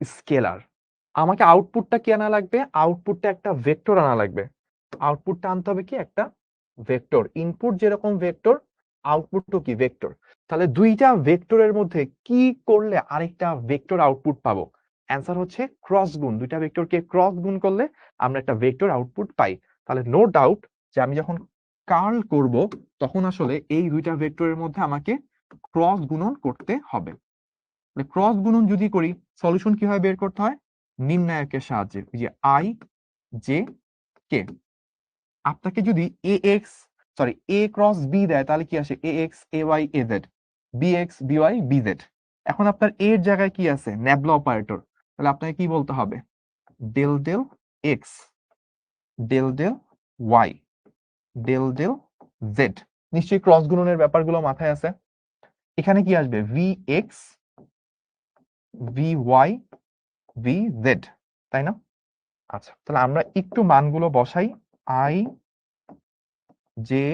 স্কেলার। আমাকে আউটপুটটা কি আনা লাগবে? আউটপুটটা একটা ভেক্টর আনা লাগবে। আউটপুটটা আনতে হবে কি? একটা ভেক্টর। ইনপুট যেরকম ভেক্টর, আউটপুটও কি? ভেক্টর। তাহলে দুইটা ভেক্টরের মধ্যে কি করলে আরেকটা ভেক্টর আউটপুট পাবো? অ্যান্সার হচ্ছে ক্রস গুণ। দুইটা ভেক্টরকে ক্রস গুণ করলে আমরা একটা ভেক্টর আউটপুট পাই। তাহলে নো ডাউট যে আমি যখন কার্ল করব তখন আসলে এই দুইটা ভেক্টরের মধ্যে আমাকে ক্রস গুণন করতে হবে। ক্রস গুণন যদি করি, সলিউশন কিভাবে বের করতে হয়? নির্ণায়কের সাহায্যে। যে আই জে কে, আপনাকে যদি এ ক্রস বি দেয় তাহলে কি আসে? ax ay az, bx by bz। এখন আপনার এর জায়গায় কি আছে? Nabla operator. তাহলে আপনাকে কি বলতে হবে? Del del x del del y del del z. নিশ্চয়ই ক্রস গুণনের ব্যাপারগুলো মাথায় আছে। এখানে কি আসবে? V x v y v z, তাই না? আচ্ছা, তাহলে আমরা একটু মানগুলো বসাই। I j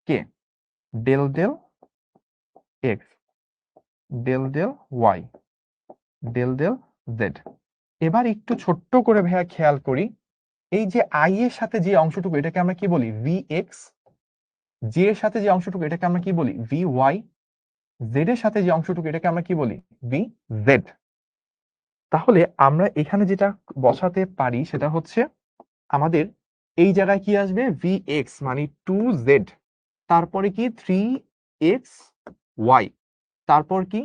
k del del x del del y del del z. এবার একটু ছোট্ট করে ভাইয়া খেয়াল করি, এই যে আই এর সাথে যে অংশটুকু এটাকে আমরা কি বলি? V x. জে এর সাথে যে অংশটুকু এটাকে আমরা কি বলি? V Y. জেড এর সাথে যে অংশটুকু এটাকে আমরা কি বলি? V Z. তাহলে আমরা এখানে যেটা বসাতে পারি সেটা হচ্ছে আমাদের এই জায়গায় কি আসবে? ভি এক্স মানে 2z, তারপরে কি 3xy, তারপর কি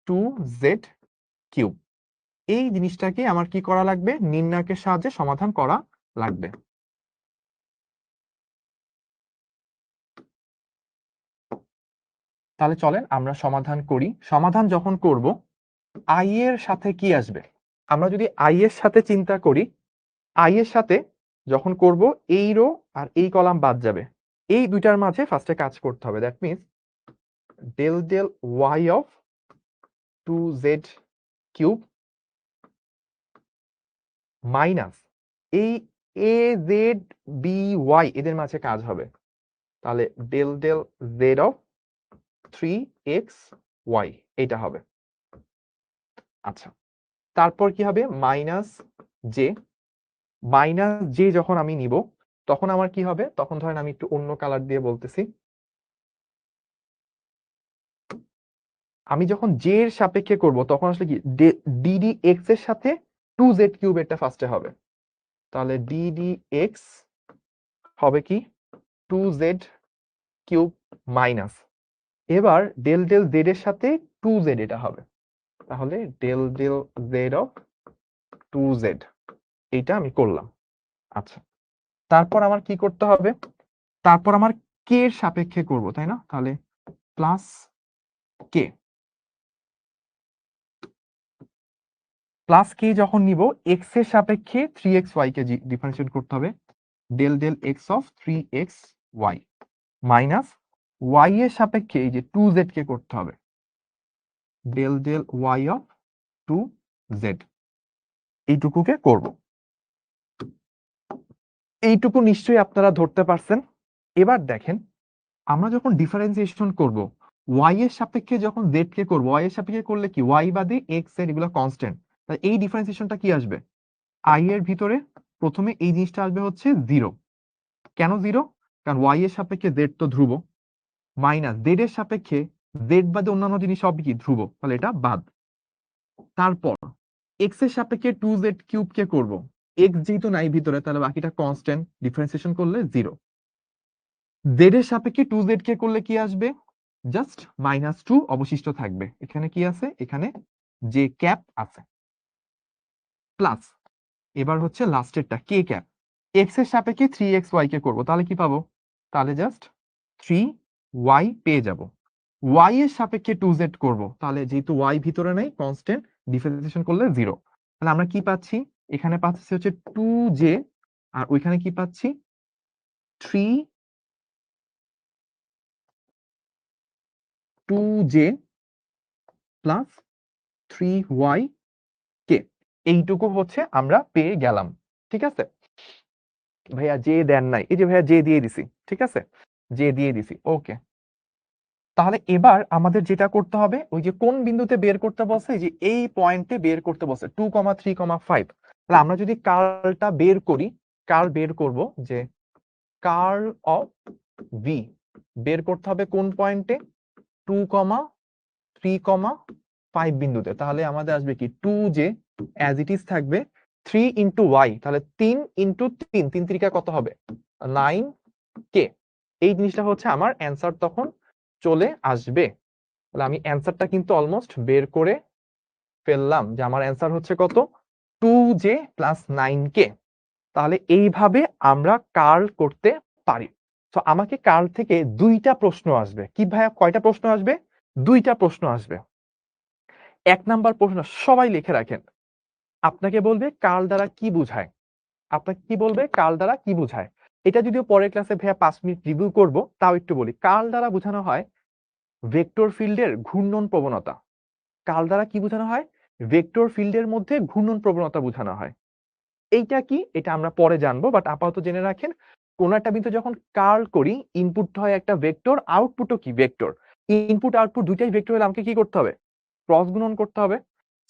2z³। এই জিনিসটাকে আমার কি করা লাগবে? নির্ণায়কের সাহায্যে সমাধান করা লাগবে। তাহলে চলেন আমরা সমাধান করি। সমাধান যখন করব, আই এর সাথে কি আসবে? আমরা যদি আই এর সাথে চিন্তা করি, আই এর সাথে যখন করব এই রো আর এই কলাম বাদ যাবে। এই দুইটার মাঝে ফার্স্টে কাজ করতে হবে। That means del del y of 2z³ minus এই এ জেড বি ওয়াই এদের মাঝে কাজ হবে। তাহলে del del z of 3xy এইটা হবে। আচ্ছা, তারপর কি হবে? মাইনাস জে যখন আমি নিব তখন আমার কি হবে? তখন ধরেন আমি একটু অন্য কালার দিয়ে বলতেছি। আমি যখন জে এর সাপেক্ষে করব তখন আসলে কি ডিডি এক্স এর সাথে 2z³ এটা ফার্স্টে হবে। তাহলে ডিডি এক্স হবে কি? 2z³ মাইনাস, এবার ডেল ডেল জেড এর সাথে 2z এটা হবে। তাহলে del del z of 2z এইটা আমি করলাম। আচ্ছা, তারপর আমার কি করতে হবে? তারপর আমার কে এর সাপেক্ষে করব, তাই না? তাহলে প্লাস কে। প্লাস কে যখন নিব এক্স এর সাপেক্ষে 3xy কে ডিফারেন্সিয়েট করতে হবে। Del del x of 3xy minus y এর সাপেক্ষে এই যে 2z কে করতে হবে, del del y of 2z, এইটুকুকে করব। এইটুকু নিশ্চয়ই আপনারা ধরতে পারছেন। এবার দেখেন, আমরা যখন ডিফারেন্সিয়েশন করব, ওয়াই এর সাপেক্ষে যখন জেড কে করব, ওয়াই এর সাপেক্ষে করলে কি ওয়াই বাদে এক্স এর এগুলো কনস্ট্যান্ট, তাই এই ডিফারেন্সিয়েশনটা কি আসবে, আই এর ভিতরে প্রথমে এই জিনিসটা আসবে হচ্ছে 0। কেন 0? কারণ ওয়াই এর সাপেক্ষে জেড তো ধ্রুব, মাইনাস জেড এর সাপেক্ষে জেড বাদে অন্যান্য জিনিস সব কি ধ্রুব, তাহলে এটা বাদ। তারপর এক্স এর সাপেক্ষে 2z কিউব কে করব, এক্স যেহেতু নাই ভিতরে তাহলে বাকিটা কনস্ট্যান্ট, ডিফারেন্সিয়েশন করলে 0। জেড এর সাপেক্ষে 2z কে করলে কি আসবে, জাস্ট -2 অবশিষ্ট থাকবে। এখানে কি আছে, এখানে জে ক্যাপ আছে, প্লাস এবার হচ্ছে লাস্টেরটা কে ক্যাপ। এক্স এর সাপেক্ষে 3xy কে করব, তাহলে কি পাবো, তাহলে জাস্ট 3y পেয়ে যাব। ওয়াই এর সাপেক্ষে 2z করব, তাহলে যেহেতু ওয়াই ভিতরে নেই কনস্ট্যান্ট, ডিফারেন্সিয়েশন করলে 0। তাহলে আমরা কি পাচ্ছি, এখানে পাচ্ছি হচ্ছে 2j, আর ওইখানে কি পাচ্ছি 2j প্লাস 3y কে, এইটুকু হচ্ছে আমরা পেয়ে গেলাম। ঠিক আছে ভাইয়া, জে দেন নাই, এই যে ভাইয়া জে দিয়ে দিছি, ঠিক আছে জে দিয়ে দিছি, ওকে। তাহলে এবার আমাদের যেটা করতে হবে, ওই যে কোন বিন্দুতে বের করতে বলছে, এই যে এই পয়েন্টে বের করতে বলছে 2,3,5। তাহলে আমরা যদি কার্লটা বের করি, কার্ল বের করব যে কার্ল অফ ভি বের করতে হবে কোন পয়েন্টে, 2,3,5 বিন্দুতে। তাহলে আমাদের আসবে কি 2j অ্যাজ ইট ইজ থাকবে 3 ইন্টু ওয়াই, তাহলে 3 ইন্টু 3, 3 3 কত হবে 9k। এই জিনিসটা হচ্ছে আমার অ্যান্সার তখন চলে আসবে। তাহলে আমি অ্যান্সারটা কিন্তু অলমোস্ট বের করে ফেললাম, যে আমার অ্যান্সার হচ্ছে কত 2j প্লাস 9k। তাহলে এইভাবে আমরা কার্ল করতে পারি। তো আমাকে কার্ল থেকে 2টা প্রশ্ন আসবে। কি ভাইয়া, কয়টা প্রশ্ন আসবে? 2টা প্রশ্ন আসবে। 1 নাম্বার প্রশ্ন সবাই লিখে রাখেন, আপনাকে বলবে কার্ল দ্বারা কি বোঝায়, আপনাকে কি বলবে কার্ল দ্বারা কি বোঝায়। এটা যদিও পরের ক্লাসে ভাইয়া 5 মিনিট রিভিউ করব, তাও একটু বলি। কার্ল দ্বারা বোঝানো হয় ভেক্টর ফিল্ডের ঘূর্ণন প্রবণতা। কার্ল দ্বারা কি বোঝানো হয়, ভেক্টর ফিল্ডের মধ্যে ঘূর্ণন প্রবণতা বোঝানো হয়। এইটা কি, এটা আমরা পরে জানবো, বাট আপাতত জেনে রাখেন কোন একটা বিন্দু যখন কার্ল করি, ইনপুট হয় একটা ভেক্টর, আউটপুটও কি ভেক্টর। ইনপুট আউটপুট দুইটাই ভেক্টর হলে আমাকে কি করতে হবে, ক্রস গুণন করতে হবে।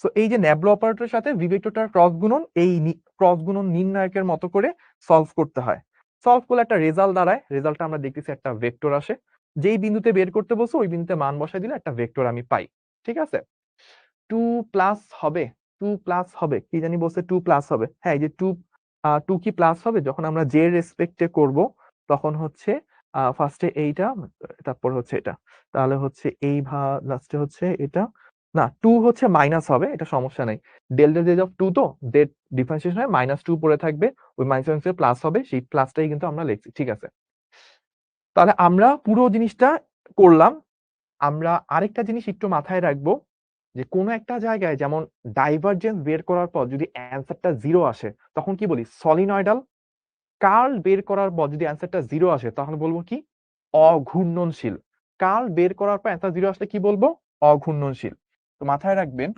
সো এই যে ন্যাবলো অপারেটরের সাথে ভি ভেক্টরটার ক্রস গুণন, এই ক্রস গুণন নির্ণায়কের মতো করে সলভ করতে হয়। সলভ করলে একটা রেজাল্ট দাঁড়ায়, রেজাল্টটা আমরা দেখতেছি একটা ভেক্টর আসে। যেই বিন্দুতে বের করতে বলছো ওই বিন্দুতে মান বসাই দিলে একটা ভেক্টর আমি পাই। ঠিক আছে, 2 প্লাস হবে, 2 প্লাস হবে, কি জানি বলছে 2 প্লাস হবে। হ্যাঁ, এই যে 2 কি প্লাস হবে, যখন আমরা জে রেসপেক্টে করব তখন হচ্ছে ফার্স্টে এইটা, তারপর হচ্ছে এটা, তাহলে হচ্ছে এই লাস্টে হচ্ছে এটা, না 2 হচ্ছে মাইনাস হবে, এটা সমস্যা নাই। ডেল ডেল জেড অফ 2 তো ডেট ডিফারেন্সিয়েশন হয় -2 পড়ে থাকবে, ওই মাইনাস প্লাস হবে, সেই প্লাসটাই কিন্তু আমরা লিখছি। ঠিক আছে, তাহলে আমরা পুরো জিনিসটা করলাম। আমরা আরেকটা জিনিস একটু মাথায় রাখবো, যে কোনো একটা জায়গায় যেমন ডাইভারজেন্স বের করার পর যদি অ্যান্সারটা 0 আসে তখন কি বলি সলিনয়েডাল। কার্ল বের করার পর যদি অ্যান্সারটা 0 আসে তখন বলবো কি অঘূর্ণনশীল। কার্ল বের করার পর অ্যান্সার 0 আসলে কি বলবো, অঘূর্ণনশীল। তো মাথায় রাখবেন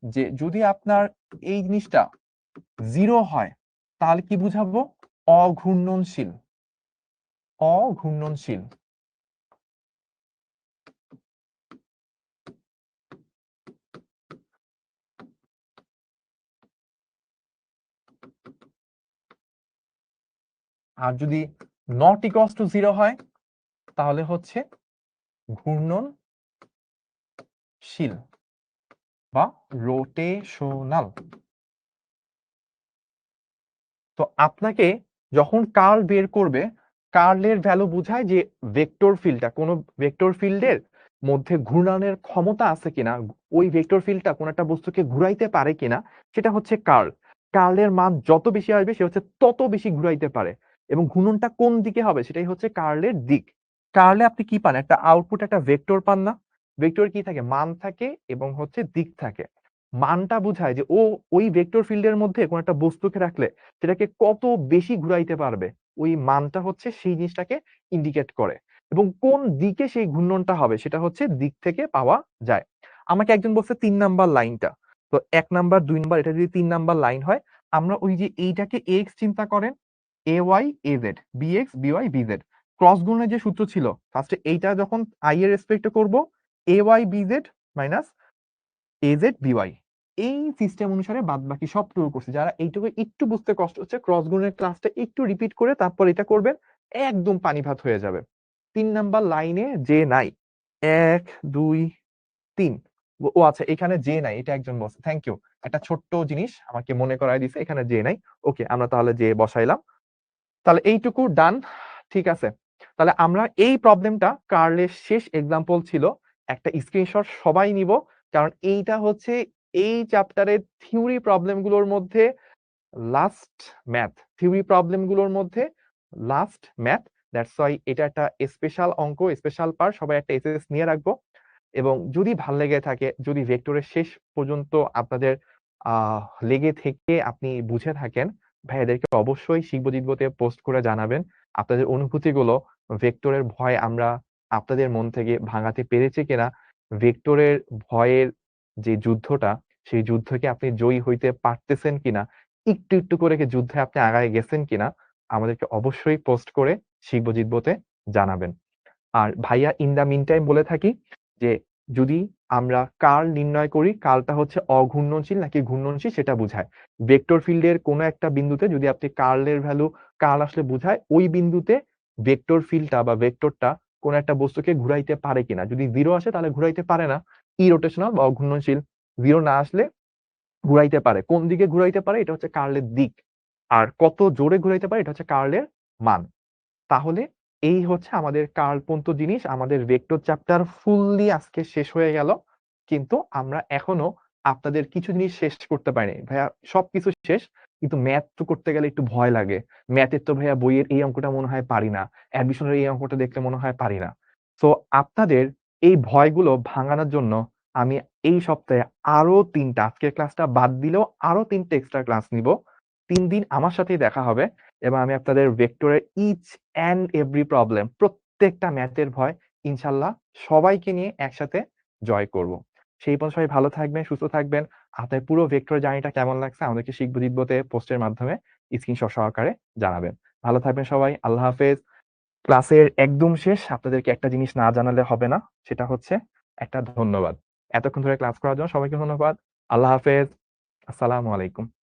যে যদি আপনার এই জিনিসটা 0 হয় তাহলে কি বুঝাবো, অঘূর্ণনশীল, অঘূর্ণনশীল। আর যদি নট ইকুয়ালস টু 0 হয় তাহলে হচ্ছে ঘূর্ণনশীল বা রোটেশনাল। তো আপনাকে যখন কার্ল বের করবে, কার্লের ভ্যালু বোঝায় যে ভেক্টর ফিল্ডটা, কোন ভেক্টর ফিল্ডের মধ্যে ঘূর্ণনের ক্ষমতা আছে কিনা, ওই ভেক্টর ফিল্ডটা কোন একটা বস্তুকে ঘুরাইতে পারে কিনা, সেটা হচ্ছে কার্ল। কার্লের মান যত বেশি আসবে সে হচ্ছে তত বেশি ঘুরাইতে পারে, এবং ঘূর্ণনটা কোন দিকে হবে সেটাই হচ্ছে কার্লের দিক। কার্লে আপনি কি পান, একটা আউটপুট, একটা ভেক্টর পান না। ভেক্টর কি থাকে, মান থাকে এবং হচ্ছে দিক থাকে। মানটা বোঝায় যে ও ওই ভেক্টর ফিল্ডের মধ্যে কোন একটা বস্তুকে রাখলে সেটাকে কত বেশি ঘুরাইতে পারবে, ওই মানটা হচ্ছে সেই জিনিসটাকে ইন্ডিকেট করে। এবং কোন দিকে সেই ঘূর্ণনটা হবে সেটা হচ্ছে দিক থেকে পাওয়া যায়। আমাকে একজন বলছে ৩ নাম্বার লাইনটা। তো ১ নাম্বার ২ নাম্বার এটা যদি ৩ নাম্বার লাইন হয়, আমরা ওই যে এইটাকে AX চিন্তা করেন, AY AZ, BX BY BZ। Cross গুণনের যে সূত্র ছিল, ফার্স্টে এইটা যখন I এর রেসপেক্টে করব, AY BZ minus AZ BY। এই সিস্টেম অনুসারে বাদবাকি সবটুকু করছি। যারা এইটুকু একটু বুঝতে কষ্ট হচ্ছে, ক্রস গুণের ক্লাসটা একটু রিপিট করে তারপর এটা করবেন, একদম পানি ভাত হয়ে যাবে। ৩ নাম্বার লাইনে যে নাই, ১ ২ ৩। ও আচ্ছা, এখানে যে নাই এটা একজন বলছে, থ্যাংক ইউ। একটা ছোট্ট জিনিস আমাকে মনে করায় দিছে, এখানে যে নাই। ওকে, আমরা তাহলে যে বসাইলাম। তাহলে এইটুকু ডান। ঠিক আছে, তাহলে আমরা এই প্রবলেমটা কার্লের শেষ এক্সাম্পল ছিল, একটা স্ক্রিনশট সবাই নিব, কারণ এইটা হচ্ছে এই চ্যাপ্টারের থিওরি প্রবলেমগুলোর মধ্যে লাস্ট ম্যাথ। থিওরি প্রবলেমগুলোর মধ্যে লাস্ট ম্যাথ। দ্যাটস ওয়াই এটা একটা স্পেশাল অঙ্ক, স্পেশাল পার্ট, সবাই একটা এসএস নিয়ে রাখবো। এবং যদি ভাল লেগে থাকে, যদি ভেক্টরের শেষ পর্যন্ত আপনাদের লেগে থেকে আপনি বুঝে থাকেন, ভাইয়াদেরকে অবশ্যই শিখবো জিতবোতে পোস্ট করে জানাবেন আপনাদের অনুভূতিগুলো। ভেক্টরের ভয় আমরা আপনাদের মন থেকে ভাঙাতে পেরেছি কিনা, ভেক্টরের ভয়ের যে যুদ্ধটা, সেই যুদ্ধকে আপনি জয়ী হইতে পারতেছেন কিনা, একটু একটু করে কি যুদ্ধে আপনি আগায় গেছেন কিনা, আমাদেরকে অবশ্যই পোস্ট করে শিখবো জিতবোতে জানাবেন। আর ভাইয়া ইন দা মিন টাইম বলে থাকি যে যদি আমরা কার্ল নির্ণয় করি, কার্লটা হচ্ছে অঘূর্ণনশীল নাকি ঘূর্ণনশীল সেটা বুঝায়। ভেক্টর ফিল্ডের কোনো একটা বিন্দুতে যদি আপনি কার্লের ভ্যালু, কার্ল আসলে বুঝায় ওই বিন্দুতে ভেক্টর ফিল্ডটা বা ভেক্টরটা কোন একটা বস্তুকে ঘুরাইতে পারে কিনা। যদি 0 আসে তাহলে ঘুরাইতে পারে না, ইরোটেশনাল বা অঘূর্ণনশীল। 0 না আসলে ঘুরাইতে পারে। কোন দিকে ঘুরাইতে পারে এটা হচ্ছে কার্লের দিক, আর কত জোরে ঘুরাইতে পারে এটা হচ্ছে কার্লের মান। তাহলে এই হচ্ছে আমাদের কার্লপন্ত জিনিস। আমাদের ভেক্টর চ্যাপ্টার ফুললি আজকে শেষ হয়ে গেল, কিন্তু আমরা এখনো আপনাদের কিছু জিনিস শেষ করতে পারিনি। ভাইয়া সবকিছু শেষ, কিন্তু ম্যাথ তো করতে গেলে একটু ভয় লাগে। ম্যাথের তো ভাইয়া বইয়ের এই অঙ্কটা মনে হয় পারি না, অ্যাডমিশনের এই অঙ্কটা দেখলে মনে হয় পারি না। তো আপনাদের এই ভয়গুলো ভাঙানোর জন্য আমি এই সপ্তাহে আরো ৩টা, আজকের ক্লাসটা বাদ দিলেও আরো ৩টে এক্সট্রা ক্লাস নিব। ৩ দিন আমার সাথেই দেখা হবে এবং আমি আপনাদের ভেক্টরের ইচ অ্যান্ড এভরি প্রবলেম, প্রত্যেকটা ম্যাথের ভয় ইনশাল্লাহ সবাইকে নিয়ে একসাথে জয় করব। সেই পর্যন্ত সবাই ভালো থাকবেন, সুস্থ থাকবেন। আপনার পুরো ভেক্টর জার্নিটা কেমন লাগছে আমাদেরকে শিখবো জিতবোতে পোস্টের মাধ্যমে স্ক্রিনশট সহকারে জানাবেন। ভালো থাকবেন সবাই, আল্লাহ হাফেজ। ক্লাসের একদম শেষ আপনাদেরকে একটা জিনিস না জানালে হবে না, সেটা হচ্ছে একটা ধন্যবাদ। এতক্ষণ ধরে ক্লাস করার জন্য সবাইকে ধন্যবাদ। আল্লাহ হাফেজ, আসসালামু আলাইকুম।